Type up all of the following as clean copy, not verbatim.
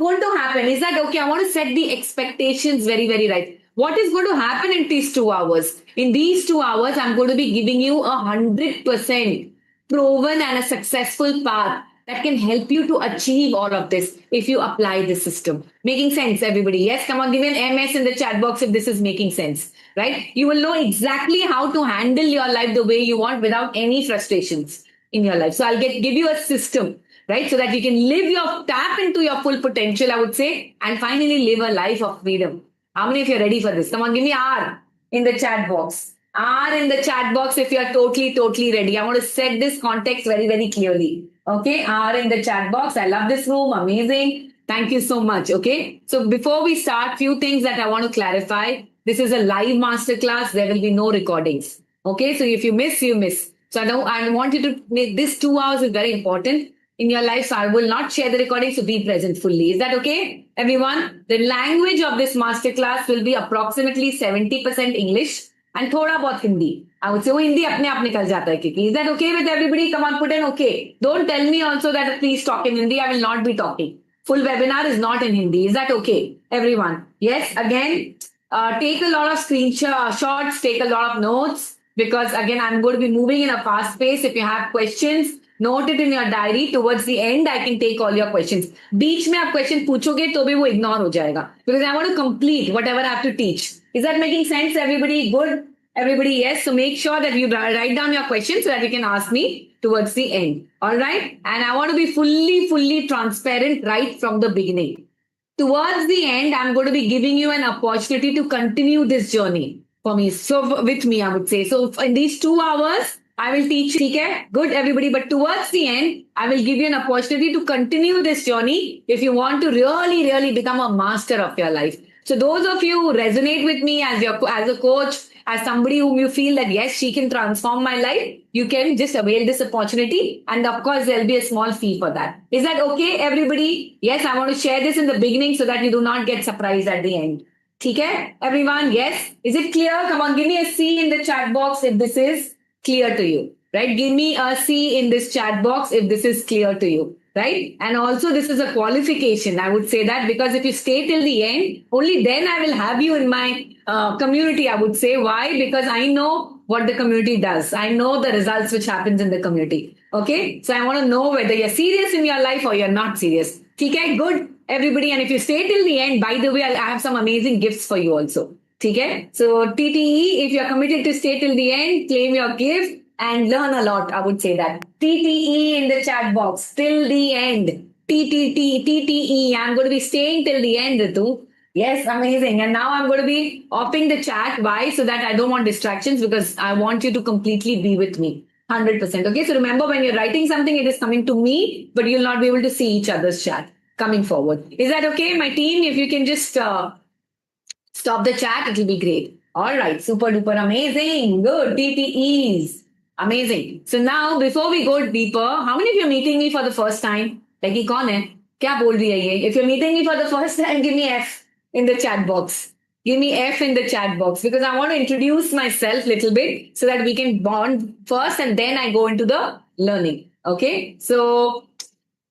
going to happen? Is that okay? I want to set the expectations very, very right. What is going to happen in these 2 hours? In these 2 hours, I'm going to be giving you 100% proven and a successful path that can help you to achieve all of this if you apply this system. Making sense, everybody? Yes, come on, give me an MS in the chat box if this is making sense, right? You will know exactly how to handle your life the way you want without any frustrations in your life. So I'll give you a system, right? So that you can tap into your full potential, I would say, and finally live a life of freedom. How many of you are ready for this? Come on, give me R in the chat box. R in the chat box if you're totally, totally ready. I want to set this context very, very clearly. Okay, R in the chat box. I love this room. Amazing. Thank you so much. Okay, so before we start, few things that I want to clarify. This is a live masterclass. There will be no recordings. Okay, so if you miss, you miss. So I want you to make this 2 hours is very important in your life. So I will not share the recording. So be present fully. Is that okay, everyone? The language of this masterclass will be approximately 70% English and thoda bahut Hindi. I would say, Hindi apne aap nikal jata hai. Is that okay with everybody? Come on, put in okay. Don't tell me also that please talk in Hindi. I will not be talking. Full webinar is not in Hindi. Is that okay, everyone? Yes, again, take a lot of screenshots, take a lot of notes, because again, I'm going to be moving in a fast pace. If you have questions, note it in your diary. Towards the end, I can take all your questions. बीच में आप question पूछोगे तो भी वो ignore हो जाएगा, because I want to complete whatever I have to teach. Is that making sense, everybody? Good? Everybody, yes. So make sure that you write down your questions so that you can ask me towards the end. All right? And I want to be fully transparent right from the beginning. Towards the end, I'm going to be giving you an opportunity to continue this journey for me. So with me, I would say. So in these 2 hours, I will teach you. Okay? Good, everybody. But towards the end, I will give you an opportunity to continue this journey if you want to really become a master of your life. So those of you who resonate with me as a coach, as somebody whom you feel that yes, she can transform my life, you can just avail this opportunity. And of course, there'll be a small fee for that. Is that okay, everybody? Yes, I want to share this in the beginning so that you do not get surprised at the end. Okay, everyone? Yes? Is it clear? Come on, give me a C in the chat box if this is clear to you. Right? Give me a C in this chat box if this is clear to you. Right? And also this is a qualification. I would say that because if you stay till the end, only then I will have you in my community, I would say. Why? Because I know what the community does. I know the results which happens in the community. Okay? So I want to know whether you're serious in your life or you're not serious. Okay? Good, everybody. And if you stay till the end, by the way, I have some amazing gifts for you also. Okay? So TTE, if you're committed to stay till the end, claim your gift and learn a lot. I would say that. TTE in the chat box, till the end. TTE. I'm going to be staying till the end, Ritu. Yes, amazing. And now I'm going to be offing the chat. Why? So that I don't want distractions, because I want you to completely be with me. 100%. Okay. So remember, when you're writing something, it is coming to me, but you'll not be able to see each other's chat coming forward. Is that okay? My team, if you can just stop the chat, it'll be great. All right. Super duper amazing. Good. TTEs. Amazing. So now, before we go deeper, how many of you are meeting me for the first time? Like, ye kaun hai? Kya bol rahi hai ye? If you're meeting me for the first time, give me F in the chat box. Give me F in the chat box, because I want to introduce myself a little bit so that we can bond first and then I go into the learning. Okay. So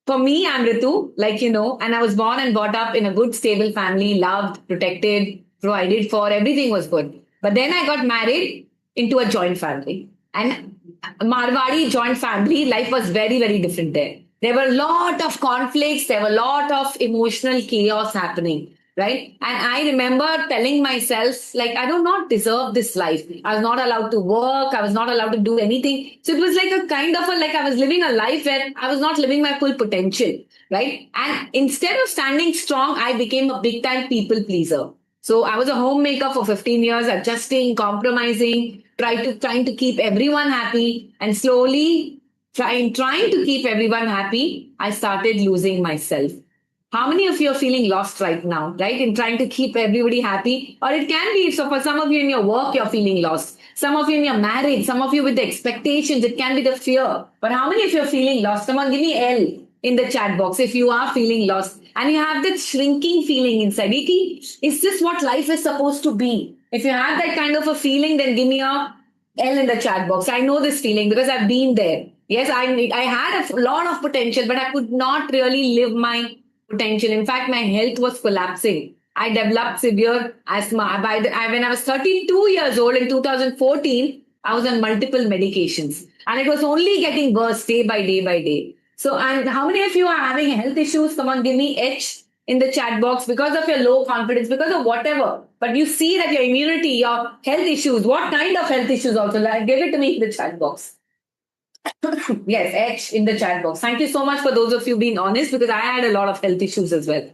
for me, I'm Ritu, like you know, and I was born and brought up in a good, stable family, loved, protected, provided for, everything was good. But then I got married into a joint family. And Marwadi joint family, life was very, very different there. There were a lot of conflicts. There were a lot of emotional chaos happening, right? And I remember telling myself, like, I do not deserve this life. I was not allowed to work. I was not allowed to do anything. So it was like a kind of like I was living a life where I was not living my full potential, right? And instead of standing strong, I became a big time people pleaser. So I was a homemaker for 15 years, adjusting, compromising, trying to keep everyone happy, and slowly trying to keep everyone happy, I started losing myself. How many of you are feeling lost right now, right? In trying to keep everybody happy? Or it can be, so for some of you in your work, you're feeling lost. Some of you in your marriage, some of you with the expectations, it can be the fear. But how many of you are feeling lost? Come on, give me L in the chat box if you are feeling lost. And you have that shrinking feeling inside. Is this what life is supposed to be? If you have that kind of a feeling, then give me a L in the chat box. I know this feeling because I've been there. Yes, I had a lot of potential, but I could not really live my potential. In fact, my health was collapsing. I developed severe asthma. When I was 32 years old in 2014, I was on multiple medications. And it was only getting worse day by day by day. So, and how many of you are having health issues? Come on, give me H in the chat box because of your low confidence, because of whatever. But you see that your immunity, your health issues, what kind of health issues also? Like, give it to me in the chat box. Yes, H in the chat box. Thank you so much for those of you being honest because I had a lot of health issues as well.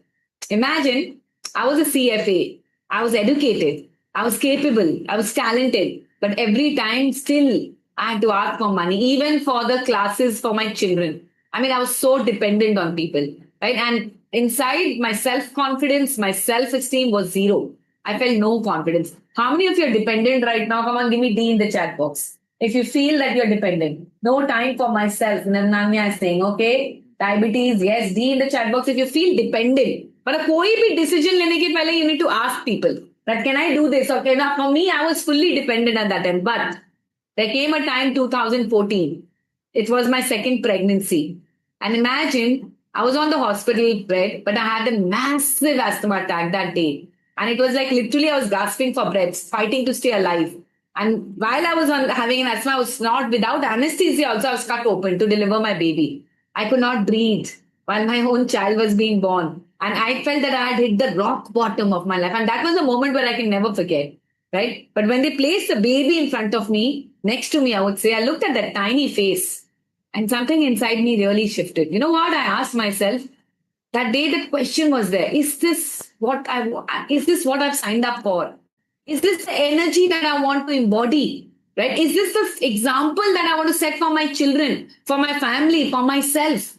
Imagine I was a CFA, I was educated, I was capable, I was talented, but every time still I had to ask for money, even for the classes for my children. I mean, I was so dependent on people, right? And inside my self confidence, my self esteem was zero. I felt no confidence. How many of you are dependent right now? Come on, give me D in the chat box. If you feel that you're dependent, no time for myself. Nanya is saying, okay, diabetes, yes, D in the chat box. If you feel dependent, but कोई भी decision लेने के पहले you need to ask people that can I do this? Okay, now for me, I was fully dependent at that time. But there came a time 2014. It was my second pregnancy. And imagine I was on the hospital bed, but I had a massive asthma attack that day. And it was like literally I was gasping for breath, fighting to stay alive. And while I was having an asthma, I was not without anesthesia. Also, I was cut open to deliver my baby. I could not breathe while my own child was being born. And I felt that I had hit the rock bottom of my life. And that was a moment where I can never forget. Right? But when they placed the baby in front of me, next to me, I would say, I looked at that tiny face and something inside me really shifted. You know what? I asked myself that day, the question was there. Is this what I've signed up for? Is this the energy that I want to embody? Right? Is this the example that I want to set for my children, for my family, for myself?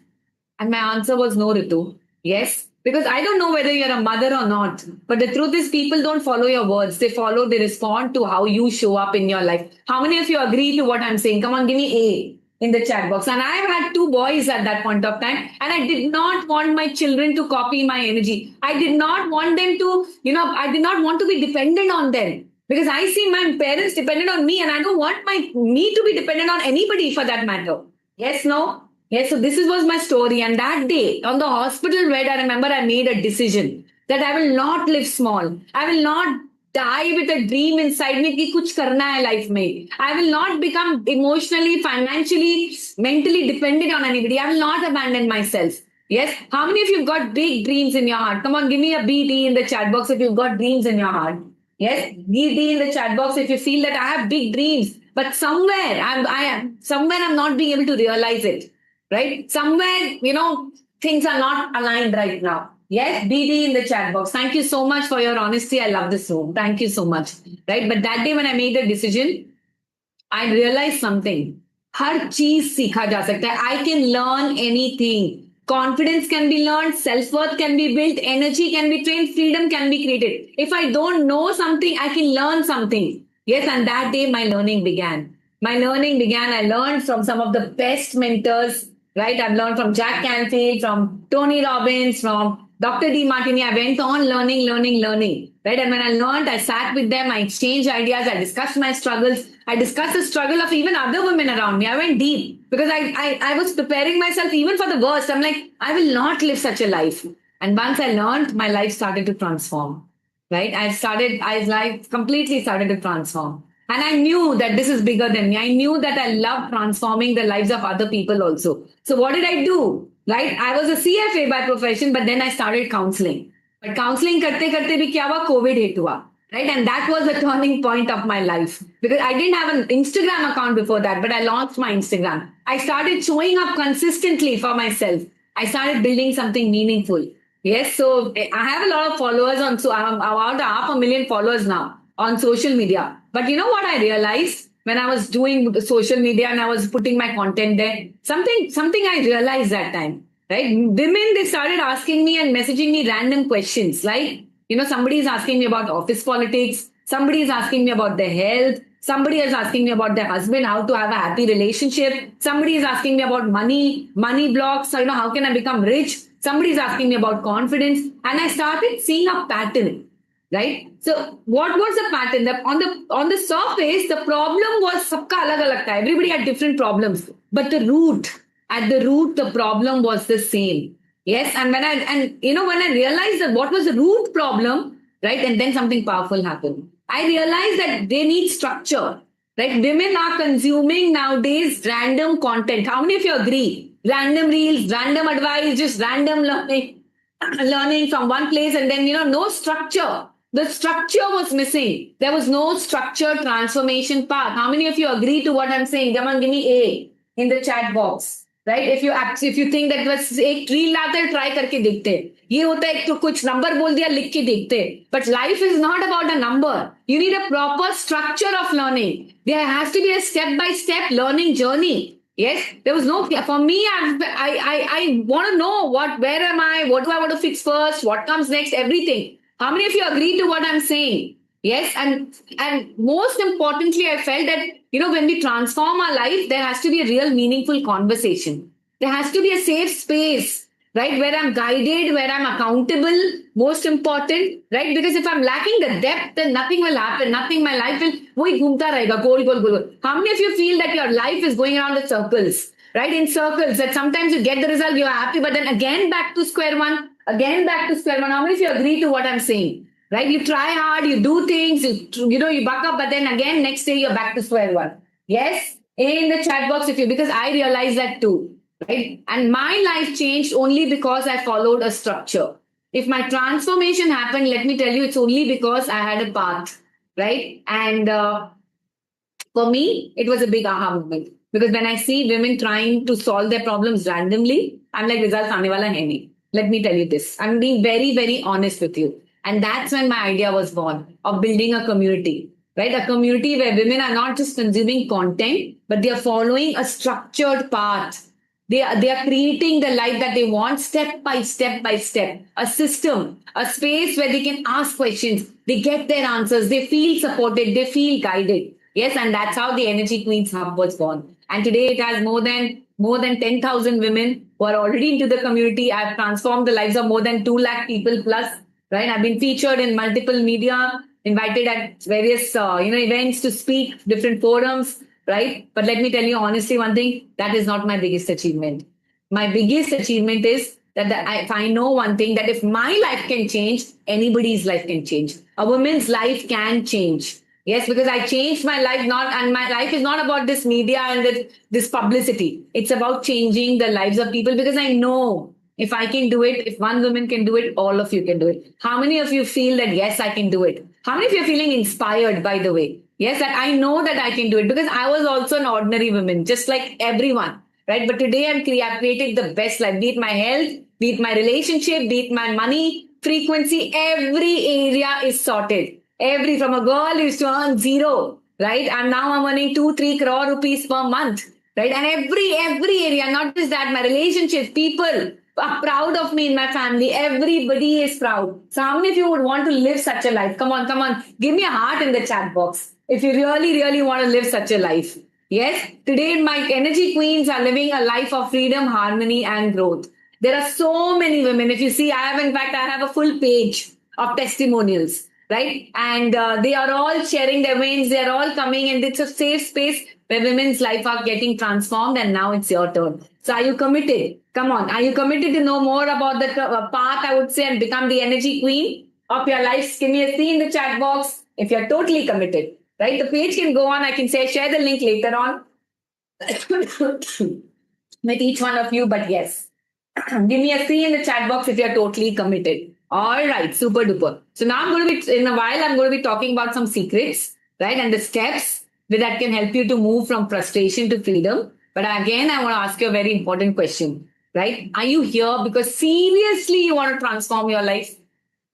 And my answer was no, Ritu. Yes. Because I don't know whether you're a mother or not. But the truth is, people don't follow your words. They respond to how you show up in your life. How many of you agree to what I'm saying? Come on, give me A in the chat box. And I've had 2 boys at that point of time. And I did not want my children to copy my energy. I did not want them to, I did not want to be dependent on them. Because I see my parents dependent on me and I don't want me to be dependent on anybody for that matter. Yes, no? Yes, so this was my story. And that day on the hospital bed, I remember I made a decision that I will not live small. I will not die with a dream inside me कि कुछ करना है life में. I will not become emotionally, financially, mentally dependent on anybody. I will not abandon myself. Yes. How many of you have got big dreams in your heart? Come on, give me a BD in the chat box if you've got dreams in your heart. Yes, BD in the chat box if you feel that I have big dreams, but somewhere I'm not being able to realize it. Right? Somewhere, things are not aligned right now. Yes, BD in the chat box. Thank you so much for your honesty. I love this room. Thank you so much. Right? But that day when I made the decision, I realized something. हर चीज सीखा जा सकता है. I can learn anything. Confidence can be learned, self-worth can be built, energy can be trained, freedom can be created. If I don't know something, I can learn something. Yes, and that day my learning began. I learned from some of the best mentors, right? I've learned from Jack Canfield, from Tony Robbins, from Dr. D. Martini. I went on learning, right? And when I learned, I sat with them, I exchanged ideas, I discussed my struggles. I discussed the struggle of even other women around me. I went deep because I was preparing myself even for the worst. I'm like, I will not live such a life. And once I learned, my life started to transform, right? Life completely started to transform. And I knew that this is bigger than me. I knew that I love transforming the lives of other people also. So what did I do? Right? I was a CFA by profession, but then I started counseling. But counseling karte bhi kya hua? COVID hit hua. Right? And that was the turning point of my life. Because I didn't have an Instagram account before that, but I launched my Instagram. I started showing up consistently for myself. I started building something meaningful. Yes, so I have a lot of followers so I'm about 500,000 followers now on social media. But you know what I realized when I was doing the social media and I was putting my content there? Something I realized that time, right? Women, they started asking me and messaging me random questions like, somebody is asking me about office politics. Somebody is asking me about their health. Somebody is asking me about their husband, how to have a happy relationship. Somebody is asking me about money blocks. So, how can I become rich? Somebody is asking me about confidence. And I started seeing a pattern, right? So what was the pattern? On the surface, the problem was sabka alag alag tha. Everybody had different problems. But at the root, the problem was the same. Yes, and when I realized that what was the root problem, right, and then something powerful happened. I realized that they need structure, right? Women are consuming nowadays random content. How many of you agree? Random reels, random advice, just random learning, learning from one place, and then no structure. The structure was missing. There was no structured transformation path. How many of you agree to what I'm saying? Come on, give me A in the chat box. Right if you think that बस एक reel लाते हैं try करके देखते हैं ये होता है तो कुछ नंबर बोल दिया लिख के देखते हैं but life is not about a number you need a proper structure of learning there has to be a step by step learning journey yes there was no for me I want to know where am I what do I want to fix first what comes next everything how many of you agree to what I'm saying yes and most importantly I felt that when we transform our life there has to be a real meaningful conversation there has to be a safe space right where I'm guided where I'm accountable most important right because if I'm lacking the depth then nothing will happen nothing my life will वही घूमता रहेगा गोल गोल गोल how many of you feel that your life is going around in circles right in circles that sometimes you get the result you're happy but then again back to square one how many of you agree to what I'm saying right you try hard you do things you buck up but then again next day you're back to square one yes in the chat box if you because I realized that too right and my life changed only because I followed a structure if my transformation happened let me tell you it's only because I had a path right and for me it was a big aha moment because when I see women trying to solve their problems randomly I'm like results aane wala hai nahi let me tell you this I'm being very very honest with you and that's when my idea was born of building a community right a community where women are not just consuming content but they are following a structured path they are creating the life that they want step by step. A system, a space where they can ask questions, they get their answers, they feel supported, they feel guided. Yes, and that's how the Energy Queens Hub was born. And today it has more than 10,000 women who are already into the community. I've transformed the lives of more than 2 lakh people plus. Right, I've been featured in multiple media, invited at various events to speak, different forums right? But let me tell you honestly one thing, that is not my biggest achievement. My biggest achievement is that if I know one thing, that if my life can change, anybody's life can change. A woman's life can change. Yes, because I changed my life and my life is not about this media and this publicity. It's about changing the lives of people because I know if I can do it, if one woman can do it, all of you can do it. How many of you feel that, yes, I can do it? How many of you are feeling inspired, by the way? Yes, that I know that I can do it because I was also an ordinary woman, just like everyone, right? But today I've created the best life, be it my health, be it my relationship, be it my money, frequency, every area is sorted. From a girl who used to earn zero, right? And now I'm earning 2-3 crore rupees per month, right? And every area, not just that, my relationships, people are proud of me in my family. Everybody is proud. So how many of you would want to live such a life? Come on. Give me a heart in the chat box if you really, really want to live such a life. Yes, today my energy queens are living a life of freedom, harmony, and growth. There are so many women. If you see, I have a full page of testimonials, right? And they are all sharing their wins. They are all coming, and it's a safe space where women's life are getting transformed. And now it's your turn. So are you committed? Come on. Are you committed to know more about the path, I would say, and become the energy queen of your life? Give me a C in the chat box if you're totally committed. Right? The page can go on. I can say share the link later on with each one of you. But yes, give me a C in the chat box if you're totally committed. All right, super duper. So now I'm going to be, in a while, I'm going to be talking about some secrets, right? And the steps that can help you to move from frustration to freedom. But again, I want to ask you a very important question, right? Are you here because seriously you want to transform your life?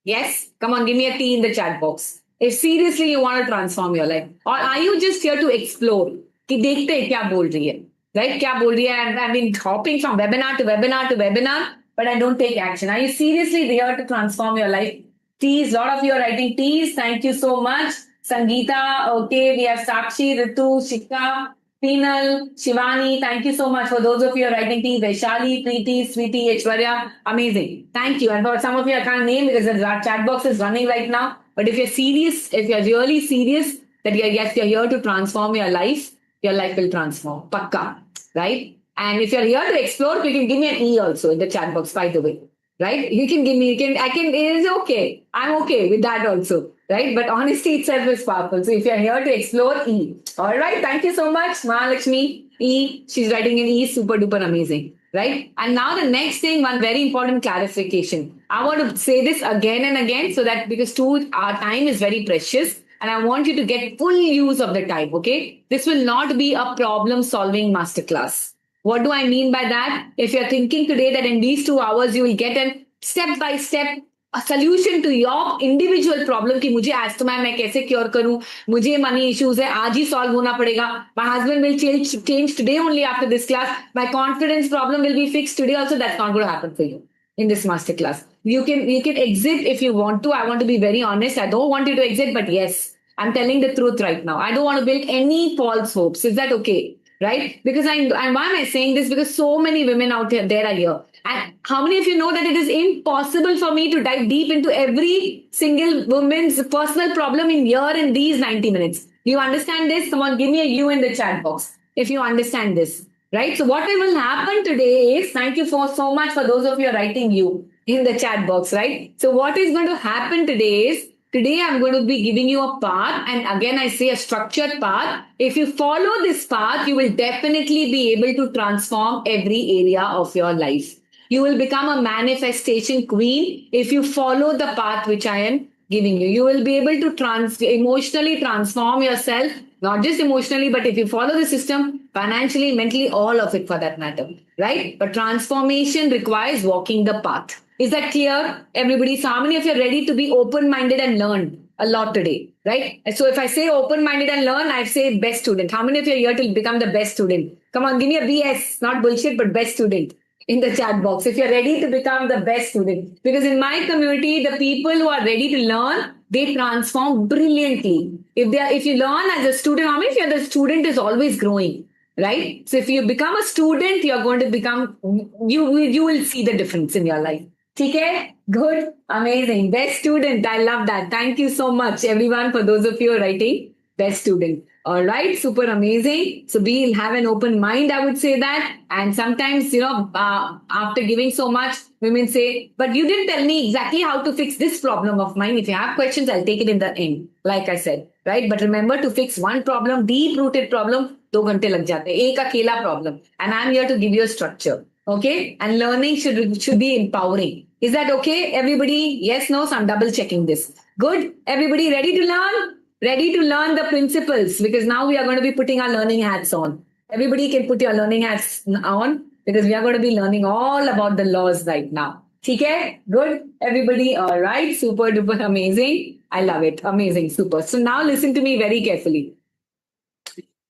Yes? Come on, give me a T in the chat box. If seriously you want to transform your life. Or are you just here to explore? कि देखते हैं क्या बोल रही है, right? क्या बोल रही है? I've been hopping from webinar to webinar to webinar, but I don't take action. Are you seriously here to transform your life? T's, a lot of you are writing T's. Thank you so much. Sangeeta, okay, we have Sakshi, Ritu, Shika, Peenal, Shivani, thank you so much for those of you who are writing T. Vaishali, Preeti, Sweetie, Aishwarya, amazing. Thank you. And for some of you, I can't name because the chat box is running right now. But if you're serious, if you're really serious that you're here to transform your life will transform. Pakka, right? And if you're here to explore, you can give me an E also in the chat box, by the way. Right? You can give me, it is okay. I'm okay with that also. Right? But honesty itself is powerful. So if you're here to explore, E. All right. Thank you so much, Mahalakshmi. E. She's writing an E, super duper amazing. Right? And now the next thing, one very important clarification. I want to say this again and again so that because our time is very precious and I want you to get full use of the time. Okay? This will not be a problem solving masterclass. What do I mean by that? If you're thinking today that in these 2 hours you will get a step by step a solution to your individual problem कि मुझे asthma मैं कैसे cure करूं, मुझे money issues है आज ही solve होना पड़ेगा, my husband will change today only after this class, my confidence problem will be fixed today also, that's not going to happen for you in this masterclass. You can exit if you want to. I want to be very honest. I don't want you to exit, but yes, I'm telling the truth right now. I don't want to build any false hopes. Is that okay? Right? Because and why am I saying this? Because so many women out there are here. And how many of you know that it is impossible for me to dive deep into every single woman's personal problem in these 90 minutes? Do you understand this? Come on, give me a U in the chat box if you understand this. Right? So what will happen today is, thank you for so much for those of you writing you in the chat box, right? So what is going to happen today is, today I'm going to be giving you a path, and again I say a structured path. If you follow this path, you will definitely be able to transform every area of your life. You will become a manifestation queen if you follow the path which I am giving you. You will be able to emotionally transform yourself, not just emotionally, but if you follow the system, financially, mentally, all of it for that matter, right? But transformation requires walking the path. Is that clear, everybody? So how many of you are ready to be open-minded and learn a lot today, right? So if I say open-minded and learn, I say best student. How many of you are here to become the best student? Come on, give me a BS, not bullshit, but best student in the chat box if you're ready to become the best student. Because in my community, the people who are ready to learn, they transform brilliantly. If you learn as a student, how many of you are the student is always growing, right? So if you become a student, you're going to become, you will see the difference in your life. Okay, good, amazing, best student. I love that. Thank you so much, everyone, for those of you who are writing best student. All right, super amazing. So we'll have an open mind, I would say that. And sometimes, after giving so much, women say, but you didn't tell me exactly how to fix this problem of mine. If you have questions, I'll take it in the end, like I said, right? But remember, to fix one problem, deep-rooted problem, 2 घंटे लग जाते हैं, एक अकेला problem. And I'm here to give you a structure. Okay, and learning should be empowering. Is that okay, everybody? Yes, no, so I'm double checking this. Good. Everybody ready to learn? Ready to learn the principles, because now we are going to be putting our learning hats on. Everybody can put your learning hats on because we are going to be learning all about the laws right now. Okay, good. Everybody, all right, super duper amazing. I love it. Amazing, super. So now listen to me very carefully.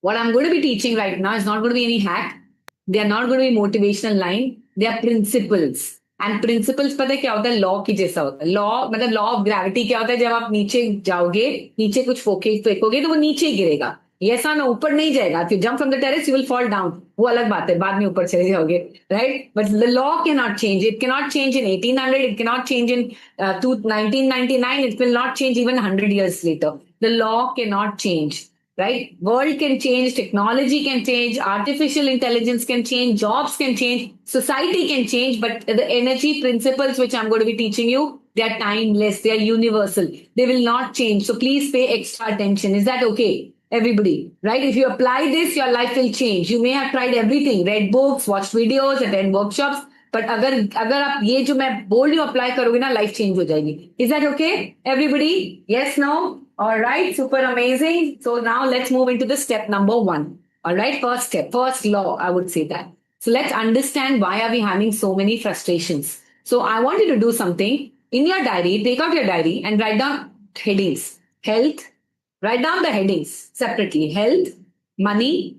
What I'm going to be teaching right now is not going to be any hack. They are not going to be motivational line. They are principles. And principles पता है क्या होता है? Law की जैसा होता है. Law मतलब लॉ ऑफ ग्रेविटी क्या होता है? जब आप नीचे जाओगे, नीचे कुछ फेंकोगे तो वो नीचे ही गिरेगा. ऐसा ना ऊपर नहीं जाएगा. If you jump from the terrace you will fall down. वो अलग बात है, बाद में ऊपर चले जाओगे, right? But the law can not change. It can not change in 1800. It can not change in 1999. It will not change even 100 years later. The law cannot change. Right? World can change, technology can change, artificial intelligence can change, jobs can change, society can change, but the energy principles which I'm going to be teaching you, they are timeless, they are universal. They will not change. So please pay extra attention. Is that okay, everybody? Right? If you apply this, your life will change. You may have tried everything, read books, watched videos, attend workshops, but अगर आप ये जो मैं बोल रही हूँ apply करोगे ना, लाइफ चेंज हो जाएगी. Is that okay, everybody? Yes, no? All right, super amazing. So now let's move into the step number 1. All right, first step, first law, I would say that. So let's understand why are we having so many frustrations. So I want you to do something in your diary. Take out your diary and write down headings. Health. Write down the headings separately. Health, money,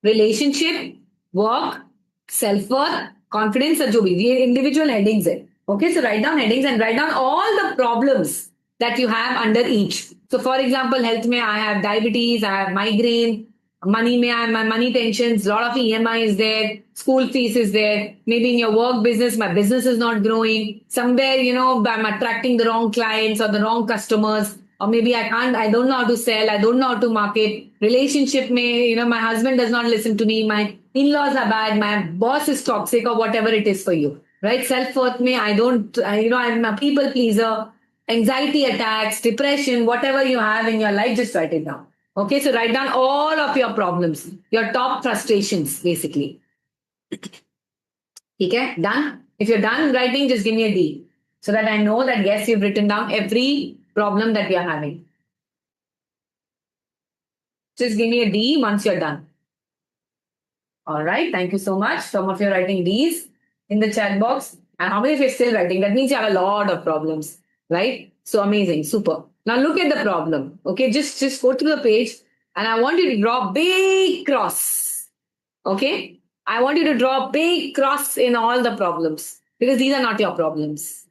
relationship, work, self-worth, confidence, और जो भी ये individual headings है. Okay, so write down headings and write down all the problems that you have under each. So for example, health mein I have diabetes, I have migraine. Money mein I have my money tensions, lot of EMI is there, school fees is there. Maybe in your work business, my business is not growing. Somewhere, I'm attracting the wrong clients or the wrong customers. or maybe I don't know how to sell, I don't know how to market. Relationship may, my husband does not listen to me, my in-laws are bad, my boss is toxic, or whatever it is for you, right? Self-worth may, I'm a people pleaser, anxiety attacks, depression, whatever you have in your life, just write it down. Okay, so write down all of your problems, your top frustrations, basically. Okay, done? If you're done writing, just give me a D so that I know that yes, you've written down every problem that we are having. Just give me a D once you're done. All right, thank you so much. Some of you are writing Ds in the chat box. And how many of you are still writing? That means you have a lot of problems, right? So amazing, super. Now look at the problem. Okay, just go through the page and I want you to draw big cross. Okay, I want you to draw a big cross in all the problems because these are not your problems.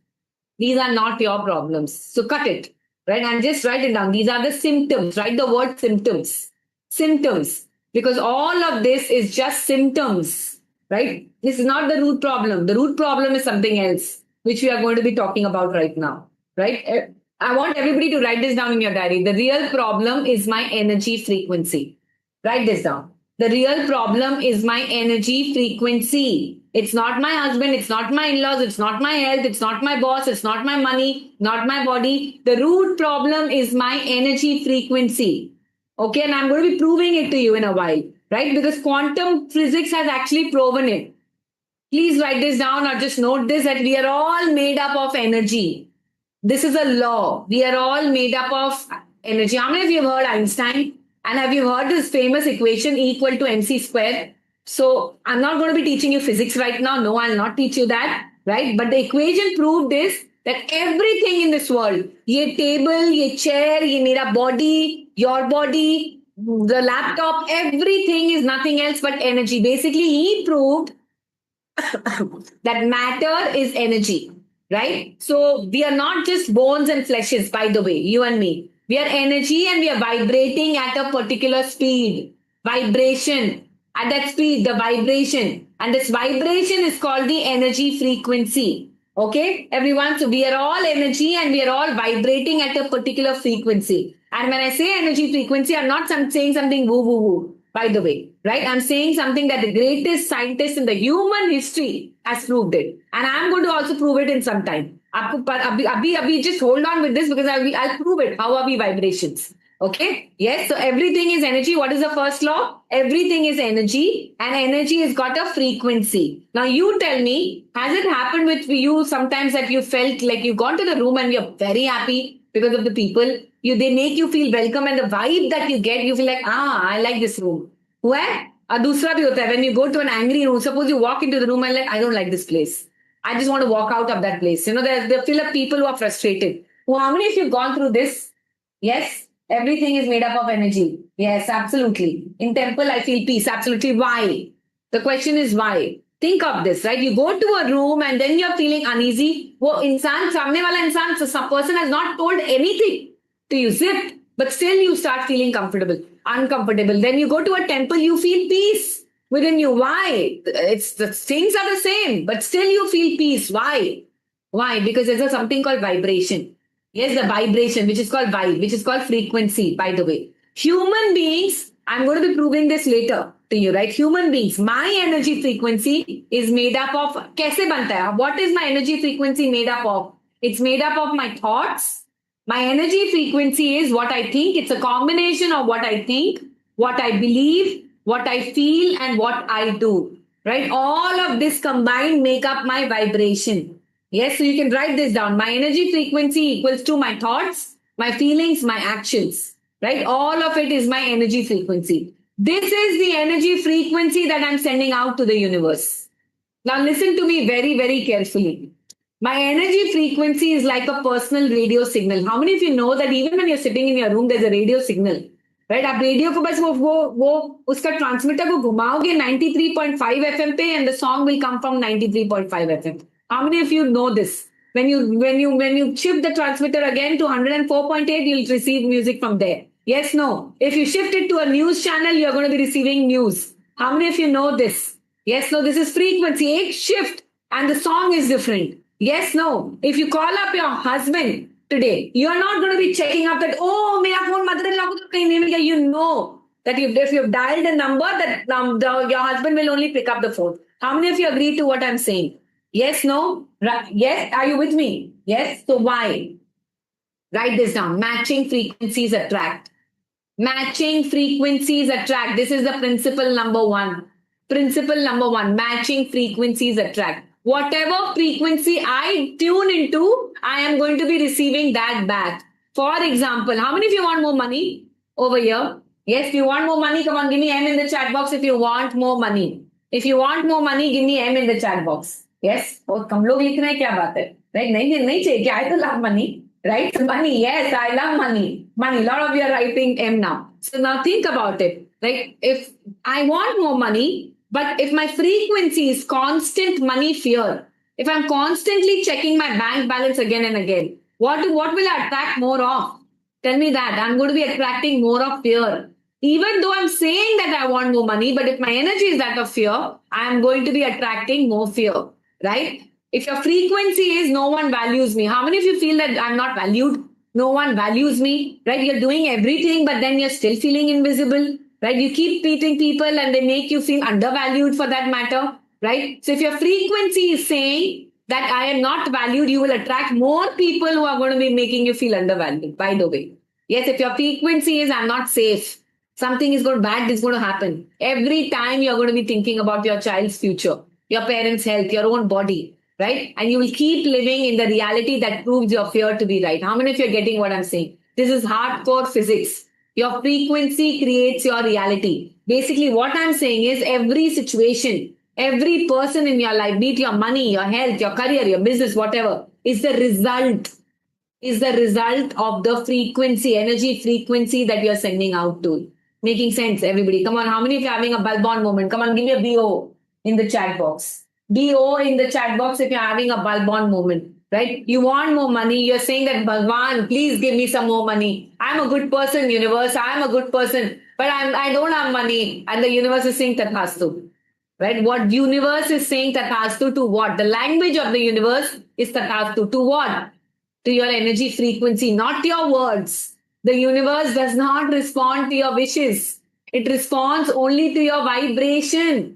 These are not your problems. So cut it, right? And just write it down. These are the symptoms. Write the word symptoms. Symptoms. Because all of this is just symptoms, right? This is not the root problem. The root problem is something else, which we are going to be talking about right now, right? I want everybody to write this down in your diary. The real problem is my energy frequency. Write this down. The real problem is my energy frequency. It's not my husband, it's not my in-laws, it's not my health, it's not my boss, it's not my money, not my body. The root problem is my energy frequency. Okay, and I'm going to be proving it to you in a while, right? Because quantum physics has actually proven it. Please write this down or just note this that we are all made up of energy. This is a law. We are all made up of energy. How many of you have heard Einstein? And have you heard this famous equation E equal to mc square? So I'm not going to be teaching you physics right now. No, I'll not teach you that, right? But the equation proved this, that everything in this world, ye table, ye chair, ye mera body, your body, the laptop, everything is nothing else but energy. Basically, he proved that matter is energy, right? So we are not just bones and fleshes, by the way, you and me. We are energy and we are vibrating at a particular speed. Vibration. At that speed, the vibration. And this vibration is called the energy frequency. Okay, everyone. So we are all energy and we are all vibrating at a particular frequency. And when I say energy frequency, I'm not saying something woo woo woo, by the way, right? I'm saying something that the greatest scientist in the human history has proved it. And I'm going to also prove it in some time. Abhi, just hold on with this because I'll prove it. How are we vibrations? Okay. Yes. So everything is energy. What is the first law? Everything is energy and energy has got a frequency. Now you tell me, has it happened with you sometimes that you felt like you've gone to the room and you're very happy because of the people? They make you feel welcome and the vibe that you get, you feel like, I like this room. Where? दूसरा भी होता है. When you go to an angry room, suppose you walk into the room and like, I don't like this place. I just want to walk out of that place. There are full of people who are frustrated. Well, how many of you have gone through this? Yes. Everything is made up of energy. Yes, absolutely. In temple, I feel peace. Absolutely. Why? The question is why? Think of this, right? You go to a room and then you're feeling uneasy. वो इंसान सामने वाला इंसान, some person has not told anything to you, zip, but still you start feeling uncomfortable. Then you go to a temple, you feel peace within you. Why? It's the things are the same, but still you feel peace. Why? Why? Because there's something called vibration. Yes, the vibration, which is called vibe, which is called frequency, by the way. Human beings, I'm going to be proving this later to you, right? Human beings, my energy frequency is made up of, kaise banta hai? What is my energy frequency made up of? It's made up of my thoughts. My energy frequency is what I think. It's a combination of what I think, what I believe, what I feel, and what I do, right? All of this combined make up my vibration. Yes, so you can write this down. My energy frequency equals to my thoughts, my feelings, my actions, right? All of it is my energy frequency. This is the energy frequency that I'm sending out to the universe. Now listen to me very, very carefully. My energy frequency is like a personal radio signal. How many of you know that even when you're sitting in your room, there's a radio signal? Right? आप radio को बस वो उसका transmitter को घुमाओगे 93.5 FM पे and the song will come from 93.5 FM. How many of you know this? When you shift the transmitter again to 104.8, you'll receive music from there. Yes, no. If you shift it to a news channel, you're going to be receiving news. How many of you know this? Yes, no. This is frequency. Ek shift and the song is different. Yes, no. If you call up your husband today. You are not going to be checking up that, oh, mera phone mother-in-law ko to kahin nahi mil gaya. You know that if you've dialed a number, that your husband will only pick up the phone. How many of you agree to what I'm saying? Yes, no? Yes, are you with me? Yes. So why? Write this down. Matching frequencies attract. Matching frequencies attract. This is the principle number one. Principle number one. Matching frequencies attract. Whatever frequency I tune into, I am going to be receiving that back. For example, how many of you want more money over here? Yes, if you want more money, come on, give me M in the chat box if you want more money. If you want more money, give me M in the chat box. Yes? और कम लोग लिख रहे हैं क्या बात है? Right? नहीं चाहिए क्या? I तो love money. Right? So money, yes, I love money. Money, a lot of you are writing M now. So now think about it. Right? If I want more money, but if my frequency is constant money fear, if I'm constantly checking my bank balance again and again, what will I attract more of? Tell me that. I'm going to be attracting more of fear. Even though I'm saying that I want more money, but if my energy is that of fear, I'm going to be attracting more fear. Right? If your frequency is no one values me, how many of you feel that I'm not valued? No one values me, right? You're doing everything, but then you're still feeling invisible, right? You keep meeting people and they make you feel undervalued for that matter, right? So if your frequency is saying that I am not valued, you will attract more people who are going to be making you feel undervalued, by the way. Yes, if your frequency is I'm not safe, something is bad is going to happen. Every time you're going to be thinking about your child's future, your parents' health, your own body, right? And you will keep living in the reality that proves your fear to be right. How many of you are getting what I'm saying? This is hardcore physics. Your frequency creates your reality. Basically, what I'm saying is every situation, every person in your life, be it your money, your health, your career, your business, whatever, is the result of the frequency, energy frequency that you're sending out to. Making sense, everybody? Come on, how many of you are having a bulb on moment? Come on, give me a BO in the chat box. BO in the chat box if you're having a bulb on moment, right? You want more money. You're saying that, Bhagwan, please give me some more money. I'm a good person, universe. I'm a good person, but I don't have money. And the universe is saying Tathastu. Right? What universe is saying Tathastu to what? The language of the universe is Tathastu. To what? To your energy frequency, not your words. The universe does not respond to your wishes. It responds only to your vibration.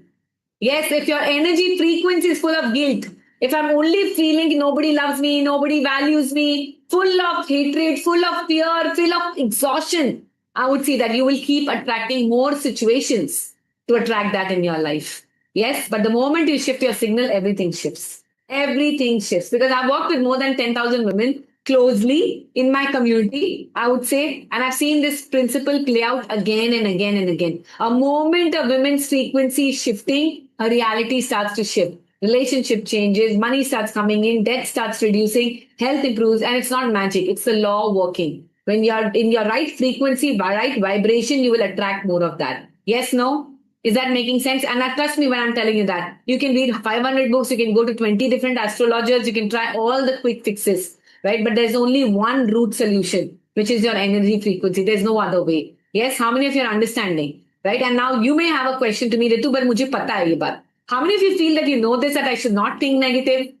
Yes, if your energy frequency is full of guilt, if I'm only feeling nobody loves me, nobody values me, full of hatred, full of fear, full of exhaustion, I would say that you will keep attracting more situations to attract that in your life. Yes, but the moment you shift your signal, everything shifts. Everything shifts. Because I've worked with more than 10,000 women closely in my community, I would say, and I've seen this principle play out again and again and again. A moment a women's frequency is shifting, her reality starts to shift. Relationship changes, money starts coming in, debt starts reducing, health improves, and it's not magic, it's the law working. When you're in your right frequency, right vibration, you will attract more of that. Yes, no? Is that making sense? And trust me when I'm telling you that. You can read 500 books, you can go to 20 different astrologers, you can try all the quick fixes, right? But there's only one root solution, which is your energy frequency. There's no other way. Yes, how many of you are understanding? Right? And now you may have a question to me, Ritu, but mujhe pata hai ye baat. How many of you feel that you know this, that I should not think negative?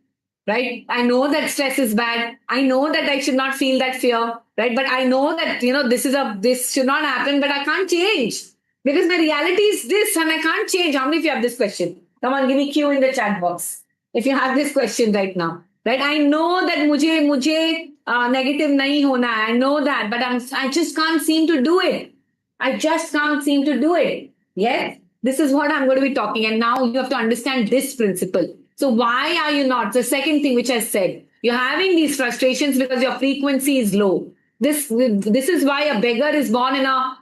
Right? I know that stress is bad. I know that I should not feel that fear, right? But I know that, this should not happen, but I can't change because my reality is this and I can't change. How many of you have this question? Come on, give me Q in the chat box. If you have this question right now, right? I know that mujhe negative nahi hona hai. I know that, but I just can't seem to do it. I just can't seem to do it. Yes? This is what I'm going to be talking. And now you have to understand this principle. So why are you not? The second thing which I said, you're having these frustrations because your frequency is low. This is why a beggar is born in a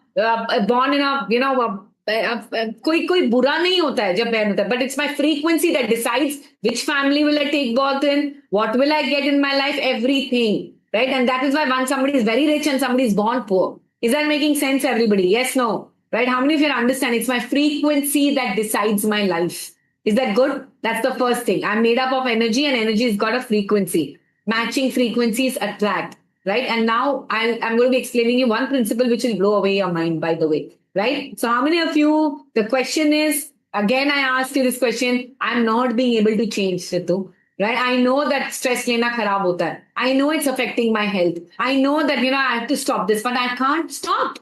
कोई बुरा नहीं होता है जब बहन होता है, but it's my frequency that decides which family will I take birth in, what will I get in my life, everything, right? And that is why once somebody is very rich and somebody is born poor. Is that making sense, everybody? Yes, no, right? How many of you understand? It's my frequency that decides my life. Is that good? That's the first thing. I'm made up of energy and energy has got a frequency. Matching frequencies attract, right? And now I'm going to be explaining you one principle which will blow away your mind, by the way, right? So how many of you, the question is, again, I asked you this question, I'm not being able to change, Ritu. right? I know that stress lena kharab hota hai. I know it's affecting my health. I know that, I have to stop this, but I can't stop.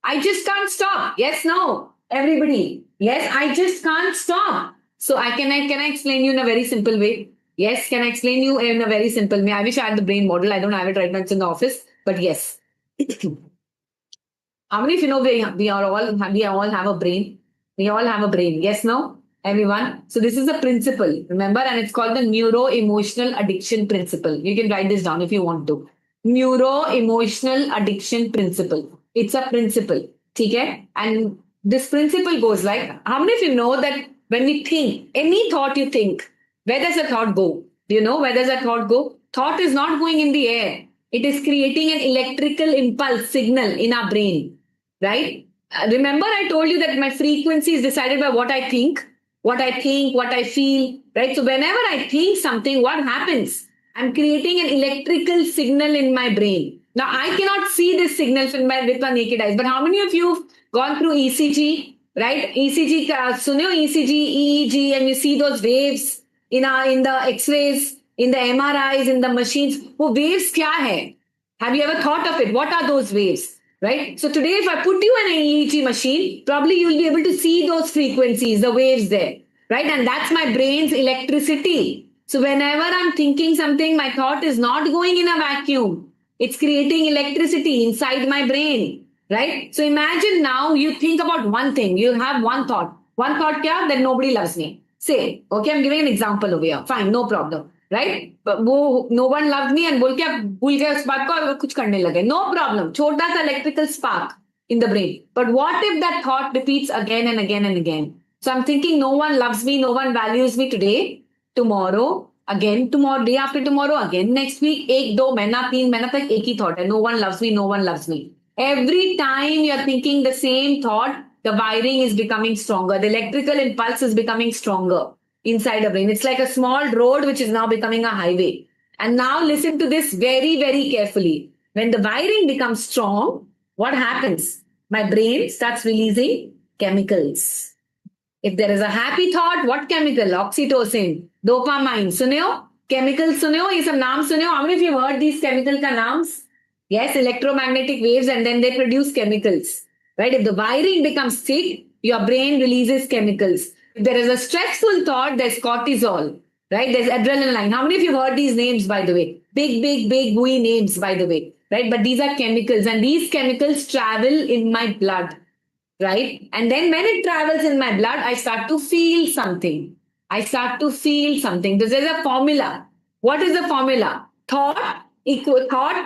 I just can't stop. Yes, no, everybody. Yes, I just can't stop. So can I explain you in a very simple way? Yes, can I explain you in a very simple way? I wish I had the brain model. I don't have it right now. It's in the office, but yes. How many of you know we all have a brain? We all have a brain. Yes, no? Everyone. So this is a principle, remember, and it's called the neuro-emotional addiction principle. You can write this down if you want to. Neuro-emotional addiction principle. It's a principle. Okay? And this principle goes like, how many of you know that when we think, any thought you think, where does the thought go? Do you know where does that thought go? Thought is not going in the air. It is creating an electrical impulse signal in our brain, right? Remember, I told you that my frequency is decided by what I think, what I feel, right? So whenever I think something, what happens? I'm creating an electrical signal in my brain. Now, I cannot see this signal with my naked eyes, but how many of you have gone through ECG, right? ECG, sunyo ECG, EEG, and you see those waves in the X-rays, in the MRIs, in the machines. वो waves क्या है? Have you ever thought of it? What are those waves? Right? So today, if I put you in an EEG machine, probably you'll be able to see those frequencies, the waves there. Right? And that's my brain's electricity. So whenever I'm thinking something, my thought is not going in a vacuum. It's creating electricity inside my brain. Right? So imagine now you think about one thing. You have one thought. One thought kya? That nobody loves me. Say, okay, I'm giving an example over here. Fine, no problem. Right वो no one love me and बोल के आप भूल गए उस बात को और कुछ करने लगे नो प्रॉब्लम छोटा सा electrical spark in the brain but what if that thought repeats again and again and again so I am thinking no one loves me no one values me today tomorrow again tomorrow day after tomorrow again next week एक दो महीना तीन महीना तक एक ही thought है no one loves me no one loves me every time you're thinking the same thought the wiring is becoming stronger the electrical impulse is becoming stronger inside a brain. It's like a small road which is now becoming a highway. And now listen to this very, very carefully. When the wiring becomes strong, what happens? My brain starts releasing chemicals. If there is a happy thought, what chemical? Oxytocin, dopamine. सुने Chemicals सुने ये सब नाम सुने How many of you heard these chemical का names? Yes, electromagnetic waves and then they produce chemicals. Right? If the wiring becomes thick, your brain releases chemicals. If there is a stressful thought, there's cortisol, right? There's adrenaline. How many of you heard these names, by the way? Big, gooey names, by the way, right? But these are chemicals, and these chemicals travel in my blood, right? And then when it travels in my blood, I start to feel something. I start to feel something. This is a formula. What is the formula? Thought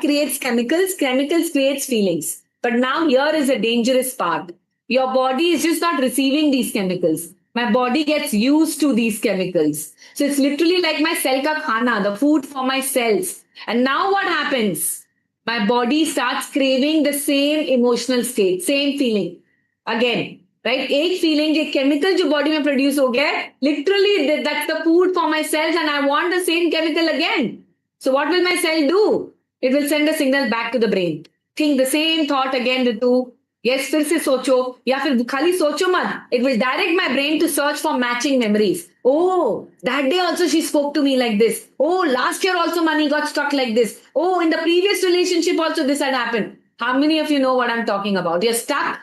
creates chemicals, chemicals creates feelings. But now here is a dangerous part. Your body is just not receiving these chemicals. My body gets used to these chemicals. So it's literally like my cell ka khana, the food for my cells. And now what happens? My body starts craving the same emotional state, same feeling. Again, right? एक feeling, एक chemical जो body में produce हो गया है, literally that's the food for my cells and I want the same chemical again. So what will my cell do? It will send a signal back to the brain. Think the same thought again, Ritu. Yes, फिर से सोचो या फिर खाली सोचो मत. It will direct my brain to search for matching memories. Oh, that day also she spoke to me like this. Oh, last year also money got stuck like this. Oh, in the previous relationship also this had happened. How many of you know what I'm talking about? You're stuck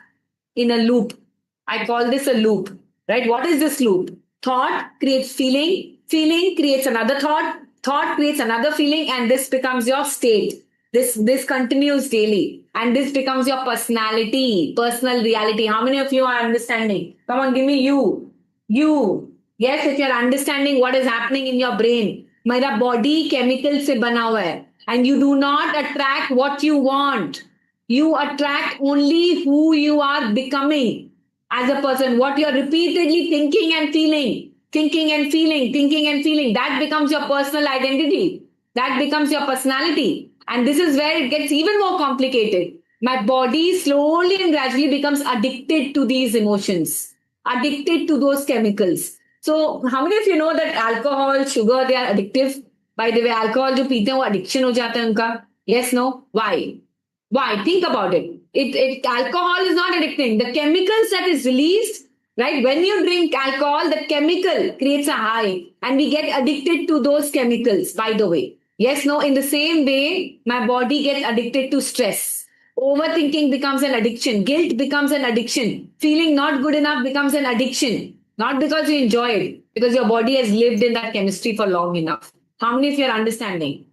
in a loop. I call this a loop, right? What is this loop? Thought creates feeling. Feeling creates another thought. Thought creates another feeling and this becomes your state. This continues daily and this becomes your personality, personal reality. How many of you are understanding? Come on, give me you. You. Yes, if you're understanding what is happening in your brain. मेरा body chemical से बना हुआ है. And you do not attract what you want. You attract only who you are becoming as a person. What you're repeatedly thinking and feeling. Thinking and feeling, thinking and feeling. That becomes your personal identity. That becomes your personality. And this is where it gets even more complicated. My body slowly and gradually becomes addicted to these emotions, addicted to those chemicals. So, how many of you know that alcohol, sugar, they are addictive? By the way, alcohol जो पीते हैं वो addiction हो जाता है उनका. Yes, no? Why? Why? Think about it. Alcohol is not addicting. The chemicals that is released Right? When you drink alcohol, the chemical creates a high and we get addicted to those chemicals, by the way. Yes, no, in the same way, my body gets addicted to stress. Overthinking becomes an addiction. Guilt becomes an addiction. Feeling not good enough becomes an addiction. Not because you enjoy it, because your body has lived in that chemistry for long enough. How many of you are understanding?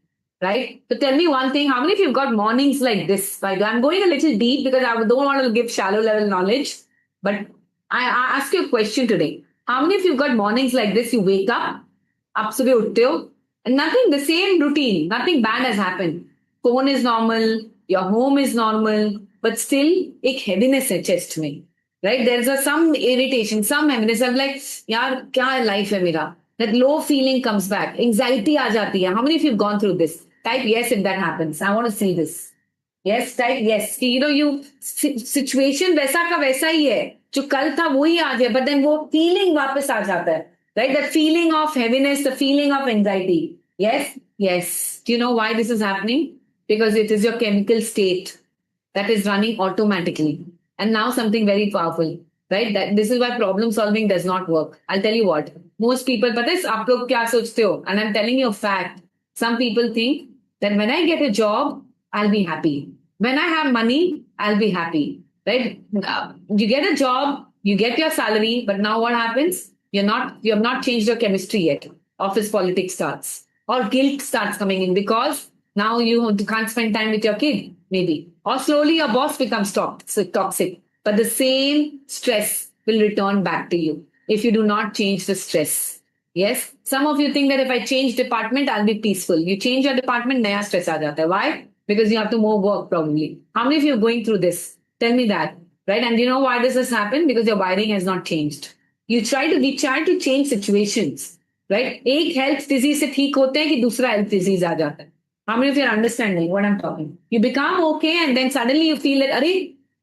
Right? So tell me one thing. How many of you have got mornings like this? By the way, I'm going a little deep because I don't want to give shallow level knowledge. But I ask you a question today. How many of you have got mornings like this? You wake up, up सुबह उठते हो, and nothing, the same routine, nothing bad has happened. Phone is normal, your home is normal, but still एक heaviness है chest में. Right? There's some irritation, some heaviness. I'm like, यार क्या life है मेरा? That low feeling comes back. Anxiety आ जाती है. How many of you have gone through this? Type yes if that happens. I want to see this. Yes, type yes. You know, you situation वैसा का वैसा ही है. जो कल था वही आज है. But then वो feeling वापस आ जाता है. Right? That feeling of heaviness, the feeling of anxiety. Yes, yes. Do you know why this is happening? Because it is your chemical state that is running automatically. And now something very powerful, right? That this is why problem solving does not work. I'll tell you what. Most people, पता है आप लोग क्या सोचते हो? And I'm telling you a fact. Some people think that when I get a job, I'll be happy. When I have money, I'll be happy, right? You get a job, you get your salary, but now what happens? You have not changed your chemistry yet. Office politics starts, or guilt starts coming in because now you can't spend time with your kid, maybe. Or slowly your boss becomes toxic. But the same stress will return back to you if you do not change the stress. Yes, some of you think that if I change department, I'll be peaceful. You change your department, naya stress aa jata hai. Why? Because you have to more work probably. How many of you are going through this? Tell me that. Right? And you know why this has happened? Because your wiring has not changed. We try to change situations. Right? एक health disease से ठीक होते हैं कि दूसरा health disease आ जाता है. How many of you are understanding what I'm talking? You become okay and then suddenly you feel that अरे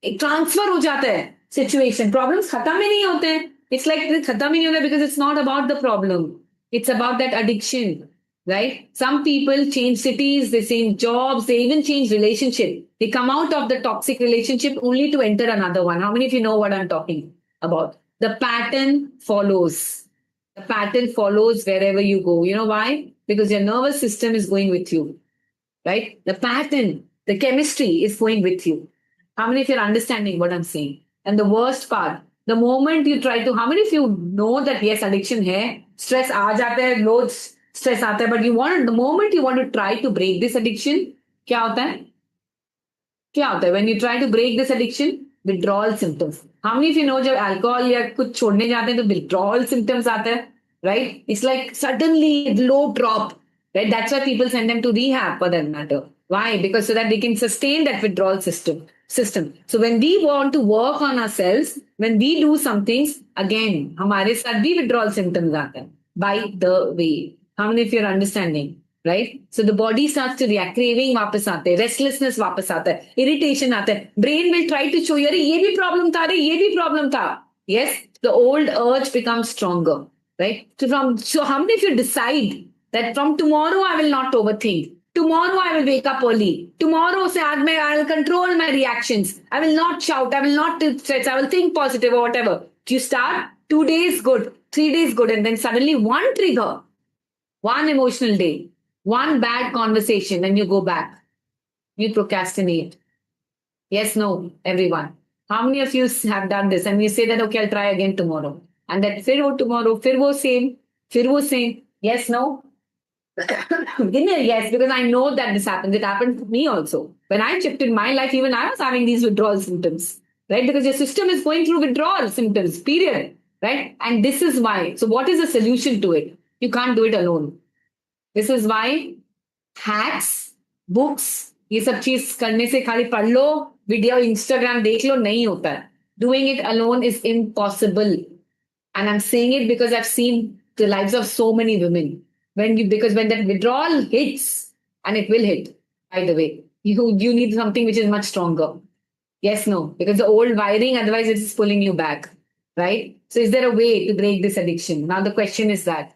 एक transfer हो जाता है situation. Problems खत्म ही नहीं होते हैं. It's like खत्म ही नहीं होता because it's not about the problem. It's about that addiction. Right? Some people change cities, they change jobs, they even change relationship. They come out of the toxic relationship only to enter another one. How many of you know what I'm talking about? The pattern follows. The pattern follows wherever you go. You know why? Because your nervous system is going with you. Right? The pattern, the chemistry is going with you. How many of you are understanding what I'm saying? And the worst part, the moment you try to, how many of you know that yes, addiction hai, stress aa jata hai, loads stress aata hai, but the moment you want to try to break this addiction, kya hota hai? क्या होता है when you try to break this addiction? Withdrawal symptoms. How many of you know जब alcohol या कुछ छोड़ने जाते हैं तो withdrawal symptoms आते हैं, right? It's like suddenly low drop, right? That's why people send them to rehab for that matter. Why? Because so that they can sustain that withdrawal system. So when we want to work on ourselves, when we do some things, again, हमारे साथ भी withdrawal symptoms आते हैं. By the way, how many of you are understanding? Right? So the body starts to react. Craving वापस आते हैं, restlessness वापस आता है, irritation आता है. Brain will try to show you, अरे ये भी problem था, अरे ये भी problem था. Yes, the old urge becomes stronger. Right? So how many of you decide that from tomorrow I will not overthink? Tomorrow I will wake up early. Tomorrow से आज मैं I will control my reactions. I will not shout. I will not stress. I will think positive or whatever. You start 2 days good, 3 days good, and then suddenly one trigger, one emotional day, one bad conversation, and you go back. You procrastinate. Yes, no, everyone. How many of you have done this? And you say that, okay, I'll try again tomorrow. And then, फिर वो tomorrow, फिर वो same. Yes, no? Give me a yes, because I know that this happens. It happened to me also. When I checked in my life, even I was having these withdrawal symptoms. Right? Because your system is going through withdrawal symptoms, period. Right? And this is why. So what is the solution to it? You can't do it alone. This is why hacks, books, ये सब चीज करने से खाली पढ़ लो, video Instagram देख लो, नहीं होता है. Doing it alone is impossible. And I'm saying it because I've seen the lives of so many women. Because when that withdrawal hits, and it will hit, by the way, you need something which is much stronger. Yes, no, because the old wiring, otherwise it is pulling you back. Right? So is there a way to break this addiction? Now the question is that,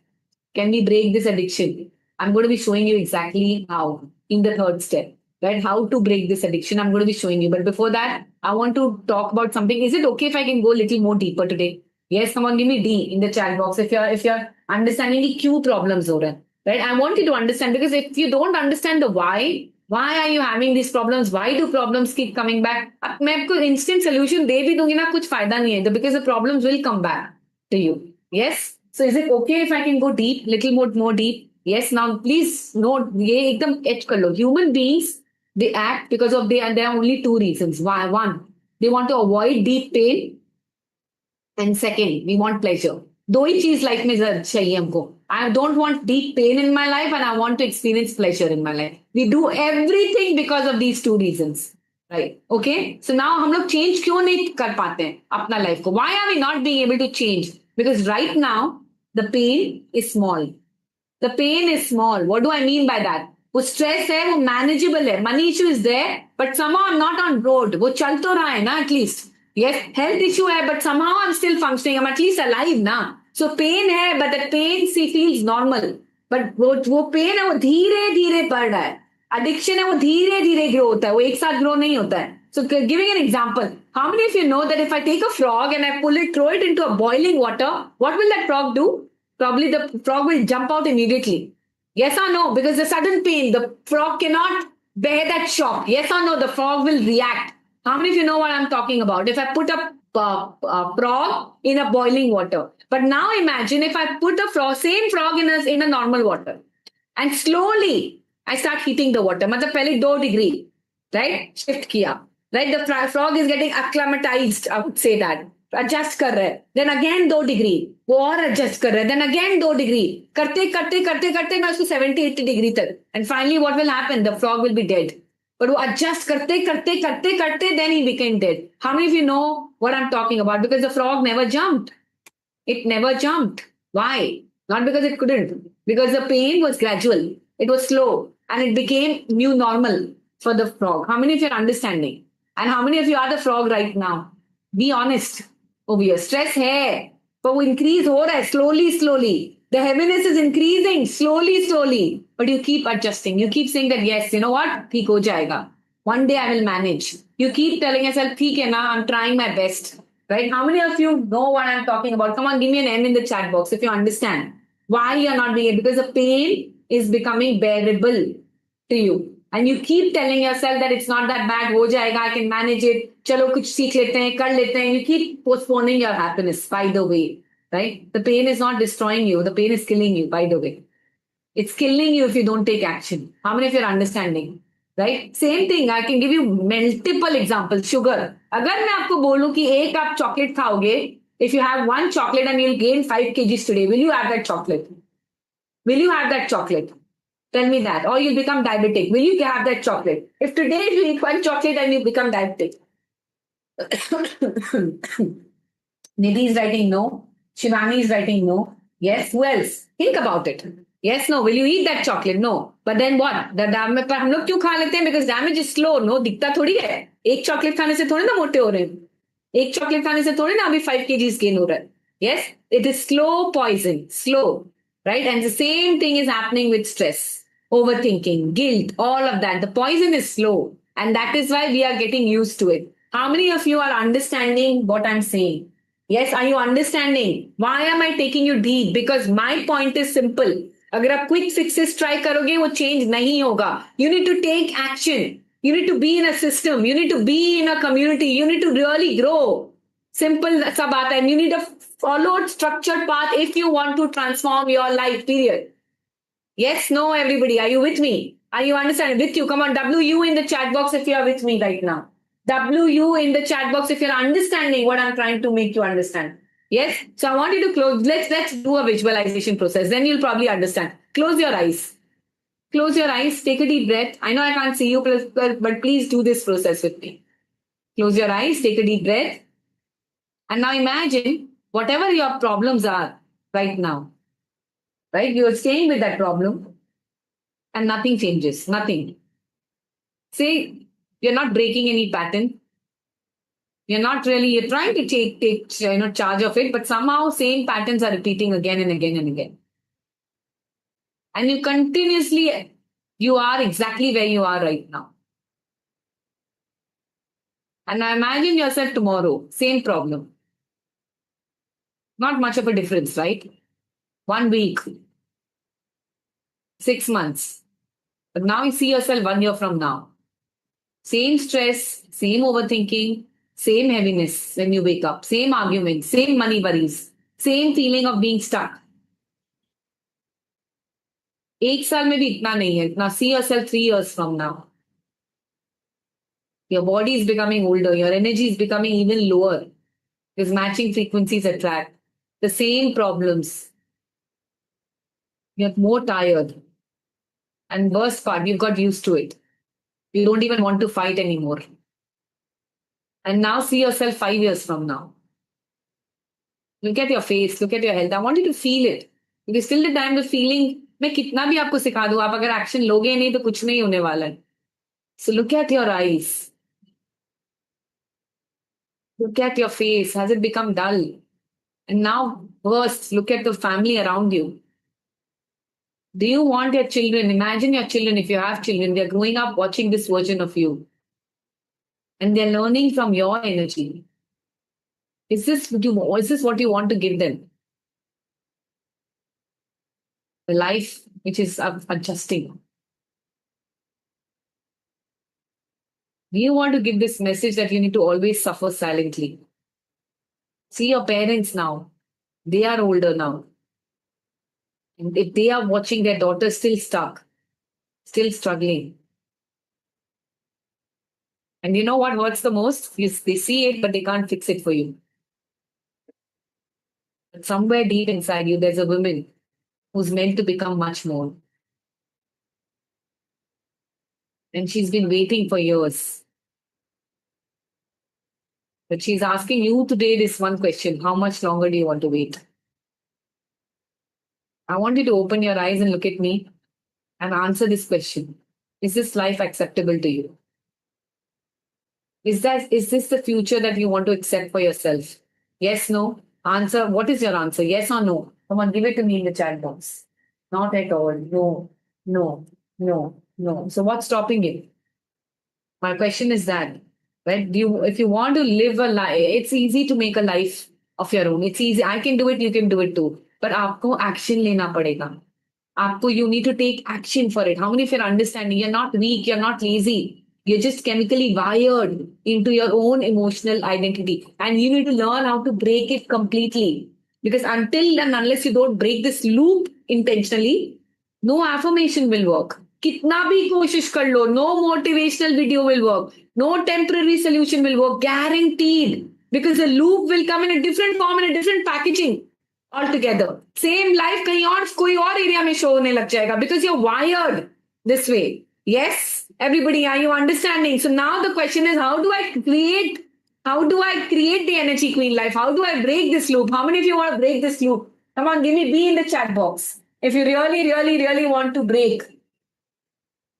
can we break this addiction? I'm going to be showing you exactly how in the third step, right? How to break this addiction. I'm going to be showing you. But before that, I want to talk about something. Is it okay if I can go a little more deeper today? Yes, come on, give me D in the chat box if you're understanding the Q problems हो रहे हैं. Right? I want you to understand because if you don't understand the why are you having these problems? Why do problems keep coming back? अब मैं आपको instant solution दे भी दूंगी ना कुछ फायदा नहीं है because the problems will come back to you. Yes. So is it okay if I can go deep, little more deep? Yes. Now please note ये एकदम etch कर लो. Human beings they act because of there are only two reasons. Why? One, they want to avoid deep pain. And second, we want pleasure. दो ही चीज life में चाहिए हमको. I don't want deep pain in my life and I want to experience pleasure in my life. We do everything because of these two reasons. Right. Okay. So now हम लोग change क्यों नहीं कर पाते हैं अपना life को? Why are we not being able to change? Because right now the pain is small. The pain is small. What do I mean by that? वो stress है, वो manageable है. Money issue is there, but somehow I'm not on road. वो चल तो रहा है ना at least. Yes, health issue hai, but somehow I'm still functioning. I'm at least alive now. So pain hai, but that pain feels normal. But वो pain है वो धीरे धीरे बढ़ रहा है. Addiction है वो धीरे धीरे grow होता है. वो एक साथ grow नहीं होता है. So giving an example, how many of you know that if I take a frog and I throw it into a boiling water, what will that frog do? Probably the frog will jump out immediately. Yes or no? Because the sudden pain, the frog cannot bear that shock. Yes or no? The frog will react. How many of you know what I'm talking about? If I put a frog in a boiling water, but now imagine if I put a same frog in a normal water, and slowly I start heating the water. मतलब पहले 2 degree, right? Shift किया, right? The frog is getting acclimatized. I would say that. Adjust कर रहा है. Then again 2 degree. वो और adjust कर रहा है. Then again 2 degree. करते करते करते करते मैं उसको 70-80 degree तक. And finally what will happen? The frog will be dead. But वो adjust करते करते करते करते then he became dead. How many of you know what I'm talking about? Because the frog never jumped. It never jumped. Why? Not because it couldn't. Because the pain was gradual. It was slow. And it became new normal for the frog. How many of you are understanding? And how many of you are the frog right now? Be honest. Over here. Stress है. But वो increase हो रहा है slowly. The heaviness is increasing slowly. But you keep adjusting. You keep saying that, yes, you know what? ठीक हो जाएगा. One day I will manage. You keep telling yourself, ठीक है ना, I'm trying my best. Right? How many of you know what I'm talking about? Come on, give me an N in the chat box if you understand why you're not being able. Because the pain is becoming bearable to you. And you keep telling yourself that it's not that bad, हो जाएगा, I can manage it. चलो कुछ सीख लेते हैं, कर लेते हैं. You keep postponing your happiness, by the way. Right? The pain is not destroying you. The pain is killing you, by the way. It's killing you if you don't take action. How many of you are understanding? Right? Same thing. I can give you multiple examples. Sugar. अगर मैं आपको बोलूं कि एक आप chocolate खाओगे, if you have one chocolate and you'll gain 5 kgs today, will you have that chocolate? Will you have that chocolate? Tell me that. Or you'll become diabetic. Will you have that chocolate? If today you eat one chocolate and you become diabetic. Nidhi is writing no. Shivani is writing no. Yes, who else? Think about it. Yes, no. Will you eat that chocolate? No. But then what? The damage हम लोग क्यों खा लेते हैं? Because damage is slow. No, दिखता थोड़ी है. एक chocolate खाने से थोड़ी ना मोटे हो रहे हैं. एक chocolate खाने से थोड़ी ना अभी 5 kgs gain हो रहा है. Yes, it is slow poison. Slow. Right? And the same thing is happening with stress, overthinking, guilt, all of that. The poison is slow. And that is why we are getting used to it. How many of you are understanding what I'm saying? Yes, are you understanding? Why am I taking you deep? Because my point is simple. अगर आप quick fixes try करोगे वो change नहीं होगा. You need to take action. You need to be in a system. You need to be in a community. You need to really grow. Simple सा बात है. You need a followed structured path if you want to transform your life, period. Yes, no, everybody. Are you with me? Are you understanding? With you. Come on, WU in the chat box if you are with me right now. WU in the chat box if you're understanding what I'm trying to make you understand. Yes? So I want you to close. Let's do a visualization process. Then you'll probably understand. Close your eyes. Close your eyes. Take a deep breath. I know I can't see you, but please do this process with me. Close your eyes. Take a deep breath. And now imagine whatever your problems are right now. Right? You're staying with that problem and nothing changes. Nothing. Say, you're not breaking any pattern. You're not really, you're trying to take charge of it, but somehow same patterns are repeating again and again and again. And you continuously, you are exactly where you are right now. And now imagine yourself tomorrow, same problem. Not much of a difference, right? 1 week, 6 months. But now you see yourself 1 year from now. Same stress, same overthinking, same heaviness when you wake up, same arguments, same money worries, same feeling of being stuck. 1 साल में भी इतना नहीं है. Now see yourself 3 years from now. Your body is becoming older, your energy is becoming even lower. Because matching frequencies attract the same problems. You're more tired. And worst part, you've got used to it. You don't even want to fight anymore. And now see yourself 5 years from now. Look at your face, look at your health. I want you to feel it. Because till the time the feeling, मैं कितना भी आपको सिखा दूं, आप अगर action लोगे नहीं तो कुछ नहीं होने वाला है. So look at your eyes. Look at your face. Has it become dull? And now, worst, look at the family around you. Do you want your children? Imagine your children, if you have children, they're growing up watching this version of you. And they're learning from your energy. Is this what you want to give them? A life which is adjusting. Do you want to give this message that you need to always suffer silently? See your parents now. They are older now. And if they are watching their daughter still stuck, still struggling. And you know what hurts the most? They see it, but they can't fix it for you. But somewhere deep inside you, there's a woman who's meant to become much more. And she's been waiting for years. But she's asking you today this one question: how much longer do you want to wait? I want you to open your eyes and look at me and answer this question. Is this life acceptable to you? Is this the future that you want to accept for yourself? Yes, no? Answer. What is your answer? Yes or no? Come on, give it to me in the chat box. Not at all. No, no, no, no. So what's stopping you? My question is that, right? If you want to live a life, it's easy to make a life of your own. It's easy. I can do it. You can do it too. But आपको action लेना पड़ेगा. आपको you need to take action for it. How many of you are understanding? You're not weak. You're not lazy. You're just chemically wired into your own emotional identity. And you need to learn how to break it completely. Because until and unless you don't break this loop intentionally, no affirmation will work. कितना भी कोशिश कर लो, no motivational video will work. No temporary solution will work. Guaranteed. Because the loop will come in a different form, in a different packaging altogether. Same life कहीं और कोई और area में show होने लग जाएगा. Because you're wired this way. Yes, everybody, are you understanding? So now the question is, how do I create the energy queen life? How do I break this loop? How many of you want to break this loop? Come on, give me B in the chat box. If you really, really, really want to break.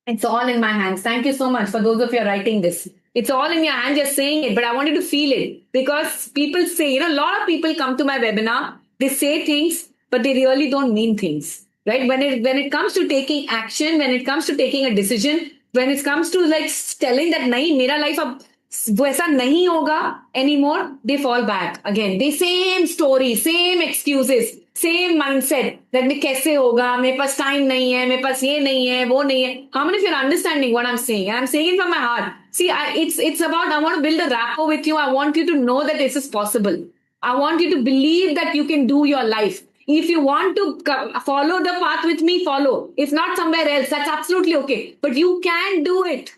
It's all in my hands. Thank you so much for those of you writing this. It's all in your hands, just saying it, but I wanted to feel it because people say, a lot of people come to my webinar, they say things, but they really don't mean things, right? When it comes to taking action, when it comes to taking a decision, when it comes to like telling that, nahi, mera life ab वैसा नहीं होगा anymore, they fall back again. They same story, same excuses, same mindset that मैं कैसे होगा, मेरे पास time नहीं है, मेरे पास ये नहीं है, वो नहीं है. How many of you are understanding what I'm saying? And I'm saying it from my heart. See, it's about, I want to build a rapport with you. I want you to know that this is possible. I want you to believe that you can do your life. If you want to follow the path with me, follow. If not, somewhere else, that's absolutely okay. But you can do it.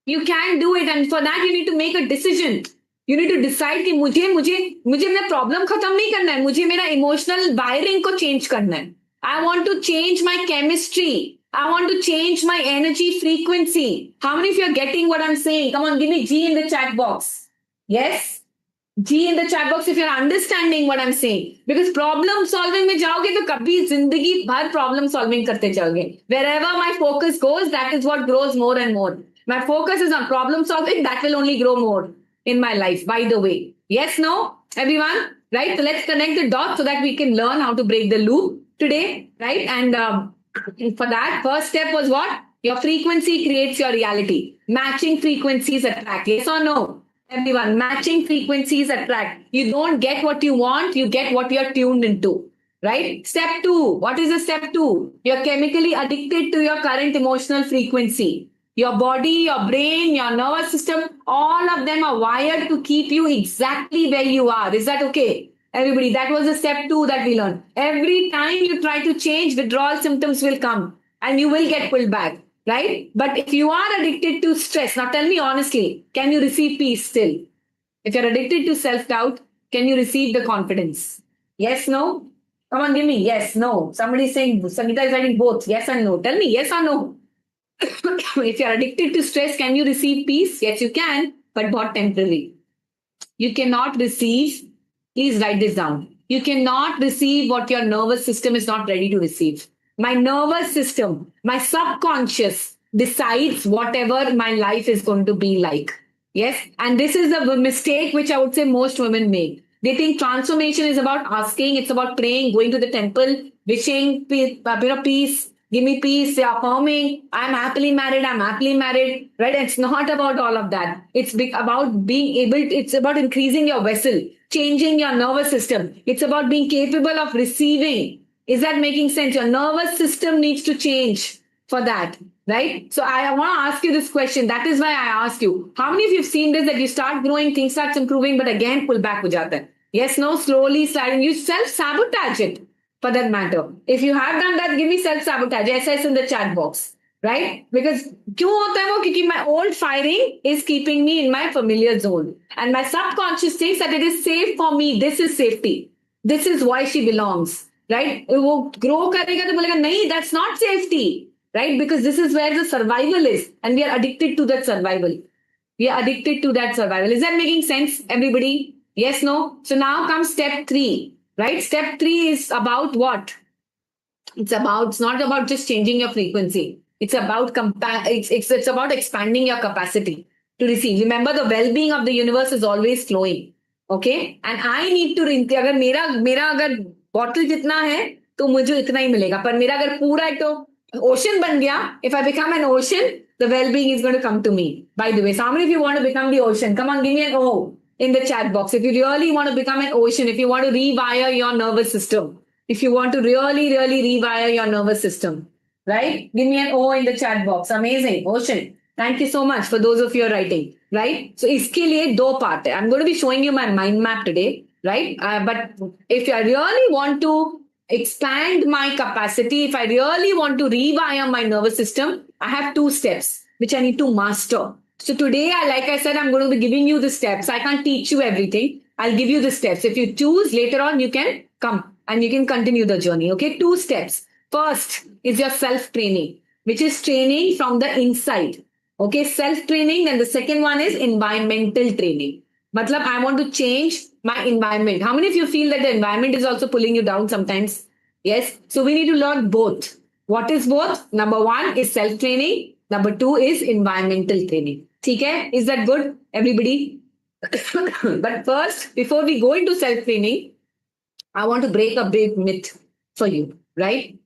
You can do it, and for that you need to make a decision. You need to decide कि मुझे अपना problem खत्म नहीं करना है, मुझे मेरा emotional wiring को change करना है. I want to change my chemistry. I want to change my energy frequency. How many of you are getting what I'm saying? Come on, give me G in the chat box. Yes? G in the chat box if you're understanding what I'm saying. Because problem solving में जाओगे तो कभी जिंदगी भर problem solving करते जाओगे. Wherever my focus goes, that is what grows more and more. My focus is on problem solving. That will only grow more in my life, by the way. Yes, no? Everyone? Right? So let's connect the dots so that we can learn how to break the loop today. Right? And for that, first step was what? Your frequency creates your reality. Matching frequencies attract. Yes or no? Everyone, matching frequencies attract. You don't get what you want, you get what you're tuned into. Right? Step two. What is the step two? You're chemically addicted to your current emotional frequency. Your body, your brain, your nervous system, all of them are wired to keep you exactly where you are. Is that okay? Everybody, that was the step two that we learned. Every time you try to change, withdrawal symptoms will come and you will get pulled back, right? But if you are addicted to stress, now tell me honestly, can you receive peace still? If you're addicted to self doubt, can you receive the confidence? Yes, no? Come on, give me yes, no. Somebody's saying, Sangeeta is writing both, yes and no. Tell me yes or no. If you're addicted to stress, can you receive peace? Yes, you can, but not temporary. You cannot receive, please write this down. You cannot receive what your nervous system is not ready to receive. My nervous system, my subconscious decides whatever my life is going to be like. Yes. And this is the mistake which I would say most women make. They think transformation is about asking, it's about praying, going to the temple, wishing peace, give me peace, affirming, I'm happily married, right? It's not about all of that. It's about being able, it's about increasing your vessel, changing your nervous system. It's about being capable of receiving. Is that making sense? Your nervous system needs to change for that, right? So I want to ask you this question. That is why I asked you. How many of you have seen this, that you start growing, things starts improving, but again pull back ho jata hai? Yes, no, slowly sliding. You self-sabotage it for that matter. If you have done that, give me self-sabotage. SS in the chat box, right? Because क्यों होता है वो? क्योंकि my old firing is keeping me in my familiar zone. And my subconscious thinks that it is safe for me. This is safety. This is why she belongs, right? वो grow करेगा तो बोलेगा नहीं, that's not safety, right? Because this is where the survival is. And we are addicted to that survival. We are addicted to that survival. Is that making sense, everybody? Yes, no? So now comes step three, right? Step three is about what? It's not about just changing your frequency. It's about it's about expanding your capacity to receive. Remember, the well-being of the universe is always flowing. Okay? And I need to अगर मेरा अगर bottle जितना है तो मुझे इतना ही मिलेगा. पर मेरा अगर पूरा एक तो ocean बन गया, if I become an ocean, the well-being is going to come to me. By the way, so how many of you want to become the ocean? Come on, give me an O in the chat box. If you really want to become an ocean, if you want to rewire your nervous system, if you want to really, really rewire your nervous system, right? Give me an O in the chat box. Amazing. Ocean. Thank you so much for those of you writing, right? So इसके लिए दो part है. I'm going to be showing you my mind map today, right? But if I really want to expand my capacity, if I really want to rewire my nervous system, I have two steps which I need to master. So today, like I said, I'm going to be giving you the steps. I can't teach you everything. I'll give you the steps. If you choose later on, you can come and you can continue the journey. Okay, two steps. First is your self-training, which is training from the inside. Okay, self-training. Then the second one is environmental training. Matlab, I want to change my environment. How many of you feel that the environment is also pulling you down sometimes? Yes. So we need to learn both. What is both? Number one is self-training. Number two is environmental training. Okay? Is that good, everybody? But first, before we go into self-training, I want to break a big myth for you, right?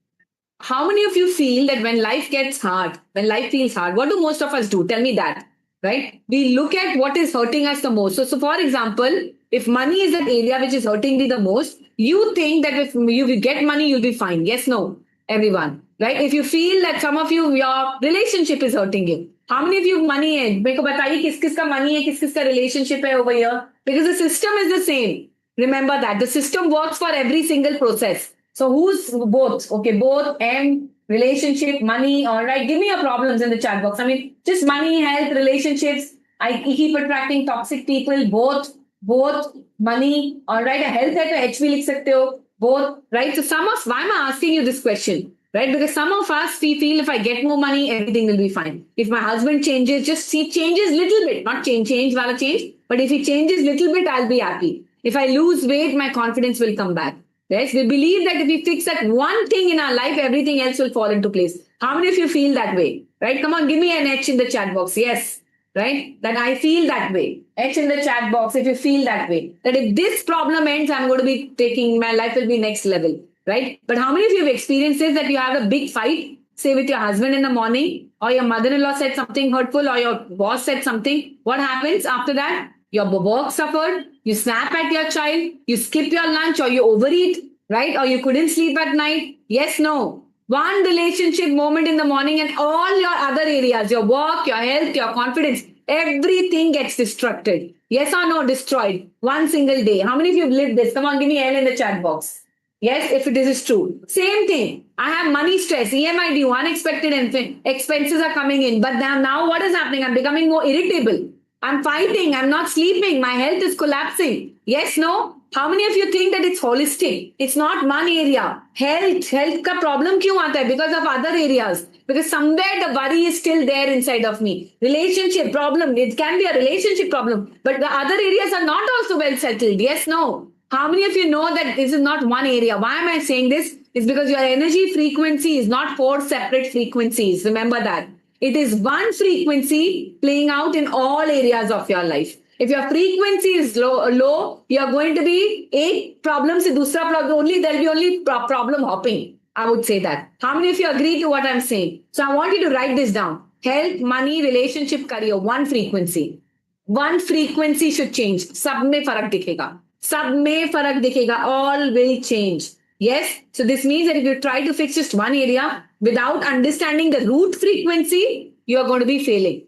How many of you feel that when life gets hard, when life feels hard, what do most of us do? Tell me that, right? We look at what is hurting us the most. So for example, if money is an area which is hurting me the most, you think that if you get money, you'll be fine. Yes, no, everyone, right? If you feel that some of you, your relationship is hurting you, how many of you money है? मेरे को बताइए किस किस का money है, किस किस का relationship है over here? Because the system is the same. Remember that the system works for every single process. So who's both? Okay, both M, relationship, money. All right, give me your problems in the chat box. I mean, just money, health, relationships. I keep attracting toxic people. Both money. All right, health है तो H भी लिख सकते हो. Both, right? So why am I asking you this question? Right? Because some of us, we feel if I get more money, everything will be fine. If my husband changes, just he changes little bit, not change wala change, but if he changes little bit, I'll be happy. If I lose weight, my confidence will come back. Yes, we believe that if we fix that one thing in our life, everything else will fall into place. How many of you feel that way? Right? Come on, give me an H in the chat box. Yes. Right? That I feel that way. H in the chat box if you feel that way. That if this problem ends, I'm going to be taking, my life will be next level. Right? But how many of you have experienced this, that you have a big fight, say with your husband in the morning, or your mother-in-law said something hurtful, or your boss said something? What happens after that? Your work suffered, you snap at your child, you skip your lunch, or you overeat, right? Or you couldn't sleep at night. Yes, no. One relationship moment in the morning and all your other areas, your work, your health, your confidence, everything gets destructed. Yes or no, destroyed. One single day. How many of you have lived this? Come on, give me L in the chat box. Yes, if this is true. Same thing. I have money stress, EMI due, unexpected expenses are coming in. But now what is happening? I'm becoming more irritable. I'm fighting. I'm not sleeping. My health is collapsing. Yes, no? How many of you think that it's holistic? It's not one area. Health का problem क्यों आता है? Because of other areas. Because somewhere the worry is still there inside of me. Relationship problem. It can be a relationship problem. But the other areas are not also well settled. Yes, no? How many of you know that this is not one area? Why am I saying this? It's because your energy frequency is not 4 separate frequencies. Remember that. It is one frequency playing out in all areas of your life. If your frequency is low, you are going to be एक problem से दूसरा problem. There will be only problem hopping. I would say that. How many of you agree to what I'm saying? So I want you to write this down. Health, money, relationship, career. One frequency. One frequency should change. सब में फर्क दिखेगा. सब में फर्क दिखेगा. All will change. Yes. So this means that if you try to fix just one area without understanding the root frequency, you are going to be failing.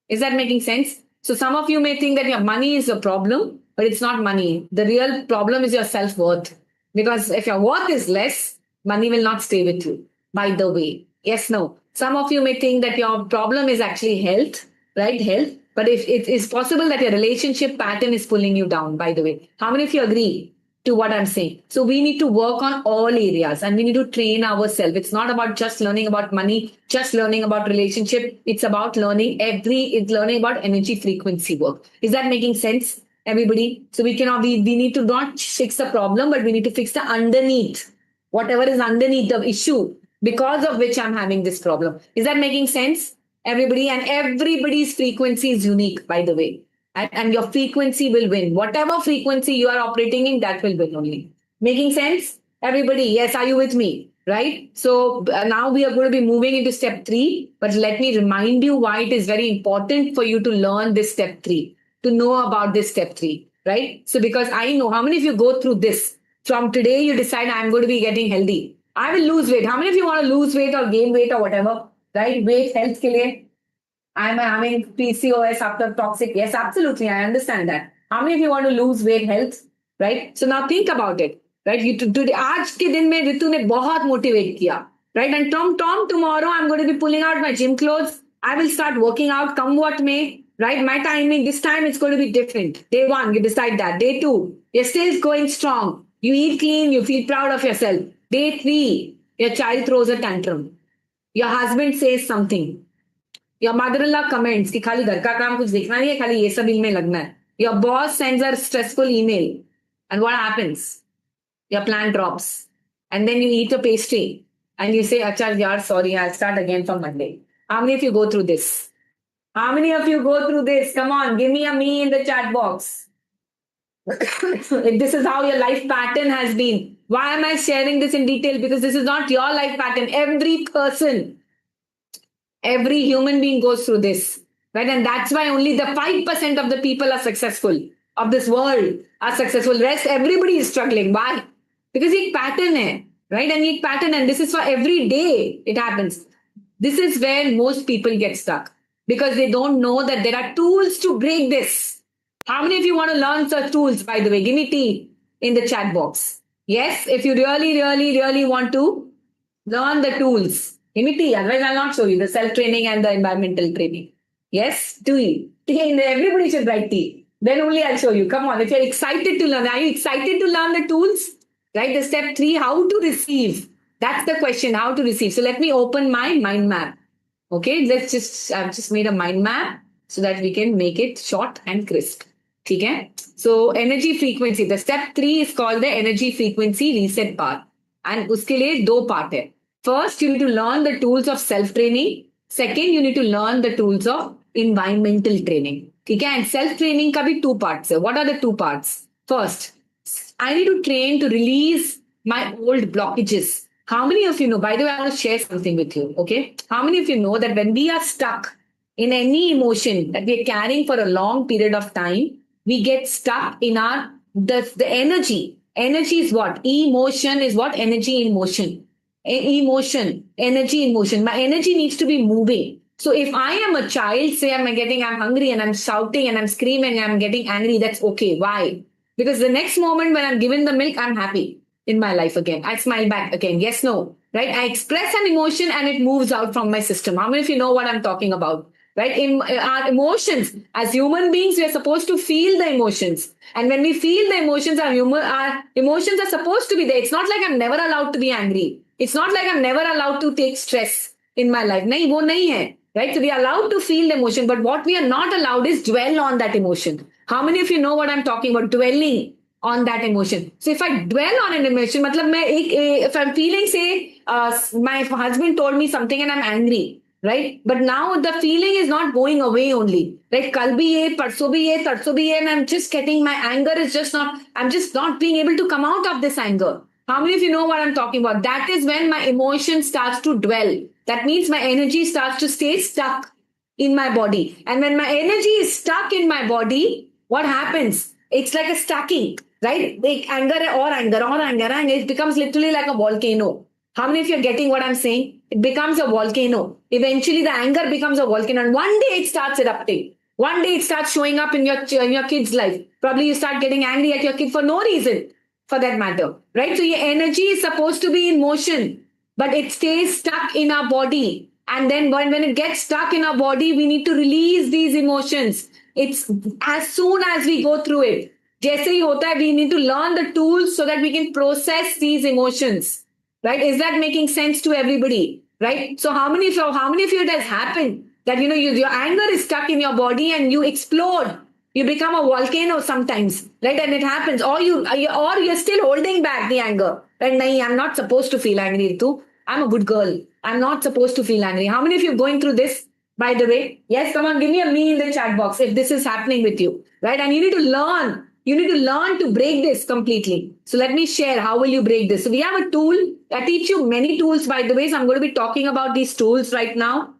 Is that making sense? So some of you may think that your money is a problem, but it's not money. The real problem is your self-worth. Because if your worth is less, money will not stay with you. By the way. Yes, no. Some of you may think that your problem is actually health, right? Health. But if it is possible that your relationship pattern is pulling you down, by the way. How many of you agree to what I'm saying? So we need to work on all areas and we need to train ourselves. It's not about just learning about money, just learning about relationship. It's about learning about energy frequency work. Is that making sense, everybody? So we need to not fix the problem, but we need to fix the underneath, whatever is underneath the issue because of which I'm having this problem. Is that making sense, everybody? And everybody's frequency is unique, by the way. And your frequency will win. Whatever frequency you are operating in, that will win only. Making sense? Everybody, yes, are you with me? Right? So now we are going to be moving into step 3. But let me remind you why it is very important for you to learn this step 3, to know about this step 3. Right? So because I know how many of you go through this. From today, you decide I'm going to be getting healthy. I will lose weight. How many of you want to lose weight or gain weight or whatever? Right? Weight, health ke liye. I'm having PCOS after toxic. Yes, absolutely. I understand that. How many of you want to lose weight, health? Right? So now think about it. Right? Today, आज के दिन में रितु ने बहुत motivate किया. Right? And tomorrow I'm going to be pulling out my gym clothes. I will start working out, come what may. Right? My timing, this time it's going to be different. Day 1, you decide that. Day 2, you're still going strong. You eat clean, you feel proud of yourself. Day 3, your child throws a tantrum. Your husband says something. Your mother-in-law comments कि खाली घर का काम कुछ देखना नहीं है, खाली ये सब इनमें लगना है. Your boss sends a stressful email. And what happens? Your plan drops. And then you eat a pastry. And you say, Achha, yaar, sorry, I'll start again from Monday. How many of you go through this? How many of you go through this? Come on, give me a me in the chat box. If this is how your life pattern has been. Why am I sharing this in detail? Because this is not your life pattern. Every person, every human being goes through this, right? And that's why only the 5% of the people are successful, of this world are successful. Rest, everybody is struggling. Why? Because it's pattern hai, right? And it's pattern, and this is for every day it happens. This is where most people get stuck because they don't know that there are tools to break this. How many of you want to learn such tools, by the way? Give me T in the chat box. Yes, if you really want to learn the tools. Give me T, otherwise I'll not show you the self-training and the environmental training. Yes, T. Everybody should write T. Then only I'll show you. Come on, if you're excited to learn. Are you excited to learn the tools? Right, the step 3, how to receive. That's the question, how to receive. So let me open my mind map. Okay, I've just made a mind map so that we can make it short and crisp. Okay? So energy frequency, the step 3 is called the energy frequency reset part. And uske liye 2 part hai. First, you need to learn the tools of self-training. Second, you need to learn the tools of environmental training. Okay? And self-training ka bhi 2 parts hai. What are the 2 parts? First, I need to train to release my old blockages. How many of you know, by the way, I want to share something with you, okay? How many of you know that when we are stuck in any emotion that we are carrying for a long period of time, we get stuck in our the energy. Energy is what? Emotion is what? Energy in motion. Emotion, energy in motion. My energy needs to be moving. So if I am a child, say I'm hungry and I'm shouting and I'm screaming and I'm getting angry, that's okay. Why? Because the next moment when I'm given the milk, I'm happy in my life again. I smile back again. Yes, no. Right? I express an emotion and it moves out from my system. How many of you know what I'm talking about? Right? In our emotions, as human beings, we are supposed to feel the emotions. And when we feel the emotions, our emotions are supposed to be there. It's not like I'm never allowed to be angry. It's not like I'm never allowed to take stress in my life. Nahi, wo nahi hai. Right? So we are allowed to feel the emotion, but what we are not allowed is dwell on that emotion. How many of you know what I'm talking about? Dwelling on that emotion. So if I dwell on an emotion, if I'm feeling, say, my husband told me something and I'm angry, right? But now the feeling is not going away only, right? Kal bhi hai, parso bhi hai, tarso bhi hai, and I'm just getting, my anger is just not, I'm just not being able to come out of this anger. How many of you know what I'm talking about? That is when my emotion starts to dwell. That means my energy starts to stay stuck in my body. And when my energy is stuck in my body, what happens? It's like a stacking, right? Like anger or anger or anger, and it becomes literally like a volcano. How many of you are getting what I'm saying? It becomes a volcano. Eventually, the anger becomes a volcano, and one day it starts erupting. One day it starts showing up in your kid's life. Probably you start getting angry at your kid for no reason, for that matter, right? So your energy is supposed to be in motion, but it stays stuck in our body. And then when it gets stuck in our body, we need to release these emotions. It's as soon as we go through it. जैसे ही होता है, we need to learn the tools so that we can process these emotions. Right? Is that making sense to everybody? Right? So how many of you it has happened that your anger is stuck in your body and you explode? You become a volcano sometimes, right? And it happens, or you're still holding back the anger. Right? Nahi, I'm not supposed to feel angry too. I'm a good girl. I'm not supposed to feel angry. How many of you are going through this? By the way, yes, come on, give me a me in the chat box if this is happening with you, right? And you need to learn. You need to learn to break this completely. So let me share how will you break this. So we have a tool. I teach you many tools, by the way. So I'm going to be talking about these tools right now.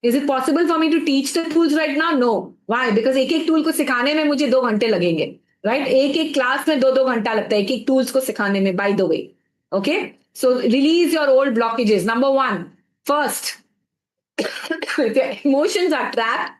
Is it possible for me to teach the tools right now? No. Why? Because एक tool को सिखाने में मुझे 2 घंटे लगेंगे. Right? एक class में 2 घंटा लगता है एक tools को सिखाने में, by the way. Okay? So release your old blockages. Number 1. First, if your emotions are trapped,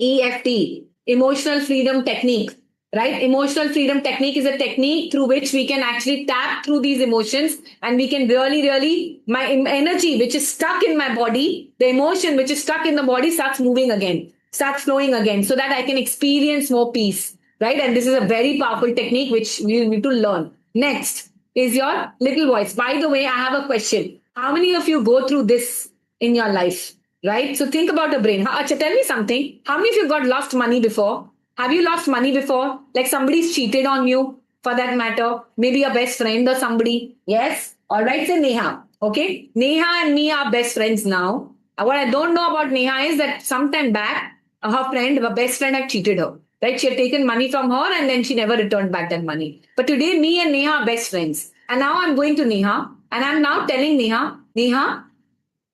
EFT, emotional freedom technique, right? Emotional freedom technique is a technique through which we can actually tap through these emotions and we can really, my energy which is stuck in my body, the emotion which is stuck in the body starts moving again, starts flowing again so that I can experience more peace, right? And this is a very powerful technique which we need to learn. Next is your little voice. By the way, I have a question. How many of you go through this in your life? Right? So think about the brain. Acha, tell me something. How many of you got lost money before? Have you lost money before? Like somebody's cheated on you, for that matter. Maybe a best friend or somebody. Yes? All right, say Neha. Okay? Neha and me are best friends now. What I don't know about Neha is that sometime back, her best friend had cheated her. Right? She had taken money from her and then she never returned back that money. But today, me and Neha are best friends. And now I'm going to Neha and I'm now telling Neha, Neha,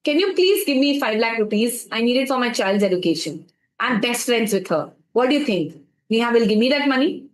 can you please give me 5 lakh rupees? I need it for my child's education. I'm best friends with her. What do you think? Neha will give me that money?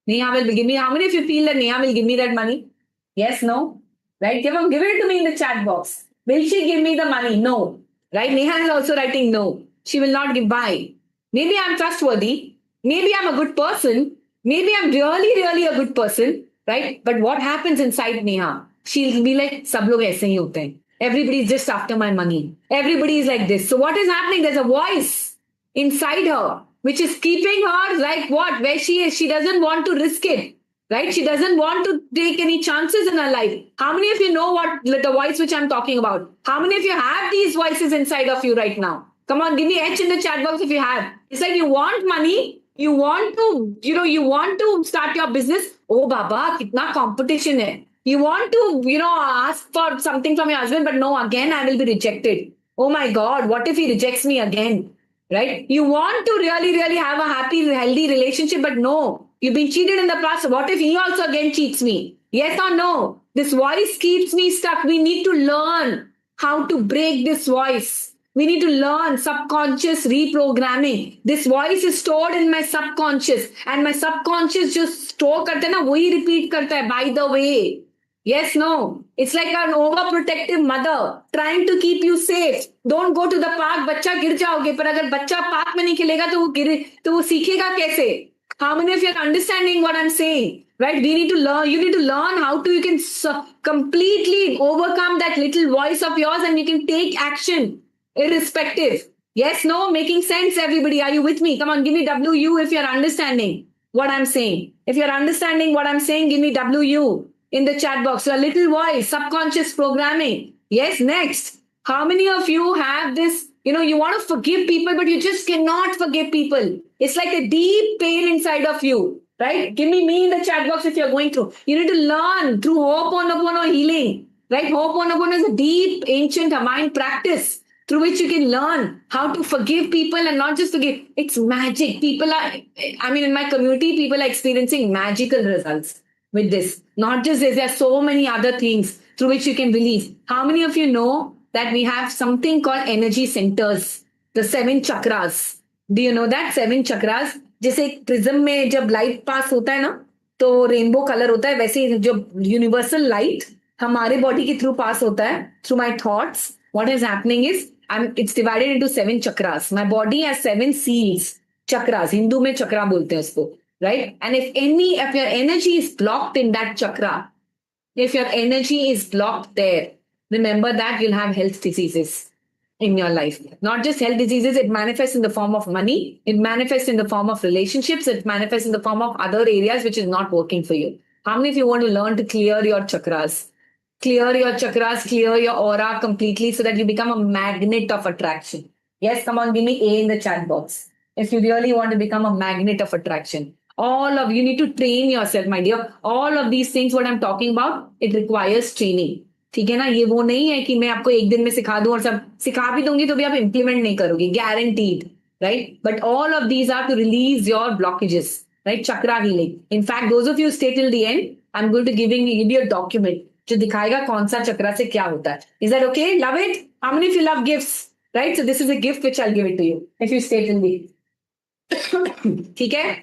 Neha will give me. How many of you feel that Neha will give me that money? Yes, no? Right? Give it to me in the chat box. Will she give me the money? No. Right? Neha is also writing no. She will not give. Why? Maybe I'm trustworthy. Maybe I'm a good person. Maybe I'm really a good person. Right? But what happens inside Neha? She'll be like, sab log aise hi hote hain. Everybody's just after my money. Everybody is like this. So what is happening? There's a voice inside her, which is keeping her like what? Where she is. She doesn't want to risk it. Right? She doesn't want to take any chances in her life. How many of you know what the voice which I'm talking about? How many of you have these voices inside of you right now? Come on, give me H in the chat box if you have. It's like you want money. You want to start your business. Oh, Baba, kitna competition hai. You want to, ask for something from your husband, but no, again, I will be rejected. Oh my God, what if he rejects me again? Right? You want to really have a happy, healthy relationship, but no, you've been cheated in the past. What if he also again cheats me? Yes or no? This voice keeps me stuck. We need to learn how to break this voice. We need to learn subconscious reprogramming. This voice is stored in my subconscious, and my subconscious just store करता है ना, वही repeat करता है. By the way, yes, no. It's like an overprotective mother trying to keep you safe. Don't go to the park. बच्चा गिर जाओगे. पर अगर बच्चा पार्क में नहीं खेलेगा तो वो सीखेगा कैसे? How many of you are understanding what I'm saying? Right? We need to learn. You need to learn how to you can completely overcome that little voice of yours, and you can take action irrespective. Yes, no, making sense, everybody. Are you with me? Come on, give me WU if you're understanding what I'm saying. If you're understanding what I'm saying, give me WU in the chat box. So a little voice, subconscious programming. Yes, next. How many of you have this? You want to forgive people, but you just cannot forgive people. It's like a deep pain inside of you, right? Give me in the chat box if you're going through. You need to learn through Ho'oponopono healing, right? Ho'oponopono is a deep, ancient mind practice through which you can learn how to forgive people and not just forgive. It's magic. In my community, people are experiencing magical results with this. Not just this, there are so many other things through which you can release. How many of you know that we have something called energy centers, the 7 chakras? Do you know that 7 chakras? जैसे prism में जब light pass होता है ना तो rainbow colour होता है, वैसे जो यूनिवर्सल लाइट हमारे बॉडी के थ्रू पास होता है through my thoughts. What is happening is it's divided into 7 chakras. My body has 7 seals, chakras. Hindu में chakra बोलते हैं उसको, right? And if your energy is blocked in that chakra, if your energy is blocked there, remember that you'll have health diseases in your life. Not just health diseases, it manifests in the form of money, it manifests in the form of relationships, it manifests in the form of other areas which is not working for you. How many of you want to learn to clear your chakras? Clear your chakras, clear your aura completely so that you become a magnet of attraction. Yes, come on, give me A in the chat box. If you really want to become a magnet of attraction. All of you need to train yourself, my dear. All of these things, what I'm talking about, it requires training. ठीक है ना, ये वो नहीं है कि मैं आपको एक दिन में सिखा दूं और सब सिखा भी दूंगी तो भी आप इंप्लीमेंट नहीं करोगे, guaranteed, right? But all of these are to release your blockages, right? Chakra healing. In fact, those of you who stay till the end, I'm going to give you a document जो दिखाएगा कौन सा चक्रा से क्या होता है. Is that okay? Love it? How many of you love gifts? Right? So this is a gift which I'll give it to you if you stay till the ठीक है.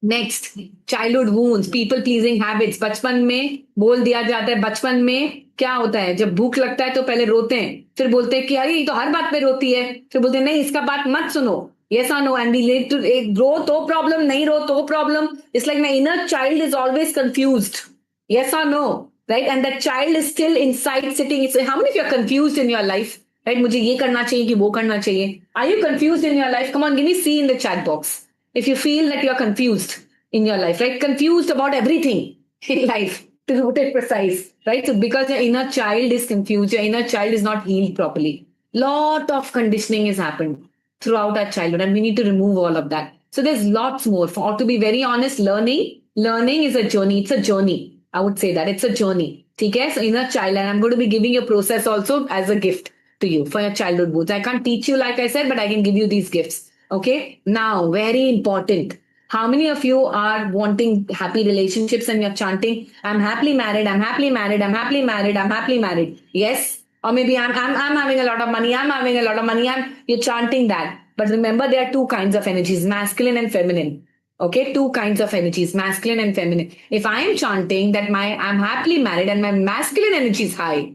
Next, childhood wounds, people pleasing habits. बचपन में बोल दिया जाता है, बचपन में क्या होता है, जब भूख लगता है तो पहले रोते हैं, फिर बोलते हैं कि अरे ये तो हर बात पे रोती है, फिर बोलते हैं नहीं इसका बात मत सुनो. Yes or no? And we lead to रो तो प्रॉब्लम, नहीं रो तो problem. It's like my inner child is always confused. Yes or no? Right? And that child is still inside sitting. It's how many of you are confused in your life? Right? मुझे ये करना चाहिए कि वो करना चाहिए. Are you confused in your life? Come on, give me C in the chat box. If you feel that you are confused in your life, right? Confused about everything in life, to put it precise, right? So because your inner child is confused, your inner child is not healed properly. Lot of conditioning has happened throughout our childhood, and we need to remove all of that. So there's lots more. For to be very honest, learning is a journey. It's a journey. I would say that it's a journey. Okay? So inner child, and I'm going to be giving you a process also as a gift to you for your childhood wounds. I can't teach you like I said, but I can give you these gifts. Okay, now very important. How many of you are wanting happy relationships and you're chanting, I'm happily married, I'm happily married, I'm happily married, I'm happily married? Yes? Or maybe I'm having a lot of money, I'm having a lot of money, you're chanting that. But remember, there are 2 kinds of energies, masculine and feminine. Okay, 2 kinds of energies, masculine and feminine. If I am chanting that I'm happily married and my masculine energy is high,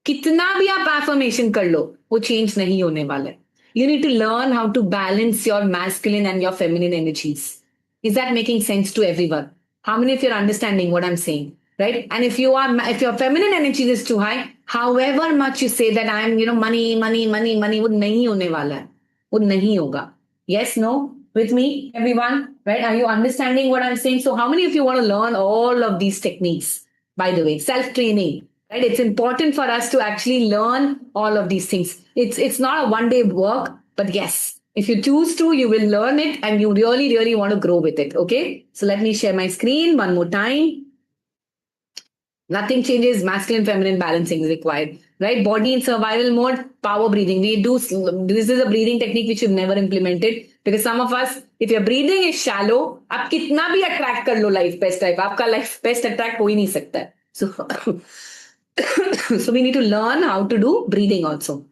कितना भी आप affirmation कर लो, वो change नहीं होने वाला है. You need to learn how to balance your masculine and your feminine energies. Is that making sense to everyone? How many of you are understanding what I'm saying? Right? And if your feminine energy is too high, however much you say that I'm, money, वो नहीं होने वाला है. वो नहीं होगा. Yes, no? With me, everyone? Right? Are you understanding what I'm saying? So how many of you want to learn all of these techniques? By the way, self-training. Right? It's important for us to actually learn all of these things. It's not a one-day work, but yes, if you choose to, you will learn it and you really, really want to grow with it. Okay? So let me share my screen one more time. Nothing changes. Masculine, feminine balancing is required. Right? Body in survival mode, power breathing. This is a breathing technique which you've never implemented. Because some of us, if your breathing is shallow, आप कितना भी attract कर लो life best type, आपका life best attract हो ही नहीं सकता है. So we need to learn how to do breathing also.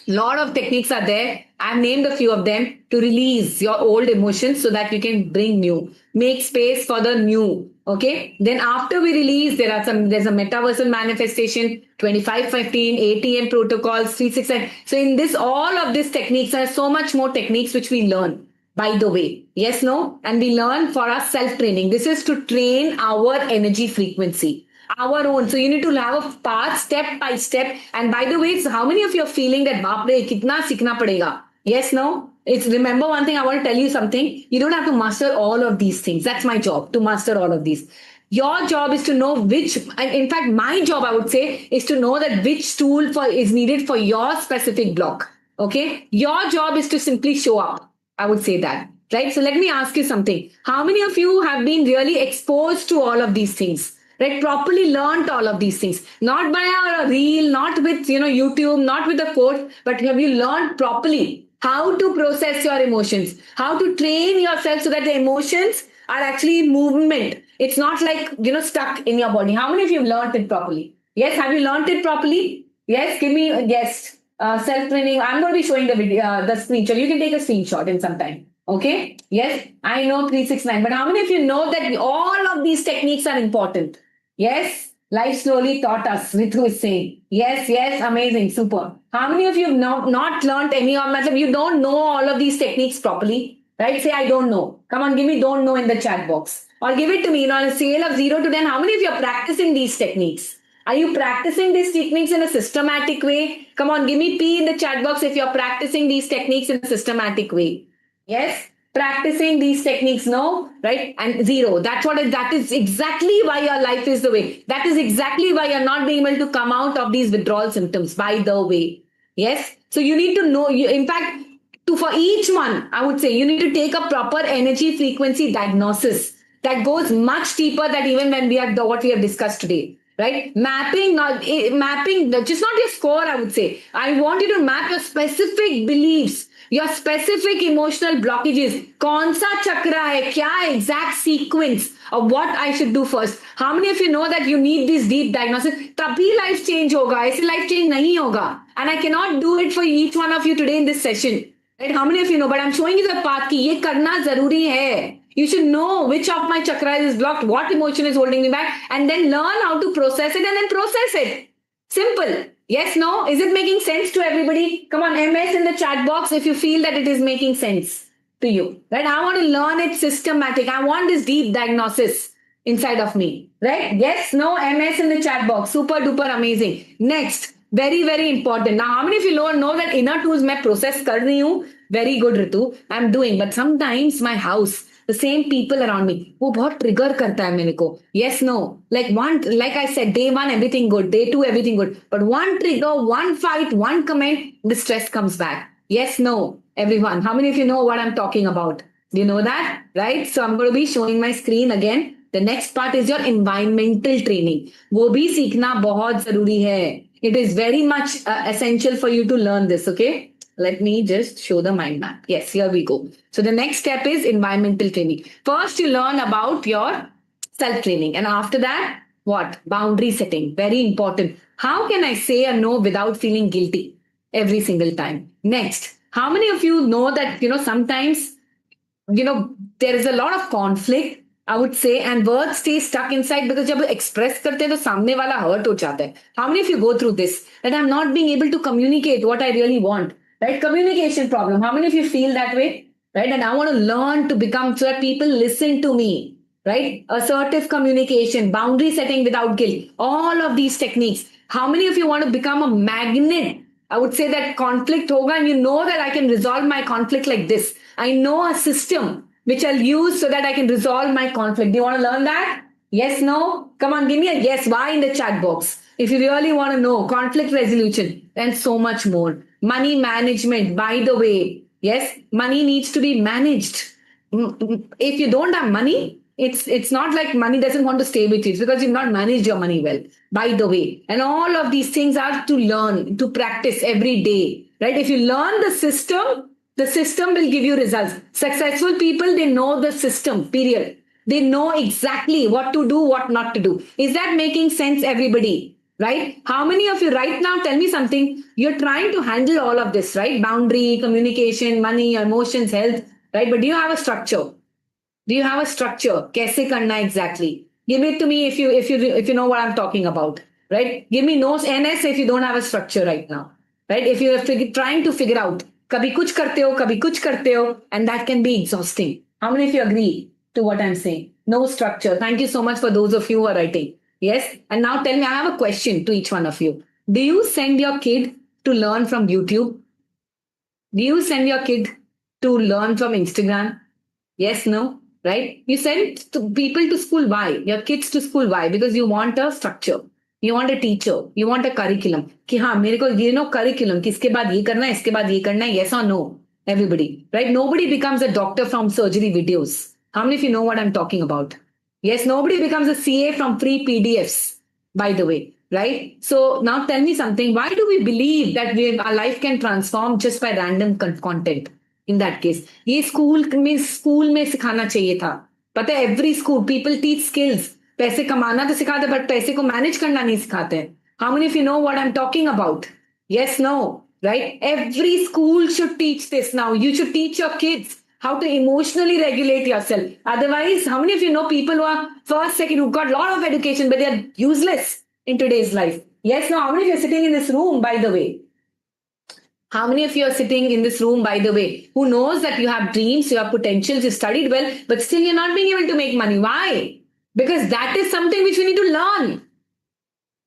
Lot of techniques are there. I've named a few of them to release your old emotions so that you can bring new. Make space for the new. Okay. Then after we release, there's a metaversal manifestation, 2515, ATM protocols, 369. So in this, all of these techniques are so much more techniques which we learn. By the way, yes, no, and we learn for our self training. This is to train our energy frequency, our own. So you need to have a path step by step. And by the way, so how many of you are feeling that baapre kitna seekhna padega? Yes, no. It's remember one thing. I want to tell you something. You don't have to master all of these things. That's my job, to master all of these. Your job is to know which, and in fact, my job, I would say, is to know that which tool is needed for your specific block. Okay. Your job is to simply show up. I would say that. Right. So let me ask you something. How many of you have been really exposed to all of these things? Right, properly learned all of these things, not by a reel, not with YouTube, not with a quote, but have you learned properly how to process your emotions, how to train yourself so that the emotions are actually in movement. It's not like stuck in your body. How many of you have learned it properly? Yes, have you learned it properly? Yes, give me a yes. Self training. I'm going to be showing the video, the screenshot. You can take a screenshot in some time. Okay. Yes, I know 369, but how many of you know that all of these techniques are important? Yes, life slowly taught us. Ritu is saying. Yes, yes, amazing, super. How many of you have not learned any of that? You don't know all of these techniques properly, right? Say, I don't know. Come on, give me don't know in the chat box. Or give it to me on a scale of 0 to 10. How many of you are practicing these techniques? Are you practicing these techniques in a systematic way? Come on, give me P in the chat box if you're practicing these techniques in a systematic way. Yes, practicing these techniques, no, right? And 0. That is exactly why your life is the way. That is exactly why you're not being able to come out of these withdrawal symptoms, by the way. Yes. So you need to know, in fact, for each one, I would say you need to take a proper energy frequency diagnosis that goes much deeper than even when we are what we have discussed today. Right? Mapping, just not your score, I would say. I want you to map your specific beliefs, your specific emotional blockages. कौन सा चक्रा है? क्या exact sequence of what I should do first? How many of you know that you need this deep diagnosis? तभी life change होगा. ऐसे life change नहीं होगा. And I cannot do it for each one of you today in this session. Right? How many of you know? But I'm showing you the path कि ये करना जरूरी है. You should know which of my chakras is blocked, what emotion is holding me back, and then learn how to process it and then process it. Simple. Yes, no? Is it making sense to everybody? Come on, MS in the chat box if you feel that it is making sense to you. Right? I want to learn it systematic. I want this deep diagnosis inside of me. Right? Yes, no? MS in the chat box. Super duper amazing. Next. Very, very important. Now, how many of you know that inner tools मैं process कर रही हूँ? Very good, Ritu. I'm doing. But sometimes my house, the same people around me, वो बहुत trigger करता है मेरे को. Yes, no. Like I said, day 1, everything good. Day 2, everything good. But one trigger, one fight, one comment, the stress comes back. Yes, no. Everyone. How many of you know what I'm talking about? Do you know that? Right? So I'm going to be showing my screen again. The next part is your environmental training. वो भी सीखना बहुत जरूरी है. It is very much essential for you to learn this, okay? Let me just show the mind map. Yes, here we go. So the next step is environmental training. First, you learn about your self-training. And after that, what? Boundary setting. Very important. How can I say a no without feeling guilty every single time? Next, how many of you know that, sometimes, there is a lot of conflict, I would say, and words stay stuck inside because जब express करते हैं तो सामने वाला hurt हो जाता है. How many of you go through this? That I'm not being able to communicate what I really want. Right? Communication problem. How many of you feel that way? Right? And I want to learn to become so that people listen to me. Right? Assertive communication, boundary setting without guilt. All of these techniques. How many of you want to become a magnet? I would say that conflict hoga and you know that I can resolve my conflict like this. I know a system which I'll use so that I can resolve my conflict. Do you want to learn that? Yes, no? Come on, give me a yes. Why in the chat box? If you really want to know conflict resolution and so much more. Money management, by the way. Yes, money needs to be managed. If you don't have money, it's not like money doesn't want to stay with you. It's because you've not managed your money well, by the way. And all of these things are to learn, to practice every day. Right? If you learn the system will give you results. Successful people, they know the system, period. They know exactly what to do, what not to do. Is that making sense, everybody? right? How many of you right now, tell me something, you're trying to handle all of this, right? Boundary, communication, money, emotions, health, right? But do you have a structure? Do you have a structure? Kaise karna exactly? Give it to me if you know what I'm talking about, right? Give me no NS if you don't have a structure right now, right? If you're trying to figure out, kabhi kuch karte ho, kabhi kuch karte ho, and that can be exhausting. How many of you agree to what I'm saying? No structure. Thank you so much for those of you who are writing. Yes. And now tell me, I have a question to each one of you. Do you send your kid to learn from YouTube? Do you send your kid to learn from Instagram? Yes, no, right? You send people to school. Why? Your kids to school. Why? Because you want a structure. You want a teacher. You want a curriculum. कि हाँ मेरे को ये no curriculum कि इसके बाद ये करना है इसके बाद ये करना है. Yes or no? Everybody, right? Nobody becomes a doctor from surgery videos. How many of you know what I'm talking about? Yes, nobody becomes a CA from free PDFs, by the way, right? So now tell me something. Why do we believe that our life can transform just by random content? In that case, ये school में सिखाना चाहिए था. पता है every school people teach skills. पैसे कमाना तो सिखाते but पैसे को मैनेज करना नहीं सिखाते हैं. How many of you know what I'm talking about? Yes, no, right? Every school should teach this now. You should teach your kids how to emotionally regulate yourself. Otherwise, how many of you know people who are first, second, who got a lot of education, but they are useless in today's life? Yes, no, how many of you are sitting in this room, by the way? How many of you are sitting in this room, by the way, who knows that you have dreams, you have potentials, you studied well, but still you're not being able to make money? Why? Because that is something which we need to learn.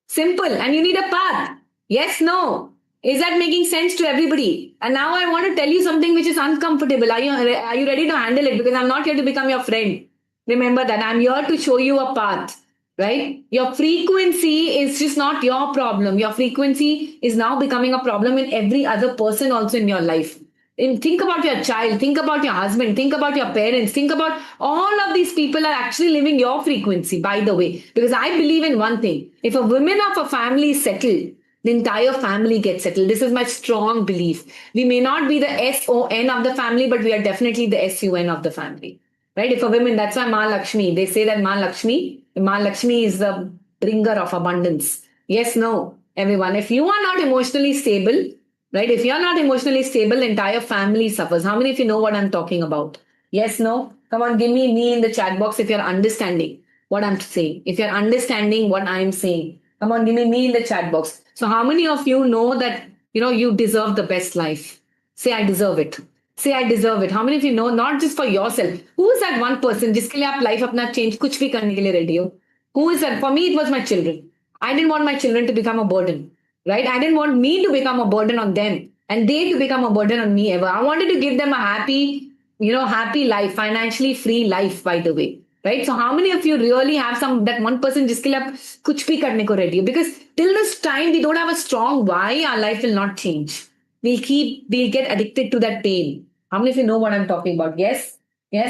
Simple. And you need a path. Yes, no. Is that making sense to everybody? And now I want to tell you something which is uncomfortable. Are you ready to handle it? Because I'm not here to become your friend. Remember that I'm here to show you a path, right? Your frequency is just not your problem. Your frequency is now becoming a problem in every other person also in your life. Think about your child, think about your husband, think about your parents, think about all of these people are actually living your frequency, by the way. Because I believe in one thing. If a woman of a family is settled, the entire family gets settled. This is my strong belief. We may not be the SON of the family, but we are definitely the SUN of the family. Right? If a woman, that's why Ma Lakshmi, they say that Ma Lakshmi is the bringer of abundance. Yes, no, everyone. If you are not emotionally stable, right? If you're not emotionally stable, the entire family suffers. How many of you know what I'm talking about? Yes, no? Come on, give me in the chat box if you're understanding what I'm saying. If you're understanding what I'm saying, come on, give me in the chat box. So how many of you know that, you deserve the best life? Say, I deserve it. Say, I deserve it. How many of you know, not just for yourself? Who is that one person जिसके लिए आप life अपना change कुछ भी करने के लिए ready हो? Who is that? For me, it was my children. I didn't want my children to become a burden, right? I didn't want me to become a burden on them and they to become a burden on me ever. I wanted to give them a happy life, financially free life, by the way. Right? So how many of you really have that one person जिसके लिए आप कुछ भी करने को ready हो? Because till this time we don't have a strong why, our life will not change. We'll get addicted to that pain. How many of you know what I'm talking about? Yes,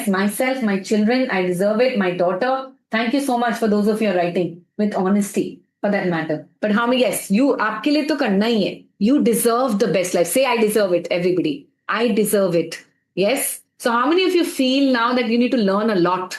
myself, my children, I deserve it. My daughter. Thank you so much for those of you writing with honesty for that matter. But how many? Yes, you, आपके लिए तो करना ही है. You deserve the best life. Say, I deserve it, everybody. I deserve it. Yes. So how many of you feel now that you need to learn a lot?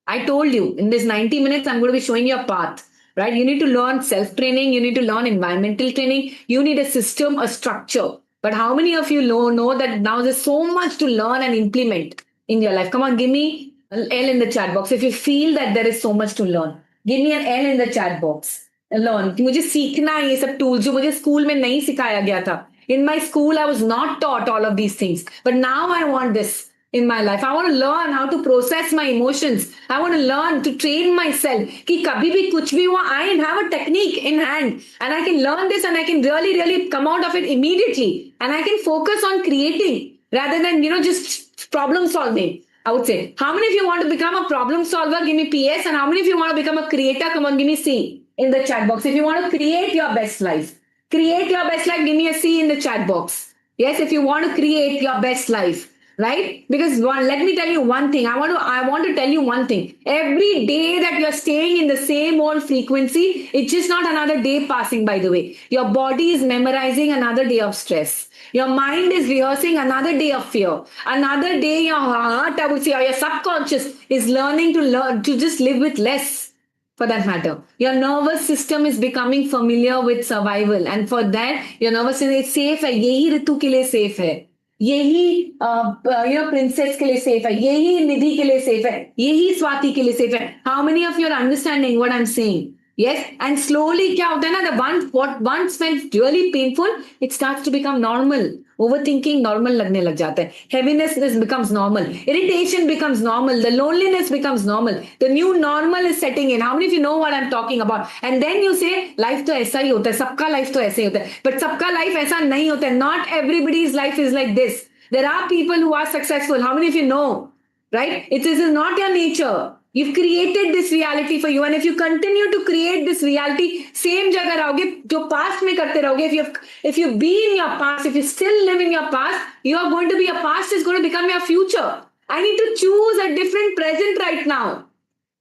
I told you in this 90 minutes, I'm going to be showing you a path, right? You need to learn self-training. You need to learn environmental training. You need a system, a structure. But how many of you know that now there's so much to learn and implement in your life? Come on, give me an L in the chat box. If you feel that there is so much to learn, give me an L in the chat box. Learn. कि मुझे सीखना है ये सब tools जो मुझे school में नहीं सिखाया गया था. In my school, I was not taught all of these things. But now I want this in my life. I want to learn how to process my emotions. I want to learn to train myself. कि कभी भी कुछ भी हुआ, I have a technique in hand and I can learn this and I can really come out of it immediately and I can focus on creating rather than, just problem solving. I would say, how many of you want to become a problem solver? Give me PS. And how many of you want to become a creator? Come on, give me C in the chat box. If you want to create your best life, give me a C in the chat box. Yes, if you want to create your best life, right? Because let me tell you one thing. I want to tell you one thing. Every day that you're staying in the same old frequency, it's just not another day passing, by the way. Your body is memorizing another day of stress. Your mind is rehearsing another day of fear. Another day your heart, I would say, or your subconscious is learning to just live with less. for that matter. Your nervous system is becoming familiar with survival. And for that, your nervous system is safe है. यही ऋतु के लिए safe है. यही princess के लिए safe है. यही निधि के लिए safe है. यही स्वाति के लिए safe है. How many of you are understanding what I'm saying? Yes, and slowly क्या होता है ना, what once felt really painful, it starts to become normal. Overthinking normal लगने लग जाता है. Heaviness becomes normal. Irritation becomes normal. The loneliness becomes normal. The new normal is setting in. How many of you know what I'm talking about? And then you say, life तो ऐसा ही होता है. सबका life तो ऐसे ही होता है. But सबका life ऐसा नहीं होता है. Not everybody's life is like this. There are people who are successful. How many of you know? Right? It is not your nature. You've created this reality for you, and if you continue to create this reality, same जगह रहोगे जो past में करते रहोगे. If you be in your past, if you still live in your past, you are going to be, your past is going to become your future. I need to choose a different present right now.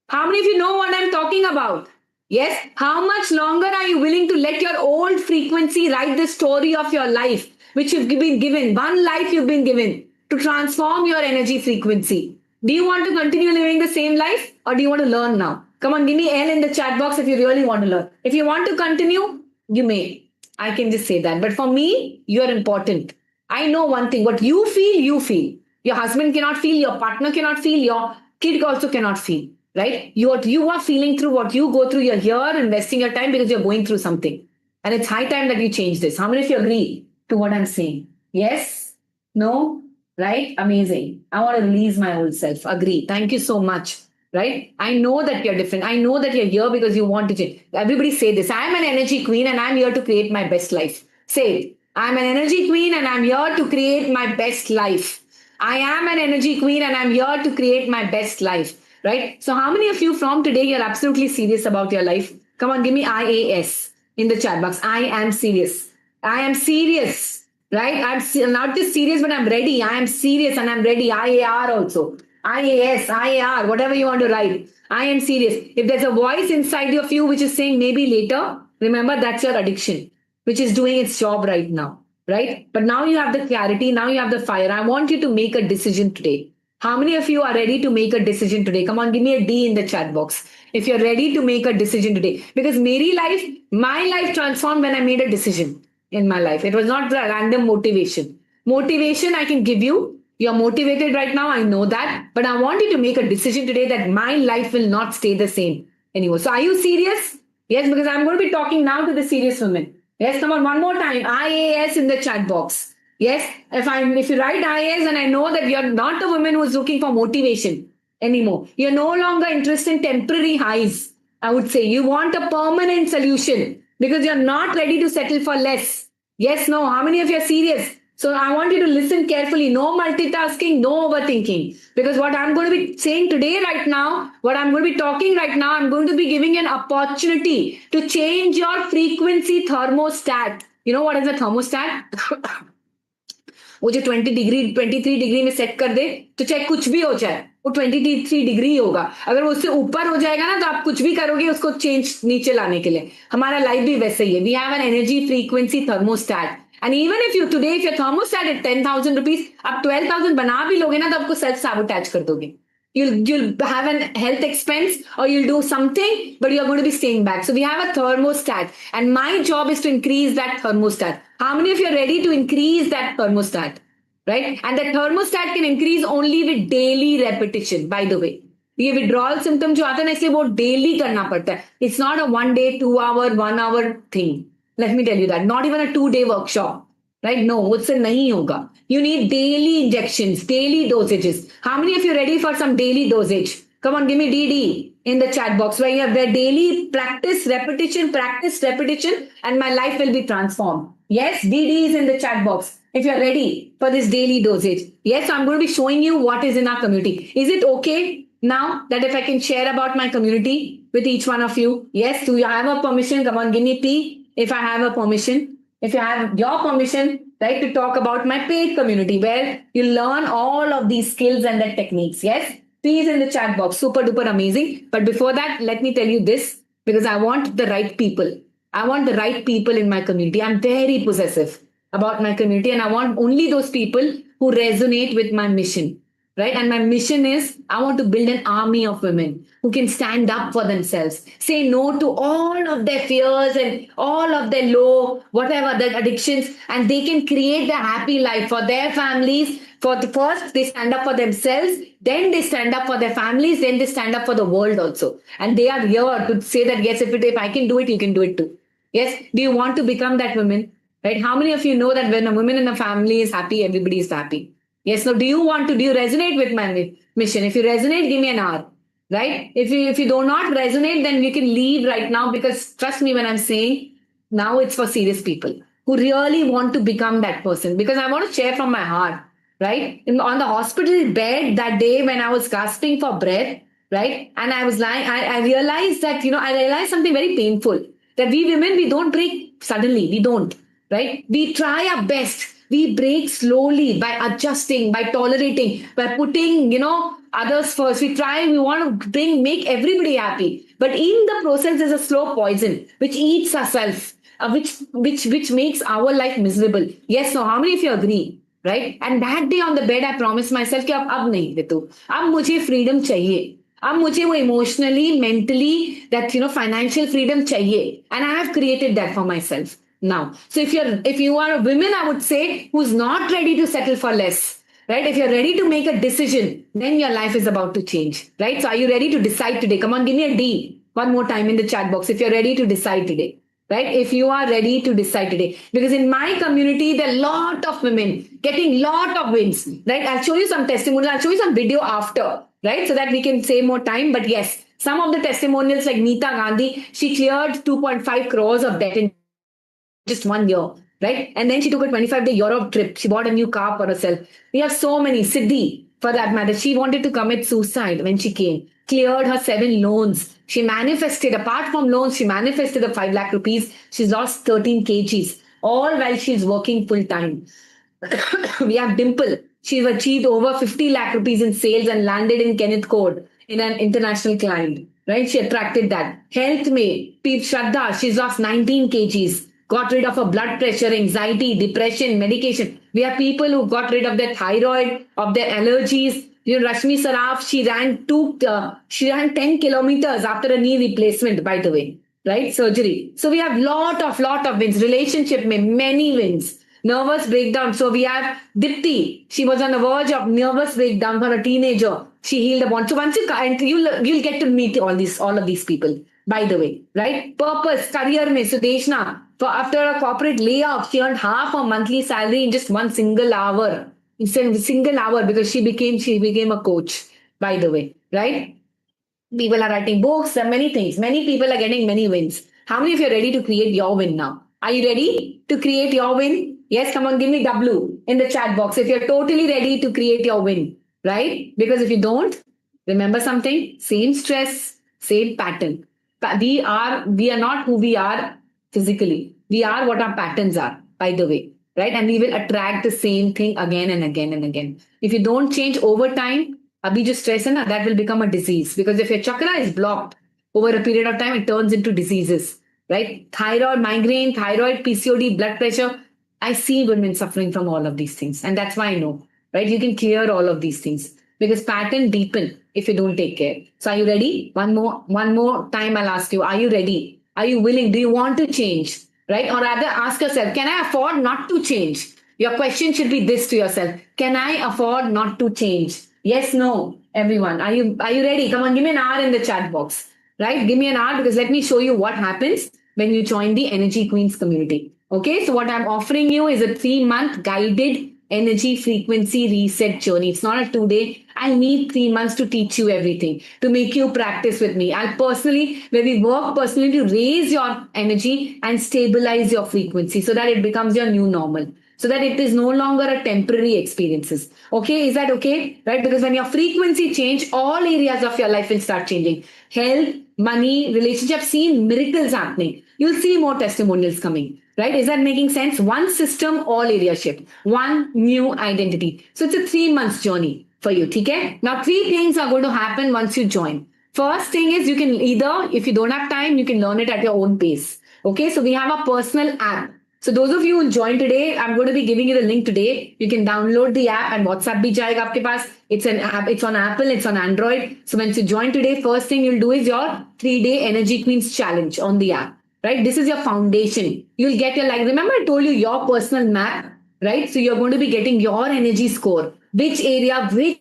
How many of you know what I'm talking about? Yes. How much longer are you willing to let your old frequency write the story of your life, which you've been given? One life you've been given to transform your energy frequency. Do you want to continue living the same life, or do you want to learn now? Come on, give me L in the chat box if you really want to learn. If you want to continue, you may. I can just say that. But for me, you are important. I know one thing. What you feel, you feel. Your husband cannot feel, your partner cannot feel, your kid also cannot feel. Right? You are feeling through what you go through. You're here investing your time because you're going through something. And it's high time that you change this. How many of you agree to what I'm saying? Yes? No? Right? Amazing. I want to release my old self. Agree. Thank you so much. Right? I know that you're different. I know that you're here because you want to change. Everybody say this. I'm an energy queen and I'm here to create my best life. Say it. I'm an energy queen and I'm here to create my best life. I am an energy queen and I'm here to create my best life. Right? So how many of you from today, you're absolutely serious about your life? Come on, give me IAS in the chat box. I am serious. I am serious. Right? I'm not just serious, but I'm ready. I am serious and I'm ready. IAR also. IAS, IAR, whatever you want to write. I am serious. If there's a voice inside of you which is saying maybe later, remember that's your addiction, which is doing its job right now. Right? But now you have the clarity. Now you have the fire. I want you to make a decision today. How many of you are ready to make a decision today? Come on, give me a D in the chat box. If you're ready to make a decision today. Because my life transformed when I made a decision in my life. It was not the random motivation. Motivation I can give you. You're motivated right now. I know that. But I want you to make a decision today that my life will not stay the same anymore. So are you serious? Yes, because I'm going to be talking now to the serious women. Yes, come on, one more time. IAS in the chat box. Yes, if you write IAS, and I know that you're not a woman who's looking for motivation anymore. You're no longer interested in temporary highs. I would say you want a permanent solution because you're not ready to settle for less. Yes, no. How many of you are serious? So I want you to listen carefully. No multitasking, no overthinking. Because what I'm going to be saying today right now, what I'm going to be talking right now, I'm going to be giving an opportunity to change your frequency thermostat. You know what is a thermostat? वो जो 23 degree में set कर दे तो चाहे कुछ भी हो जाए वो 23 डिग्री होगा. अगर वो उससे ऊपर हो जाएगा ना तो आप कुछ भी करोगे उसको चेंज नीचे लाने के लिए. हमारा लाइफ भी वैसे ही है. We have an energy frequency thermostat. And even if your thermostat at 10,000 rupees, आप 12,000 बना भी लोगे ना तो आपको self sabotage कर दोगे. You'll have an health expense or you'll do something, but you're going to be staying back. So we have a thermostat, and my job is to increase that thermostat. How many of you are ready to increase that thermostat? Right? And that thermostat can increase only with daily repetition, by the way. ये withdrawal symptom जो आता है ना इसलिए वो daily करना पड़ता है. It's not a 1 day, 2 hour, 1 hour thing. Let me tell you that. Not even a 2-day workshop. Right? No, उससे नहीं होगा. You need daily injections, daily dosages. How many of you ready for some daily dosage? Come on, give me DD in the chat box where you have the daily practice, repetition, and my life will be transformed. Yes, DD is in the chat box. If you're ready for this daily dosage. Yes, I'm going to be showing you what is in our community. Is it okay now that if I can share about my community with each one of you? Yes, do you have a permission? Come on, give me P if I have a permission. If you have your permission, right, to talk about my paid community where you learn all of these skills and the techniques. Yes, please in the chat box. Super duper amazing. But before that, let me tell you this because I want the right people. I want the right people in my community. I'm very possessive about my community and I want only those people who resonate with my mission. right? And my mission is I want to build an army of women who can stand up for themselves, say no to all of their fears and all of their low, whatever, the addictions, and they can create a happy life for their families. For the first, they stand up for themselves, then they stand up for their families, then they stand up for the world also. And they are here to say that, yes, if I can do it, you can do it too. Yes. Do you want to become that woman? Right? How many of you know that when a woman in a family is happy, everybody is happy? Yes. No. Do you resonate with my mission? If you resonate, give me an hour. Right? If you do not resonate, then you can leave right now, because trust me when I'm saying now it's for serious people who really want to become that person. Because I want to share from my heart, right? On the hospital bed that day when I was gasping for breath, right? And I was lying, I realized that, I realized something very painful, that we women, we don't break suddenly. We don't, right? We try our best. We break slowly by adjusting, by tolerating, by putting, others first. We want to make everybody happy. But in the process, there's a slow poison which eats ourselves, which makes our life miserable. Yes, so how many of you agree? Right? And that day on the bed, I promised myself कि अब नहीं दे तू, अब मुझे freedom चाहिए, अब मुझे वो emotionally, mentally, that financial freedom चाहिए, and I have created that for myself now. So if you are a woman, I would say, who's not ready to settle for less, right? If you're ready to make a decision, then your life is about to change, right? So are you ready to decide today? Come on, give me a D one more time in the chat box if you're ready to decide today. Right? If you are ready to decide today, because in my community, there are a lot of women getting lot of wins, right? I'll show you some testimonials. I'll show you some video after, right? So that we can save more time. But yes, some of the testimonials like Neeta Gandhi, she cleared 2.5 crores of debt in just 1 year, right? And then she took a 25-day Europe trip. She bought a new car for herself. We have so many. Siddhi, for that matter, she wanted to commit suicide when she came, cleared her 7 loans. She manifested, apart from loans, she manifested the 5 lakh rupees. She's lost 13 kgs, all while she's working full time. We have Dimple. She's achieved over 50 lakh rupees in sales and landed in Kenneth Code in an international client, right? She attracted that. Health May, Shraddha, she's lost 19 kgs, got rid of her blood pressure, anxiety, depression, medication. We have people who got rid of their thyroid, of their allergies. Rashmi Saraf, she ran 10 kilometers after a knee replacement, by the way, right? Surgery. So we have lot of wins. Relationship mein, many wins. Nervous breakdown. So we have Dipti. She was on the verge of nervous breakdown for a teenager. She healed a bond. So once you'll get to meet all of these people, by the way, right? Purpose, career mein, Sudeshna. For after a corporate layoff, she earned half her monthly salary in just one single hour. In a single hour, because she became a coach, by the way, right? People are writing books and many things. Many people are getting many wins. How many of you are ready to create your win now? Are you ready to create your win? Yes, come on, give me W in the chat box if you're totally ready to create your win, right? Because if you don't, remember something, same stress, same pattern. We are not who we are physically. We are what our patterns are, by the way, right? And we will attract the same thing again and again and again. If you don't change over time, abhi jo stress hai na, that will become a disease. Because if your chakra is blocked over a period of time, it turns into diseases, right? Thyroid, migraine, thyroid, PCOD, blood pressure. I see women suffering from all of these things. And that's why I know, right? You can clear all of these things because pattern deepen if you don't take care. So are you ready? One more time I'll ask you, are you ready? Are you willing? Do you want to change? Right? Or rather ask yourself, can I afford not to change? Your question should be this to yourself. Can I afford not to change? Yes, no, everyone. Are you ready? Come on, give me an hour in the chat box. Right? Give me an hour, because let me show you what happens when you join the Energy Queens community. Okay, so what I'm offering you is a 3-month guided energy frequency reset journey. It's not a 2-day. I need 3 months to teach you everything, to make you practice with me. Where we work personally to raise your energy and stabilize your frequency so that it becomes your new normal, so that it is no longer a temporary experiences. Okay, is that okay? Right? Because when your frequency change, all areas of your life will start changing. Health, money, relationship, seen miracles happening. You'll see more testimonials coming. Right? Is that making sense? One system, all areas shift. One new identity. So it's a 3 months journey for you. Okay? Now 3 things are going to happen once you join. First thing is, you can either, if you don't have time, you can learn it at your own pace. Okay? So we have a personal app. So those of you who join today, I'm going to be giving you the link today. You can download the app and WhatsApp bhi jayega aapke paas. It's an app. It's on Apple. It's on Android. So once you join today, first thing you'll do is your 3-day Energy Queens challenge on the app. Right? This is your foundation. You'll get your, like, remember I told you your personal map, right? So you're going to be getting your energy score. Which area, which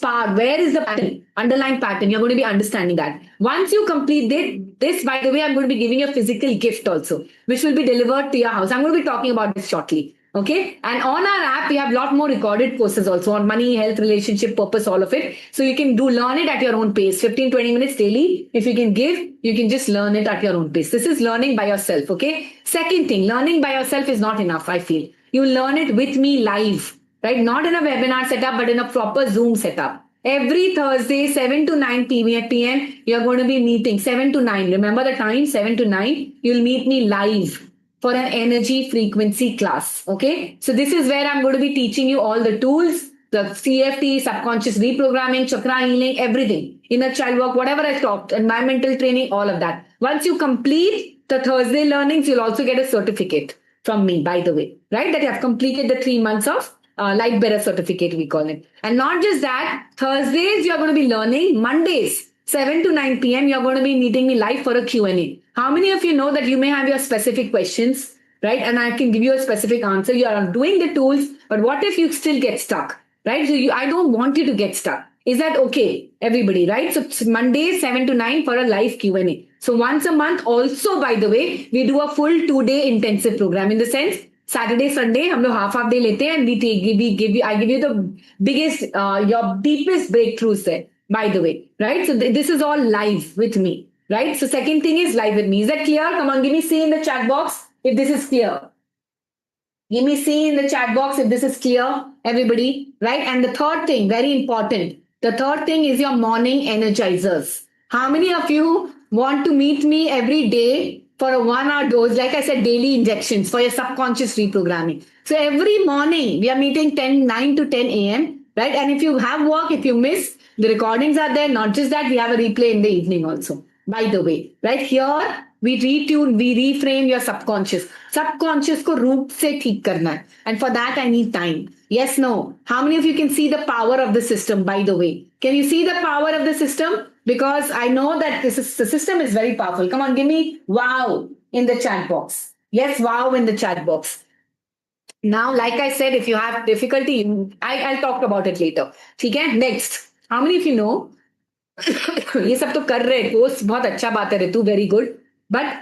part, where is the pattern, underlying pattern, you're going to be understanding that. Once you complete this, by the way, I'm going to be giving you a physical gift also, which will be delivered to your house. I'm going to be talking about this shortly. Okay. And on our app, we have a lot more recorded courses also on money, health, relationship, purpose, all of it. So you can learn it at your own pace, 15-20 minutes daily. If you can give, you can just learn it at your own pace. This is learning by yourself. Okay. Second thing, learning by yourself is not enough, I feel. You learn it with me live. Right? Not in a webinar setup, but in a proper Zoom setup. Every Thursday, 7 to 9 p.m., you're going to be meeting 7 to 9. Remember the time, 7 to 9. You'll meet me live for an energy frequency class. Okay. So this is where I'm going to be teaching you all the tools, the CFT, subconscious reprogramming, chakra healing, everything, inner child work, whatever I talked, environmental training, all of that. Once you complete the Thursday learnings, you'll also get a certificate from me, by the way, right? That you have completed the 3 months of light bearer certificate, we call it. And not just that, Thursdays you're going to be learning, Mondays 7 to 9 p.m. you're going to be meeting me live for a Q&A. How many of you know that you may have your specific questions, right? And I can give you a specific answer. You are doing the tools, but what if you still get stuck, right? So I don't want you to get stuck. Is that okay, everybody, right? So Mondays 7 to 9 for a live Q&A. So once a month also, by the way, we do a full 2-day intensive program, in the sense Saturday, Sunday, हम लोग half day लेते हैं, and I give you the biggest, your deepest breakthroughs there, by the way, right? So this is all live with me, right? So second thing is live with me. Is that clear? Come on, give me C in the chat box if this is clear. Give me C in the chat box if this is clear, everybody, right? And the third thing, very important, the third thing is your morning energizers. How many of you want to meet me every day for a 1-hour dose, like I said, daily injections for your subconscious reprogramming? So every morning we are meeting 9 to 10 a.m., right? And if you have work, if you miss, the recordings are there. Not just that, we have a replay in the evening also, by the way, right? Here we retune, we reframe your subconscious. Subconscious ko root se theek karna hai. And for that, I need time. Yes, no. How many of you can see the power of the system, by the way? Can you see the power of the system? Because I know that the system is very powerful. Come on, give me wow in the chat box. Yes, wow in the chat box. Now, like I said, if you have difficulty, I'll talk about it later. Okay, next. How many of you know? ये सब तो कर रहे course बहुत अच्छा बात है Ritu, very good, but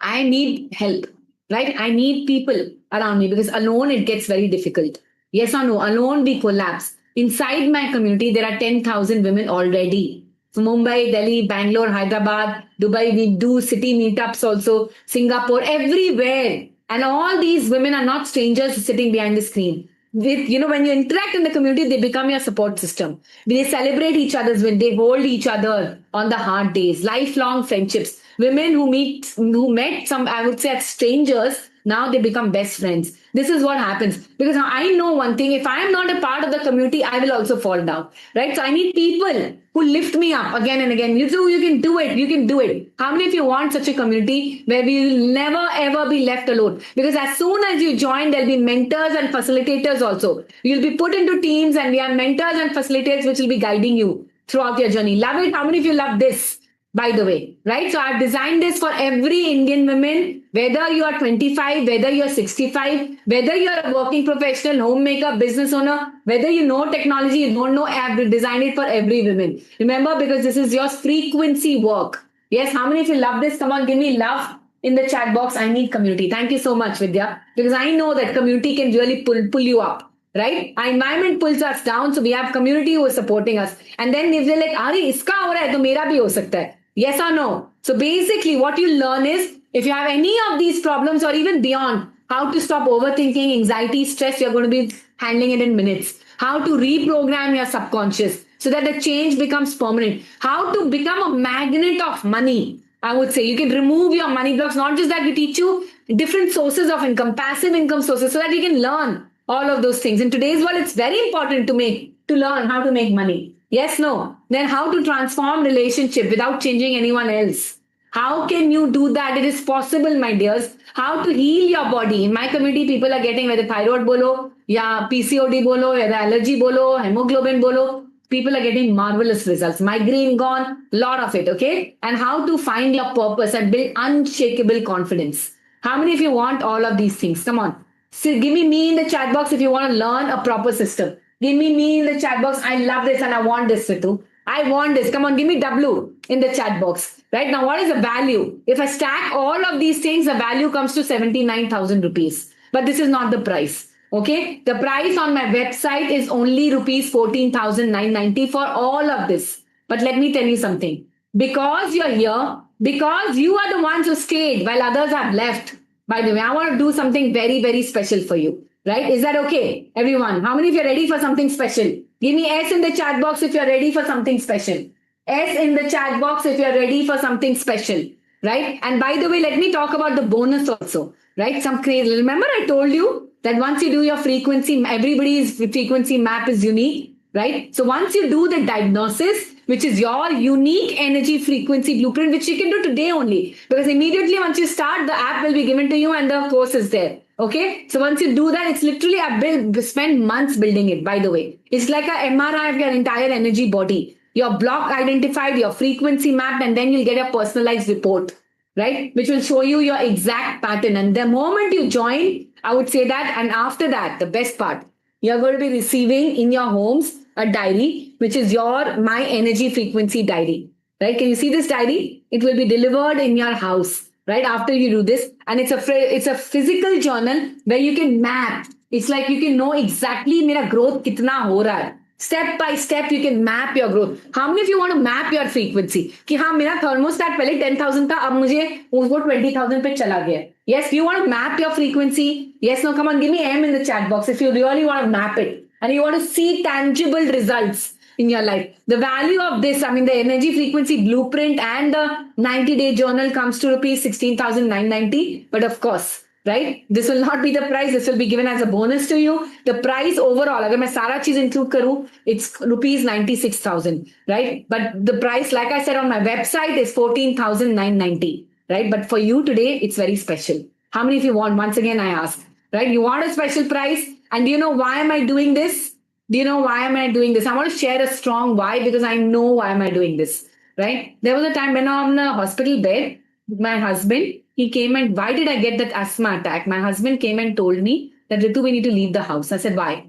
I need help, right? I need people around me, because alone it gets very difficult. Yes or no? Alone we collapse. Inside my community, there are 10,000 women already. So Mumbai, Delhi, Bangalore, Hyderabad, Dubai, we do city meetups also, Singapore, everywhere. And all these women are not strangers sitting behind the screen. With, when you interact in the community, they become your support system. They celebrate each other's win. They hold each other on the hard days. Lifelong friendships. Women who met some, I would say, as strangers, now they become best friends. This is what happens. Because I know one thing, if I am not a part of the community, I will also fall down. Right? So I need people who lift me up again and again. You can do it. You can do it. How many of you want such a community where we will never ever be left alone? Because as soon as you join, there'll be mentors and facilitators also. You'll be put into teams, and we have mentors and facilitators which will be guiding you throughout your journey. Love it. How many of you love this? By the way, right? So I've designed this for every Indian woman, whether you are 25, whether you're 65, whether you're a working professional, homemaker, business owner, whether you know technology, you don't know, I've designed it for every woman. Remember, because this is your frequency work. Yes, how many of you love this? Come on, give me love in the chat box. I need community. Thank you so much, Vidya, because I know that community can really pull you up. Right? Our environment pulls us down, so we have community who is supporting us. And then if they're like, "Ari, iska ho raha hai, to mera bhi ho sakta hai." Yes or no? So basically, what you learn is, if you have any of these problems or even beyond, how to stop overthinking, anxiety, stress, you're going to be handling it in minutes. How to reprogram your subconscious so that the change becomes permanent. How to become a magnet of money. I would say you can remove your money blocks. Not just that, we teach you different sources of income, passive income sources, so that you can learn all of those things. In today's world, it's very important to learn how to make money. Yes, no. Then how to transform relationship without changing anyone else. How can you do that? It is possible, my dears. How to heal your body. In my community, people are getting whether thyroid bolo, ya PCOD bolo, whether allergy bolo, hemoglobin bolo. People are getting marvelous results. Migraine gone, lot of it, okay? And how to find your purpose and build unshakable confidence. How many of you want all of these things? Come on. So give me in the chat box if you want to learn a proper system. Give me in the chat box. I love this and I want this, Ritu. I want this. Come on, give me W in the chat box. Right now, what is the value? If I stack all of these things, the value comes to 79,000 rupees. But this is not the price. Okay. The price on my website is only rupees 14,990 for all of this. But let me tell you something. Because you're here, because you are the ones who stayed while others have left. By the way, I want to do something very, very special for you. Right? Is that okay, everyone? How many of you are ready for something special? Give me S in the chat box if you're ready for something special. S in the chat box if you're ready for something special. Right? And by the way, let me talk about the bonus also. Right? Some crazy. Remember, I told you that once you do your frequency, everybody's frequency map is unique. Right? So once you do the diagnosis, which is your unique energy frequency blueprint, which you can do today only, because immediately once you start, the app will be given to you and the course is there. Okay, so once you do that, it's literally I spend months building it. By the way, it's like a MRI of your entire energy body. Your block identified, your frequency mapped, and then you'll get a personalized report, right? Which will show you your exact pattern. And the moment you join, I would say that, and after that, the best part, you're going to be receiving in your homes a diary, which is your My Energy Frequency diary, right? Can you see this diary? It will be delivered in your house, right? After you do this. And it's a physical journal where you can map. It's like you can know exactly मेरा growth कितना हो रहा है. Step by step, you can map your growth. How many of you want to map your frequency? कि हाँ मेरा thermostat पहले 10,000 था, अब मुझे उसको 20,000 पे चला गया. Yes, you want to map your frequency? Yes, no, come on, give me M in the chat box if you really want to map it and you want to see tangible results in your life. The value of this, I mean, the energy frequency blueprint and the 90-day journal comes to rupees 16,990. But of course, right, this will not be the price. This will be given as a bonus to you. The price overall, अगर मैं सारा चीज include करूँ, it's rupees 96,000, right? But the price, like I said on my website, is 14,990, right? But for you today, it's very special. How many of you want? Once again, I ask, right? You want a special price, and do you know why am I doing this? Do you know why am I doing this? I want to share a strong why because I know why am I doing this, right? There was a time when I'm on a hospital bed, my husband, he came and why did I get that asthma attack? My husband came and told me that Ritu, we need to leave the house. I said, why?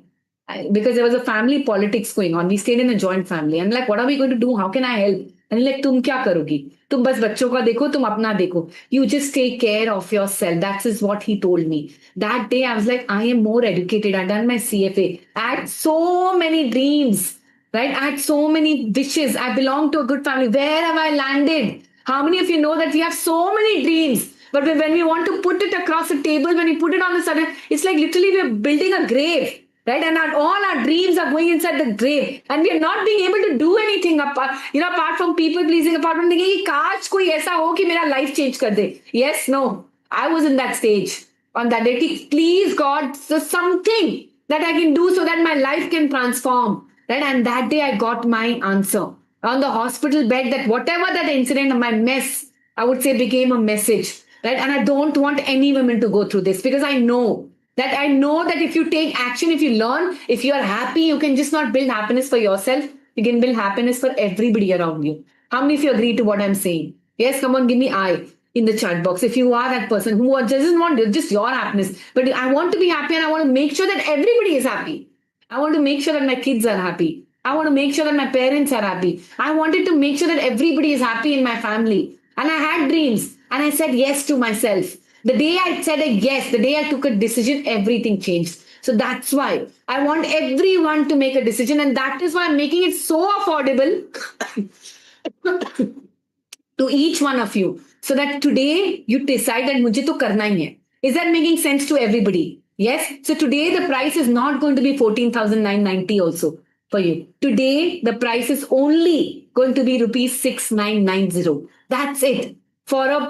Because there was a family politics going on. We stayed in a joint family. I'm like, what are we going to do? How can I help? And he's like, तुम क्या करोगी? तुम बस बच्चों का देखो, तुम अपना देखो. You just take care of yourself. That is what he told me. That day I was like, I am more educated. I've done my CFA. I had so many dreams, right? I had so many wishes. I belong to a good family. Where have I landed? How many of you know that we have so many dreams? But when we want to put it across the table, when we put it on the sudden, it's like literally we're building a grave. Right? And all our dreams are going inside the grave. And we are not being able to do anything apart from people pleasing, apart from thinking, काश कोई ऐसा हो कि मेरा life change कर दे. Yes, no. I was in that stage on that day. Please God, so something that I can do so that my life can transform. Right? And that day I got my answer. On the hospital bed, that whatever that incident, my mess, I would say became a message. Right? And I don't want any women to go through this because I know that if you take action, if you learn, if you are happy, you can just not build happiness for yourself. You can build happiness for everybody around you. How many of you agree to what I'm saying? Yes, come on, give me I in the chat box. If you are that person who doesn't want just your happiness, but I want to be happy and I want to make sure that everybody is happy. I want to make sure that my kids are happy. I want to make sure that my parents are happy. I wanted to make sure that everybody is happy in my family. And I had dreams and I said yes to myself. The day I said a yes, the day I took a decision, everything changed. So that's why I want everyone to make a decision. And that is why I'm making it so affordable to each one of you. So that today you decide that mujhe to karna hi hai. Is that making sense to everybody? Yes. So today the price is not going to be 14,990 also for you. Today the price is only going to be rupees 6,990. That's it. For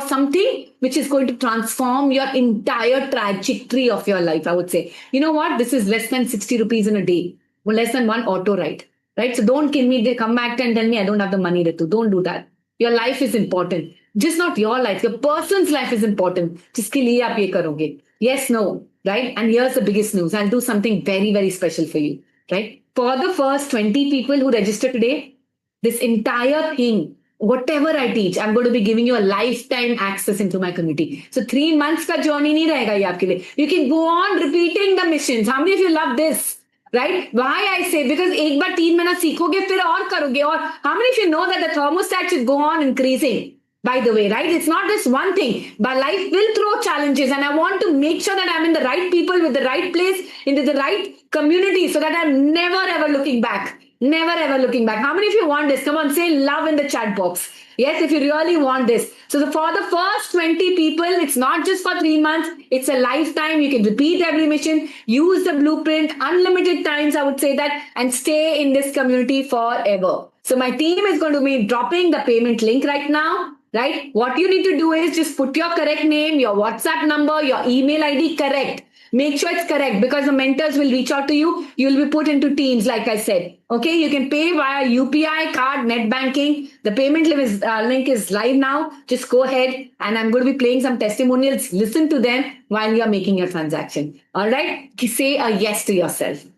something which is going to transform your entire trajectory of your life, I would say. You know what? This is less than 60 rupees in a day. Well, less than one auto ride. right? So don't kill me. They come back and tell me I don't have the money, Ritu. Don't do that. Your life is important. Just not your life. Your person's life is important. जिसके लिए आप ये करोगे. Yes, no, right? And here's the biggest news. I'll do something very, very special for you, right? For the first 20 people who register today, this entire thing, whatever I teach, I'm going to be giving you a lifetime access into my community. So 3 months का journey नहीं रहेगा ये आपके लिए. You can go on repeating the missions. How many of you love this? Right? Why I say? Because एक बार 3 महीना सीखोगे फिर और करोगे. और how many of you know that the thermostat should go on increasing? By the way, right? It's not just one thing, but life will throw challenges, and I want to make sure that I'm in the right people with the right place, into the right community, so that I'm never ever looking back. Never ever looking back. How many of you want this? Come on, say love in the chat box. Yes, if you really want this. So for the first 20 people, it's not just for 3 months, it's a lifetime. You can repeat every mission, use the blueprint, unlimited times, I would say that, and stay in this community forever. So my team is going to be dropping the payment link right now. Right? What you need to do is just put your correct name, your WhatsApp number, your email ID correct. Make sure it's correct because the mentors will reach out to you. You'll be put into teams, like I said. Okay, you can pay via UPI, card, net banking. The payment link is live now. Just go ahead, and I'm going to be playing some testimonials. Listen to them while you're making your transaction. All right? Say a yes to yourself.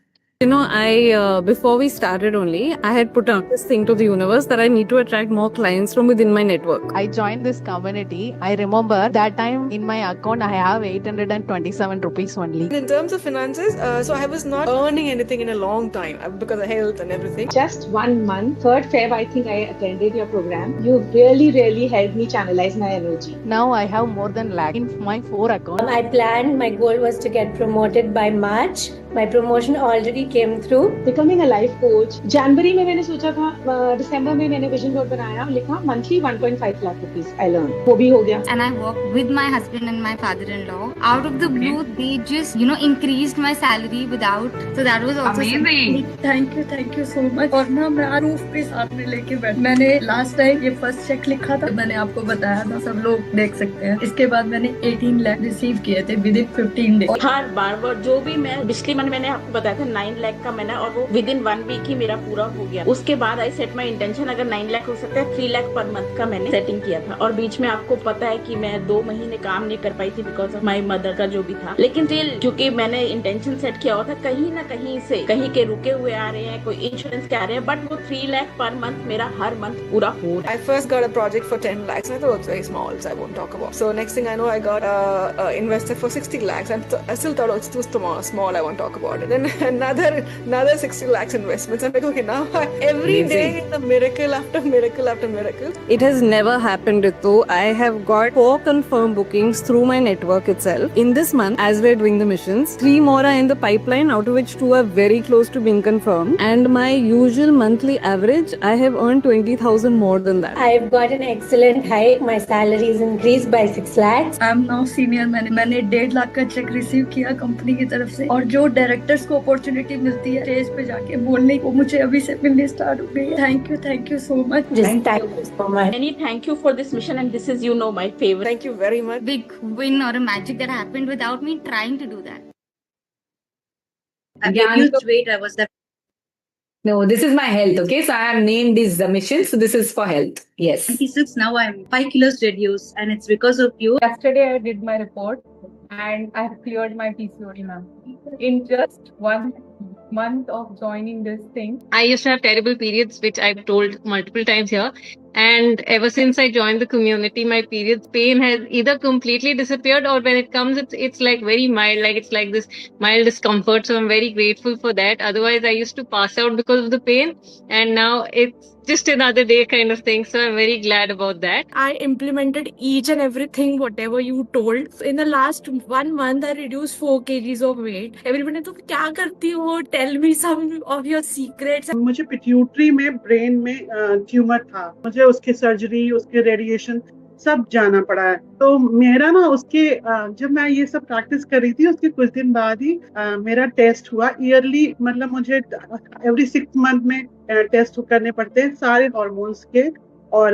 You know, before we started only, I had put out this thing to the universe that I need to attract more clients from within my network. I joined this community. I remember that time in my account, I have 827 rupees only. In terms of finances, so I was not earning anything in a long time because of health and everything. Just 1 month, 3rd Feb, I think I attended your program. You really helped me channelize my energy. Now I have more than lakh in my 4 accounts. I planned, my goal was to get promoted by March. My promotion already came through. Becoming a life coach. January में मैंने सोचा था, December में मैंने vision board बनाया, लिखा monthly 1.5 lakh rupees I learned. वो भी हो गया. And I worked with my husband and my father-in-law. Out of the blue, they just, increased my salary without. So that was also amazing. Thank you so much. और ना मैं proof भी साथ में लेके बैठ. मैंने लास्ट टाइम ये फर्स्ट चेक लिखा था. मैंने आपको बताया था, सब लोग देख सकते हैं. इसके बाद मैंने 18 लाख रिसीव किए थे विद इन 15 डेज. हर बार जो भी मैं पिछली मैंने आपको बताया था 9 लाख का मैंने, और वो विद इन 1 वीक ही मेरा पूरा हो गया. उसके बाद आई सेट माई इंटेंशन, अगर 9 लाख हो सकता है 3 लाख पर मंथ का मैंने सेटिंग किया था. और बीच में आपको पता है कि मैं 2 महीने काम नहीं कर पाई थी बिकॉज ऑफ माई मदर का जो भी था. लेकिन स्टिल क्योंकि मैंने इंटेंशन सेट किया हुआ था, कहीं ना कहीं से कहीं के रुके हुए आ रहे हैं, कोई इंश्योरेंस के आ रहे हैं, बट वो 3 लाख पर मंथ मेरा हर मंथ पूरा हो रहा है. I first got a project for 10 lakhs and I thought it was very small, so I won't talk about. So next thing I know, I got invested for 60 lakhs and I still thought it's too small, I won't talk about it. Then another 60 lakhs investments. I'm like, okay, now every day a miracle after miracle after miracle. It has never happened, Ritu. I have got 4 confirmed bookings through my network itself. In this month, as we're doing the missions, 3 more are in the pipeline, out of which 2 are very close to being confirmed. And my usual monthly average, I have earned 20,000 more than that. I've got an excellent hike. My salary is increased by 6 lakhs. I'm now senior. मैंने 1.5 लाख का check receive किया company की तरफ से. और जो directors को opportunity मिलती है स्टेज पे जाके बोलने, वो मुझे अभी से मिलनी स्टार्ट हो गई है. Thank you so much. Thank you so much. Many thank you for this mission, and this is my favorite. Thank you very much. big win or a magic that happened without me trying to do that. I reduced weight. I was that. No, this is my health. Okay, so I have named these missions. So this is for health. Yes. 26. Now I'm 5 kilos reduced, and it's because of you. Yesterday I did my report, and I have cleared my PCOD, ma'am. In just 1 month of joining this thing, I used to have terrible periods, which I've told multiple times here. And ever since I joined the community, my periods pain has either completely disappeared, or when it comes, it's like very mild, like it's like this mild discomfort. So I'm very grateful for that. Otherwise, I used to pass out because of the pain, and now it's just another day kind of thing. So I'm very glad about that. I implemented each and everything, whatever you told. So in the last 1 month, I reduced 4 kgs of weight. Everybody, तो क्या करती हो? Tell me some of your secrets. मुझे pituitary में brain में tumour था. मुझे उसके सर्जरी, उसके रेडिएशन सब जाना पड़ा है. तो मेरा ना उसके जब मैं ये सब प्रैक्टिस कर रही थी, उसके कुछ दिन बाद ही मेरा टेस्ट हुआ ईयरली. मतलब मुझे एवरी 6 मंथ में टेस्ट करने पड़ते हैं सारे हार्मोन्स के, और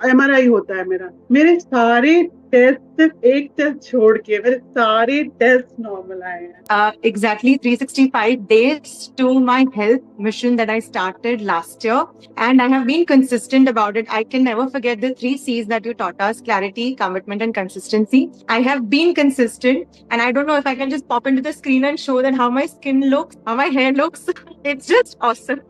MRI होता है. मेरे सारे टेस्ट सिर्फ एक टेस्ट छोड़ के मेरे सारे टेस्ट नॉर्मल आए हैं. Exactly 365 days to my health mission that I started last year. And I have been consistent about it. I can never forget the 3 C's that you taught us: clarity, commitment, and consistency. I have been consistent. And I don't know if I can just pop into the screen and show that how my skin looks, how my hair looks. It's just awesome.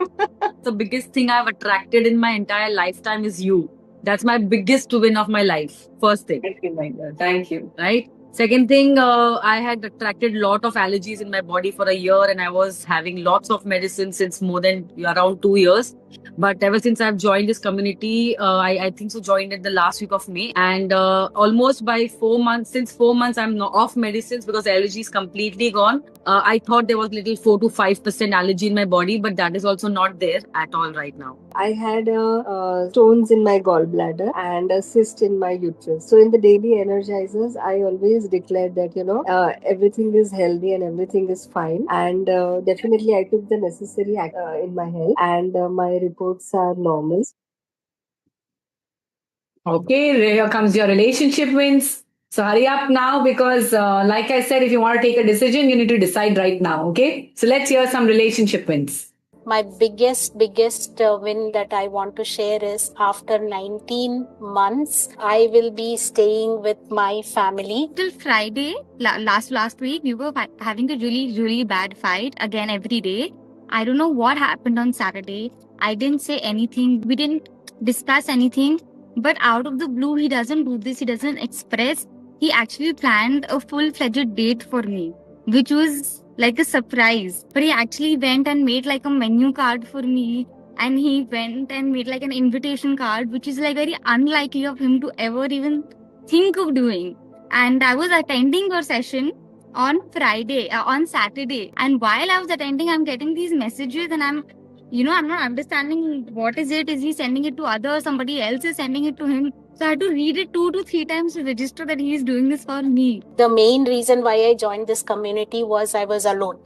The biggest thing I've attracted in my entire lifetime is you. That's my biggest win of my life. First thing. Thank you, my God. Thank you. Right? Second thing, I had attracted lot of allergies in my body for a year, and I was having lots of medicine since more than around 2 years. But ever since I've joined this community, I think so joined at the last week of May, and almost by 4 months, since 4 months I'm off medicines because allergy is completely gone. I thought there was little 4 to 5% allergy in my body, but that is also not there at all right now. I had stones in my gallbladder and a cyst in my uterus. So in the daily energizers, I always declared that, everything is healthy and everything is fine. And definitely I took the necessary in my health, and my reports are normal. Okay, here comes your relationship wins. So hurry up now because, like I said, if you want to take a decision, you need to decide right now. Okay, so let's hear some relationship wins. My biggest win that I want to share is after 19 months, I will be staying with my family. Till Friday, last week, we were having a really bad fight again every day. I don't know what happened on Saturday. I didn't say anything. We didn't discuss anything. But out of the blue, he doesn't do this. He doesn't express. He actually planned a full-fledged date for me, which was like a surprise. But he actually went and made like a menu card for me, and he went and made like an invitation card, which is like very unlikely of him to ever even think of doing. And I was attending your session on Saturday, and while I was attending, I'm getting these messages, and I'm not understanding what is it. Is he sending it to others? Somebody else is sending it to him. So I had to read it 2 to 3 times to register that he is doing this for me. The main reason why I joined this community was I was alone.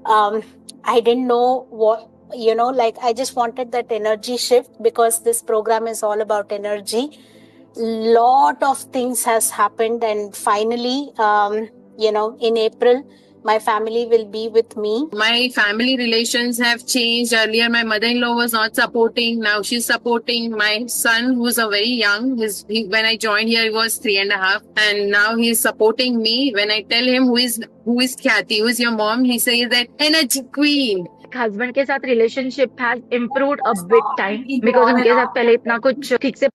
I didn't know what, I just wanted that energy shift because this program is all about energy. Lot of things has happened, and finally, in April, my family will be with me. My family relations have changed. Earlier, my mother-in-law was not supporting. Now she's supporting. My son, who's a very young, when I joined here, he was 3.5, and now he's supporting me. When I tell him who is Khyati, who is your mom, he says that energy queen. Husband के साथ relationship has improved a big time because उनके साथ पहले इतना कुछ ठीक से.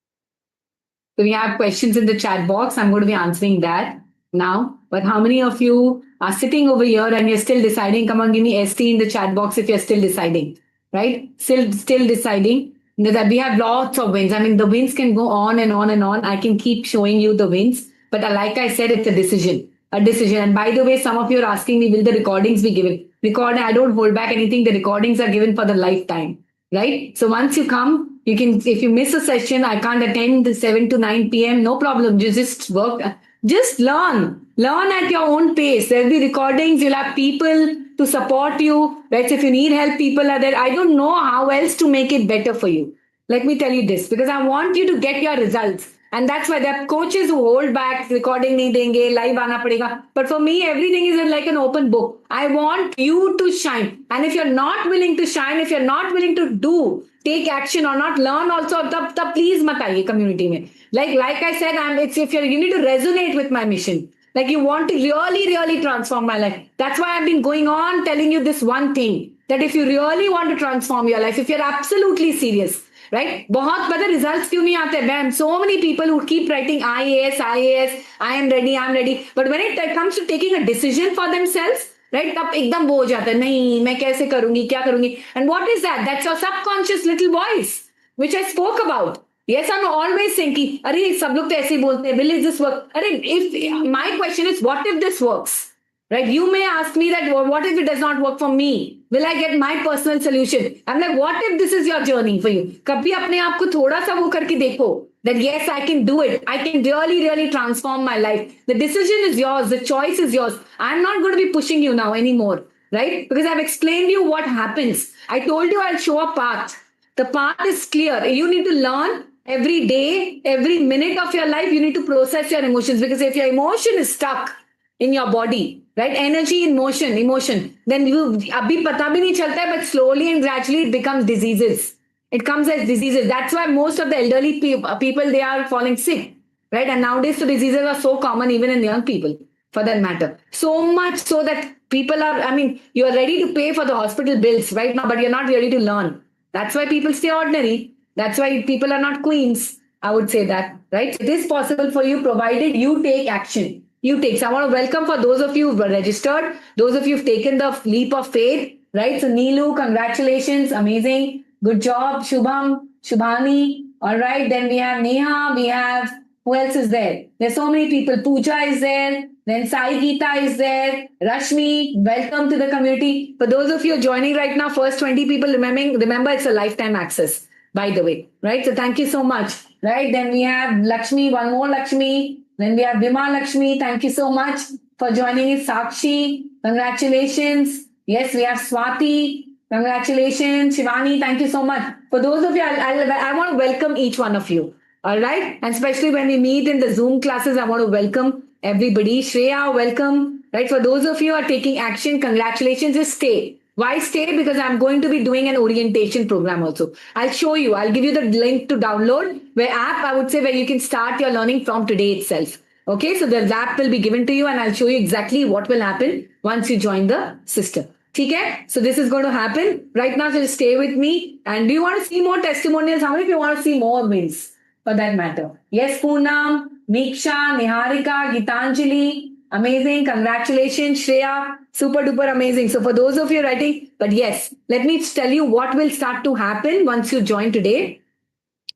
So we have questions in the chat box. I'm going to be answering that now. But how many of you are sitting over here and you're still deciding? Come on, give me ST in the chat box if you're still deciding, right? Still deciding. That we have lots of wins. I mean, the wins can go on and on and on. I can keep showing you the wins. But like I said, it's a decision. And by the way, some of you are asking me, will the recordings be given? I don't hold back anything. The recordings are given for the lifetime, right? So once you come, you can, if you miss a session, I can't attend the 7 to 9 p.m. No problem. Just work. Just learn at your own pace. There'll be recordings. You'll have people to support you. Right? So if you need help, people are there. I don't know how else to make it better for you. Let me tell you this, because I want you to get your results. And that's why there are coaches who hold back, recording nahi denge, live aana padega. But for me, everything is like an open book. I want you to shine. And if you're not willing to shine, if you're not willing to take action or not learn also, tab please mat aiye community mein. Like I said, you need to resonate with my mission. Like you want to really transform my life. That's why I've been going on telling you this one thing, that if you really want to transform your life, if you're absolutely serious, right? बहुत बड़े results क्यों नहीं आते? Man, so many people who keep writing IAS, I am ready. But when it comes to taking a decision for themselves, right? तब एकदम वो हो जाता है, नहीं मैं कैसे करूंगी, क्या करूंगी? And what is that? That's your subconscious little voice, which I spoke about. Yes, I'm always saying कि अरे सब लोग तो ऐसे ही बोलते हैं, will this work? अरे if my question is, what if this works? Right? You may ask me that, what if it does not work for me? Will I get my personal solution? I'm like, what if this is your journey for you? कभी अपने आप को थोड़ा सा वो करके देखो, that yes, I can do it. I can really transform my life. The decision is yours. The choice is yours. I'm not going to be pushing you now anymore, right? Because I've explained you what happens. I told you I'll show a path. The path is clear. You need to learn Every day, every minute of your life, you need to process your emotions, because if your emotion is stuck in your body, right? Energy in motion, emotion, then you abhi pata bhi nahi chalta hai, but slowly and gradually it becomes diseases. It comes as diseases. That's why most of the elderly people, they are falling sick, right? And nowadays the diseases are so common even in young people, for that matter. So much so that people are, I mean, you're ready to pay for the hospital bills right now, but you're not ready to learn. That's why people stay ordinary. That's why people are not queens. I would say that, right? It is possible for you, provided you take action. You take. So I want to welcome for those of you who are registered, those of you who've taken the leap of faith, right? So Neelu, congratulations, amazing, good job, Shubham, Shubhani. All right, then we have Neha, we have, who else is there? There's so many people. Pooja is there. Then Sai Geeta is there. Rashmi, welcome to the community. For those of you joining right now, first 20 people, remember it's a lifetime access, by the way, right? So thank you so much, right? Then we have Lakshmi, one more Lakshmi. Then we have Bima Lakshmi. Thank you so much for joining us. Sakshi, congratulations. Yes, we have Swati. Congratulations. Shivani, thank you so much. For those of you, I want to welcome each one of you. All right. And especially when we meet in the Zoom classes, I want to welcome everybody. Shreya, welcome. Right. For those of you who are taking action, congratulations. Just stay. Why stay? Because I'm going to be doing an orientation program also. I'll show you. I'll give you the link to download where app, I would say, where you can start your learning from today itself. Okay. So the app will be given to you and I'll show you exactly what will happen once you join the system. Okay? So this is going to happen right now. So just stay with me. And do you want to see more testimonials? How many of you want to see more wins for that matter? Yes, Poonam, Niksha, Niharika, Gitanjali. Amazing. Congratulations, Shreya. Super duper amazing. So for those of you writing, but yes, let me tell you what will start to happen once you join today.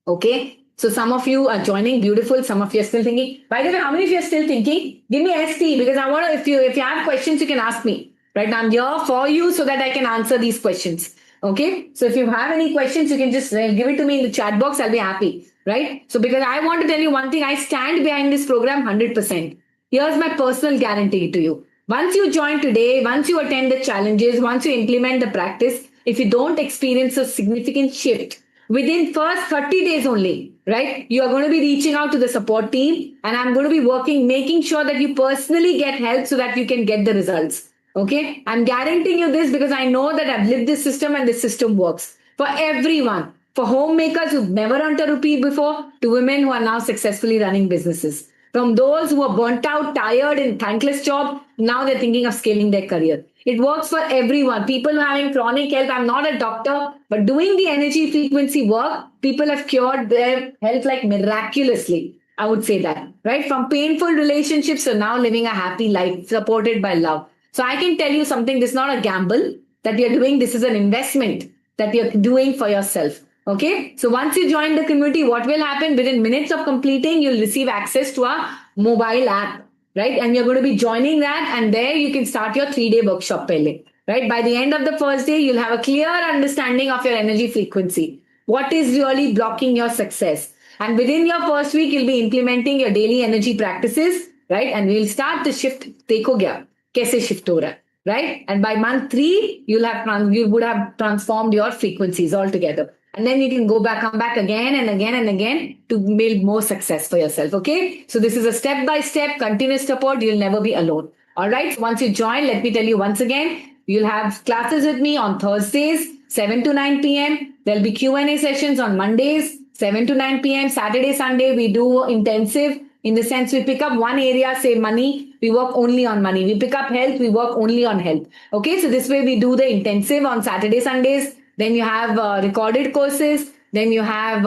Okay. So some of you are joining, beautiful. Some of you are still thinking. By the way, how many of you are still thinking? Give me ST, because I want to, if you have questions, you can ask me. Right now, I'm here for you so that I can answer these questions. Okay. So if you have any questions, you can just give it to me in the chat box. I'll be happy. Right. So because I want to tell you one thing, I stand behind this program 100%. Here's my personal guarantee to you. Once you join today, once you attend the challenges, once you implement the practice, if you don't experience a significant shift within first 30 days only, right? You are going to be reaching out to the support team and I'm going to be working, making sure that you personally get help so that you can get the results. Okay. I'm guaranteeing you this because I know that I've lived this system and this system works for everyone, for homemakers who've never earned a rupee before to women who are now successfully running businesses. From those who are burnt out, tired, in thankless job, now they're thinking of scaling their career. It works for everyone. People having chronic health, I'm not a doctor, but doing the energy frequency work, people have cured their health like miraculously. I would say that, right? From painful relationships to now living a happy life supported by love. So I can tell you something, this is not a gamble that you're doing. This is an investment that you're doing for yourself. Okay. So once you join the community, what will happen? Within minutes of completing, you'll receive access to a mobile app, right? And you're going to be joining that. And there you can start your 3-day workshop. Pehle, right? By the end of the first day, you'll have a clear understanding of your energy frequency. What is really blocking your success? And within your first week, you'll be implementing your daily energy practices, right? And we'll start the shift. Dekho kya? Kaise shift ho raha hai? Right? And by month 3, you would have transformed your frequencies altogether. And then you can come back again and again and again to build more success for yourself. Okay. So this is a step-by-step continuous support. You'll never be alone. All right. So once you join, let me tell you once again, you'll have classes with me on Thursdays, 7 to 9 p.m. There'll be Q&A sessions on Mondays, 7 to 9 p.m. Saturday, Sunday, we do intensive. In the sense, we pick up one area, say money, we work only on money. We pick up health, we work only on health. Okay, so this way we do the intensive on Saturday, Sundays. Then you have recorded courses. Then you have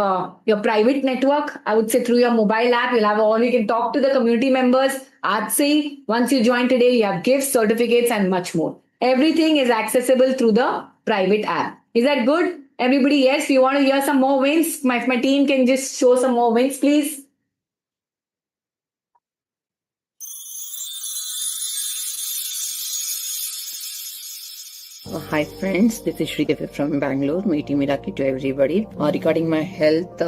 your private network. I would say through your mobile app, you'll have all, you can talk to the community members. Aaj once you join today, you have gifts, certificates, and much more. Everything is accessible through the private app. Is that good? Everybody, yes, you want to hear some more wins? My team can just show some more wins, please. Hi friends, this is Sridevi from Bangalore. Meeting Miraki to everybody. Regarding my health,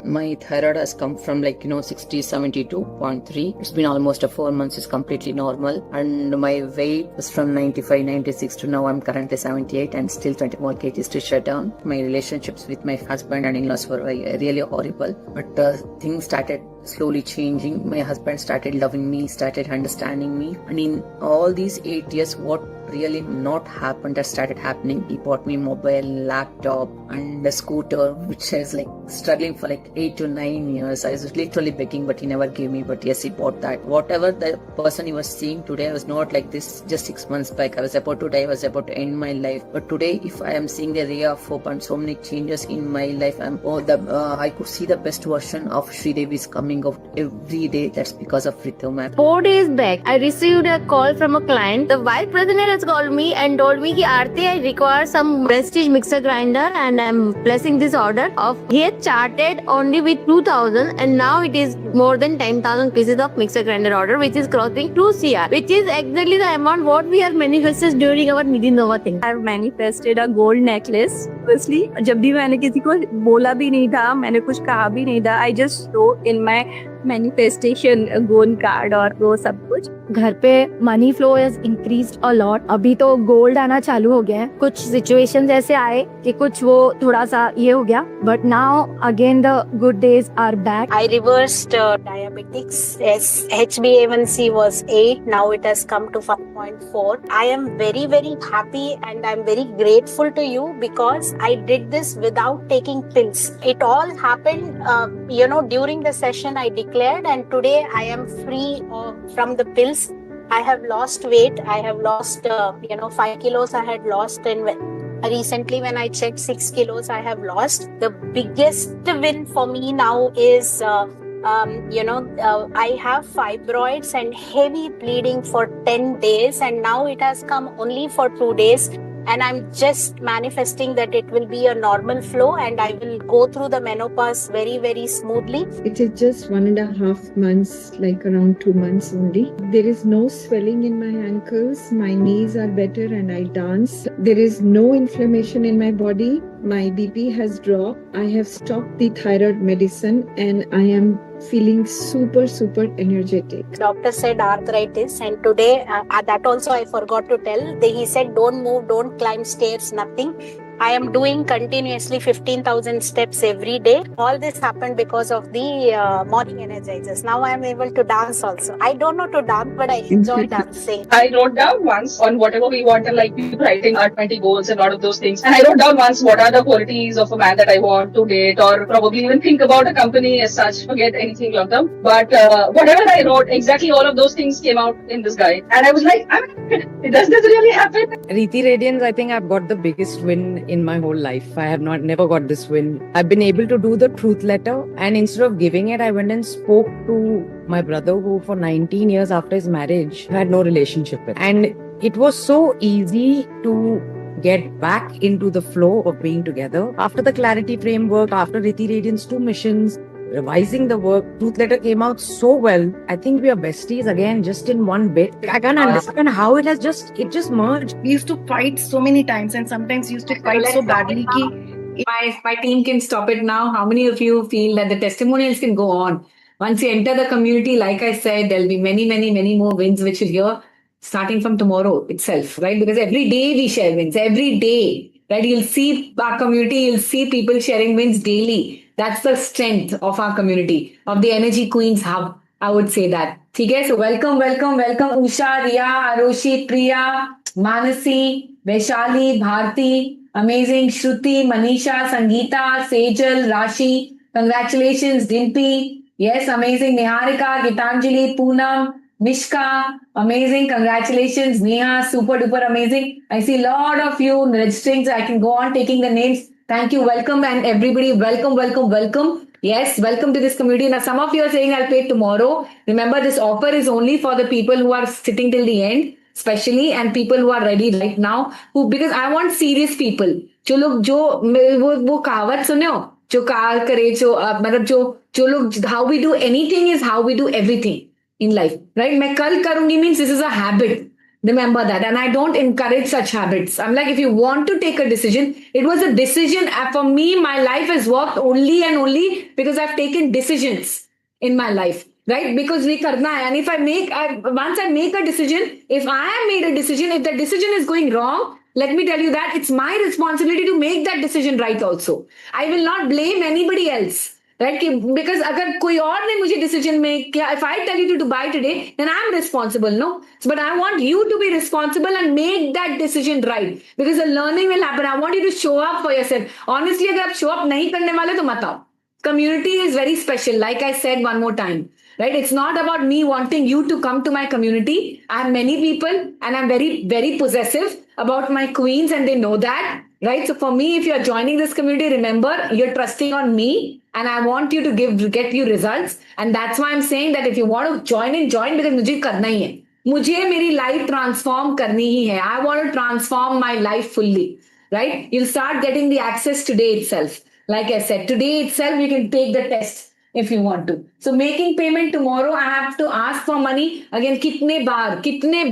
my thyroid has come from 60, 72.3. It's been almost 4 months. It's completely normal. And my weight was from 95, 96 to now I'm currently 78 and still 20 more kgs to shut down. My relationships with my husband and in-laws were really horrible. But things started slowly changing. My husband started loving me, started understanding me. And in all these 8 years, what really not happened that started happening. He bought me mobile, laptop and a scooter, which I was struggling for 8 to 9 years. I was literally begging, but he never gave me. But yes, he bought that. Whatever the person he was seeing today, I was not like this just 6 months back. I was about to die. I was about to end my life. But today, if I am seeing the ray of hope and so many changes in my life, I could see the best version of Sridevi is coming out every day. That's because of Ritu ma'am. 4 days back, I received a call from a client. The vice president has called me and told me, Aarti, I require some prestige mixer grinder and I'm placing this order of. He had charted only with 2,000 and now it is more than 10,000 pieces of mixer grinder order, which is crossing 2 CR, which is exactly the amount what we have manifested during our Nidhi Nova thing. I have manifested a gold necklace. Firstly, जब भी मैंने किसी को बोला भी नहीं था, मैंने कुछ कहा भी नहीं था, I just wrote in my manifestation gold card और वो सब कुछ. घर पे money flow is increased a lot. अभी तो गोल्ड आना चालू हो गया है. कुछ सिचुएशंस ऐसे आए कि कुछ वो थोड़ा सा ये हो गया, but now again the good days are back. I reversed diabetics. HbA1c was 8. Now it has come to 5.4. I am very, very happy and I'm very grateful to you because I did this without taking pills. It all happened, during the session I declared, and today I am free from the pills. I have lost weight. I have lost, 5 kilos I had lost, and recently when I checked 6 kilos I have lost. The biggest win for me now is, I have fibroids and heavy bleeding for 10 days, and now it has come only for 2 days. And I'm just manifesting that it will be a normal flow and I will go through the menopause very, very smoothly. It is just 1.5 months, around 2 months only. There is no swelling in my ankles. My knees are better and I dance. There is no inflammation in my body. My BP has dropped. I have stopped the thyroid medicine and I am feeling super energetic. Doctor said arthritis, and today that also I forgot to tell. He said don't move, don't climb stairs, nothing. I am doing continuously 15,000 steps every day. All this happened because of the morning energizers. Now I am able to dance also. I don't know to dance, but I enjoy dancing. I wrote down once on whatever we want, and writing our 20 goals and a lot of those things. And I wrote down once what are the qualities of a man that I want to date, or probably even think about a company as such. Forget anything long term. But whatever I wrote, exactly all of those things came out in this guide. And I was like, does this really happen? Riti Radiance, I think I've got the biggest win in my whole life. I have never got this win. I've been able to do the truth letter, and instead of giving it, I went and spoke to my brother who for 19 years after his marriage had no relationship with. And it was so easy to get back into the flow of being together. After the clarity framework, after Riti Radiance 2 missions, revising the work, truth letter came out so well. I think we are besties again, just in one bit. I can't understand how it just merged. We used to fight so many times, and sometimes used to fight so badly. My team can stop it now. How many of you feel that the testimonials can go on? Once you enter the community, like I said, there'll be many more wins which you'll hear starting from tomorrow itself, right? Because every day we share wins, every day, right? You'll see our community, you'll see people sharing wins daily. That's the strength of our community, of the Energy Queens Hub. I would say that. Okay, so welcome Usha, Riya, Aroshi, Priya, Manasi, Vaishali, Bharti, amazing Shruti, Manisha, Sangeeta, Sejal, Rashi. Congratulations, Dimpy. Yes, amazing. Niharika, Gitanjali, Poonam, Mishka, amazing. Congratulations, Neha, super duper amazing. I see a lot of you registering, so I can go on taking the names. Thank you. Welcome, and everybody, welcome. Yes, welcome to this community. Now, some of you are saying I'll pay tomorrow. Remember, this offer is only for the people who are sitting till the end, especially, and people who are ready right now. Because I want serious people. जो लोग वो कहावत सुने हो, जो car करे, मतलब जो लोग, how we do anything is how we do everything in life, right? मैं कल करूंगी means this is a habit. Remember that. And I don't encourage such habits. I'm like, if you want to take a decision, it was a decision. For me, my life has worked only and only because I've taken decisions in my life, right? Because we karna hai. And if once I make a decision, if I have made a decision, if the decision is going wrong, let me tell you that it's my responsibility to make that decision right also. I will not blame anybody else. Right? Because अगर कोई और ने मुझे decision make किया, if I tell you to buy today, then I'm responsible, no? But I want you to be responsible and make that decision right. Because the learning will happen. I want you to show up for yourself. Honestly, अगर आप show up नहीं करने वाले तो मत आओ. Community is very special, like I said one more time. Right? It's not about me wanting you to come to my community. I have many people and I'm very, very possessive about my queens and they know that. Right? So for me, if you're joining this community, remember you're trusting on me and I want you to get you results. And that's why I'm saying that if you want to join because मुझे करना ही है. मुझे मेरी life transform करनी ही है. I want to transform my life fully. Right? You'll start getting the access today itself. Like I said, today itself, you can take the test if you want to. So making payment tomorrow, I have to ask for money. Again, कितने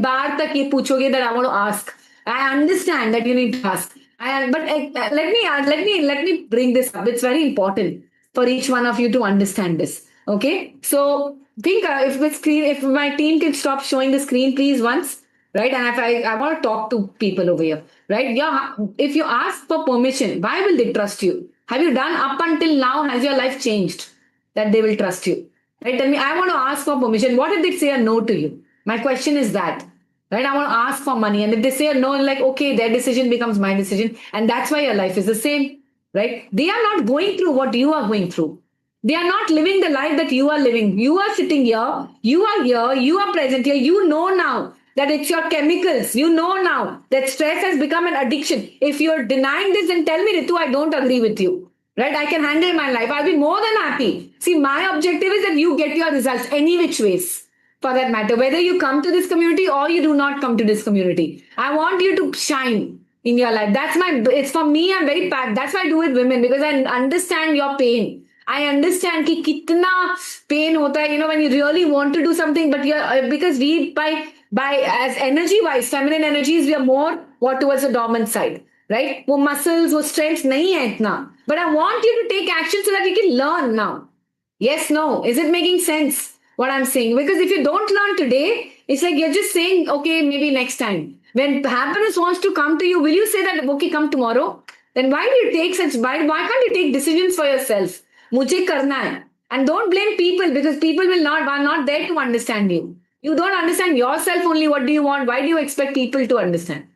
बार तक ये पूछोगे that I want to ask. I understand that you need to ask. But let me bring this up. It's very important for each one of you to understand this. Okay? So think if my team can stop showing the screen, please, once. Right? And if I want to talk to people over here. Right? Yeah. If you ask for permission, why will they trust you? Have you done up until now? Has your life changed that they will trust you? Right? Tell me, I want to ask for permission. What if they say a no to you? My question is that. Right? I want to ask for money. And if they say a no, like, okay, their decision becomes my decision. And that's why your life is the same. Right? They are not going through what you are going through. They are not living the life that you are living. You are sitting here. You are present here. You know now that it's your chemicals. You know now that stress has become an addiction. If you're denying this, then tell me, Ritu, I don't agree with you. Right? I can handle my life. I'll be more than happy. See, my objective is that you get your results any which ways. For that matter, whether you come to this community or you do not come to this community. I want you to shine in your life. It's for me, I'm very packed. That's why I do it with women, because I understand your pain. I understand कि कितना pain होता है, when you really want to do something, but because we by as energy wise, feminine energies, we are more towards the dormant side, right? वो muscles, वो strength नहीं है इतना. But I want you to take action so that you can learn now. Yes, no. Is it making sense what I'm saying? Because if you don't learn today, it's like you're just saying, okay, maybe next time. When happiness wants to come to you, will you say that, okay, come tomorrow? Then why can't you take decisions for yourself? मुझे करना है. And don't blame people, because people are not there to understand you. You don't understand yourself only. What do you want? Why do you expect people to understand?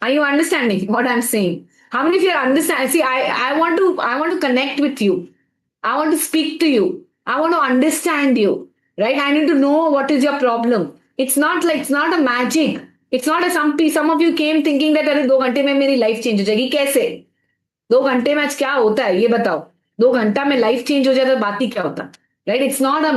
Are you understanding what I'm saying? How many of you understand? See, I want to connect with you. I want to speak to you. I want to understand you. Right? I need to know what is your problem. It's not a magic. It's not some of you came thinking that अरे 2 घंटे में मेरी life change हो जाएगी. कैसे? 2 घंटे में आज क्या होता है ये बताओ. 2 घंटा में life change हो जाए तो बात ही क्या होता. Right? It's not a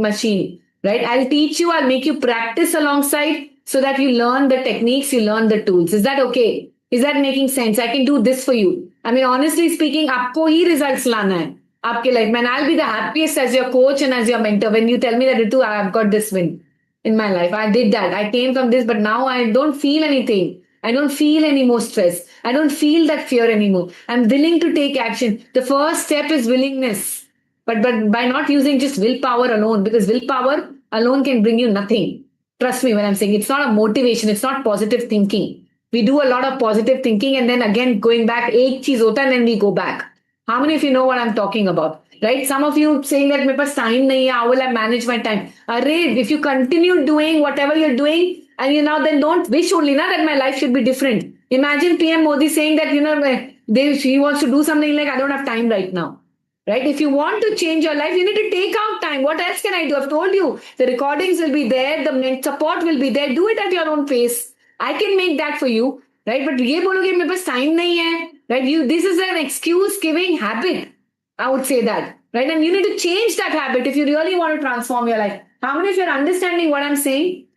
machine. Right? I'll teach you. I'll make you practice alongside so that you learn the techniques, you learn the tools. Is that okay? Is that making sense? I can do this for you. I mean, honestly speaking, आपको ही results लाना है आपके life में. And I'll be the happiest as your coach and as your mentor when you tell me that, Ritu, I've got this win in my life. I did that. I came from this, but now I don't feel anything. I don't feel any more stress. I don't feel that fear anymore. I'm willing to take action. The first step is willingness. But by not using just willpower alone, because willpower alone can bring you nothing. Trust me when I'm saying it's not a motivation. It's not positive thinking. We do a lot of positive thinking and then again going back, ek cheez hota and then we go back. How many of you know what I'm talking about? Right? Some of you saying that मेरे पास time नहीं है, how will I manage my time? Array, if you continue doing whatever you're doing, and then don't wish only that my life should be different. Imagine PM Modi saying that, he wants to do something like, I don't have time right now. Right? If you want to change your life, you need to take out time. What else can I do? I've told you, the recordings will be there, the support will be there. Do it at your own pace. I can make that for you. Right? But ये बोलोगे मेरे पास time नहीं है. Right? This is an excuse giving habit. I would say that. Right? And you need to change that habit if you really want to transform your life. How many of you are understanding what I'm saying?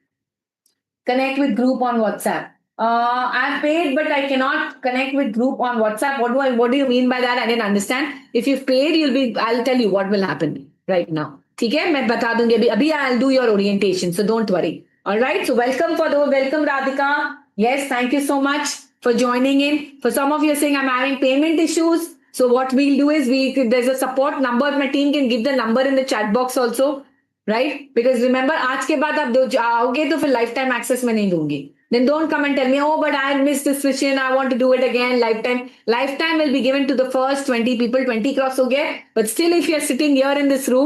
Connect with group on WhatsApp. I've paid, but I cannot connect with group on WhatsApp. What do you mean by that? I didn't understand. If you've paid, I'll tell you what will happen right now. ठीक है? मैं बता दूंगी अभी I'll do your orientation, so don't worry. All right. So welcome Radhika. Yes, thank you so much for joining in. For some of you are saying I'm having payment issues. So what we'll do is there's a support number. My team can give the number in the chat box also, right? Because remember, आज के बाद आप आओगे तो फिर lifetime access मैं नहीं दूंगी. Then don't come and tell me, oh, but I missed this session. I want to do it again. Lifetime. Lifetime will be given to the first 20 people. 20 cross हो गए. But still, if you're sitting here in this room,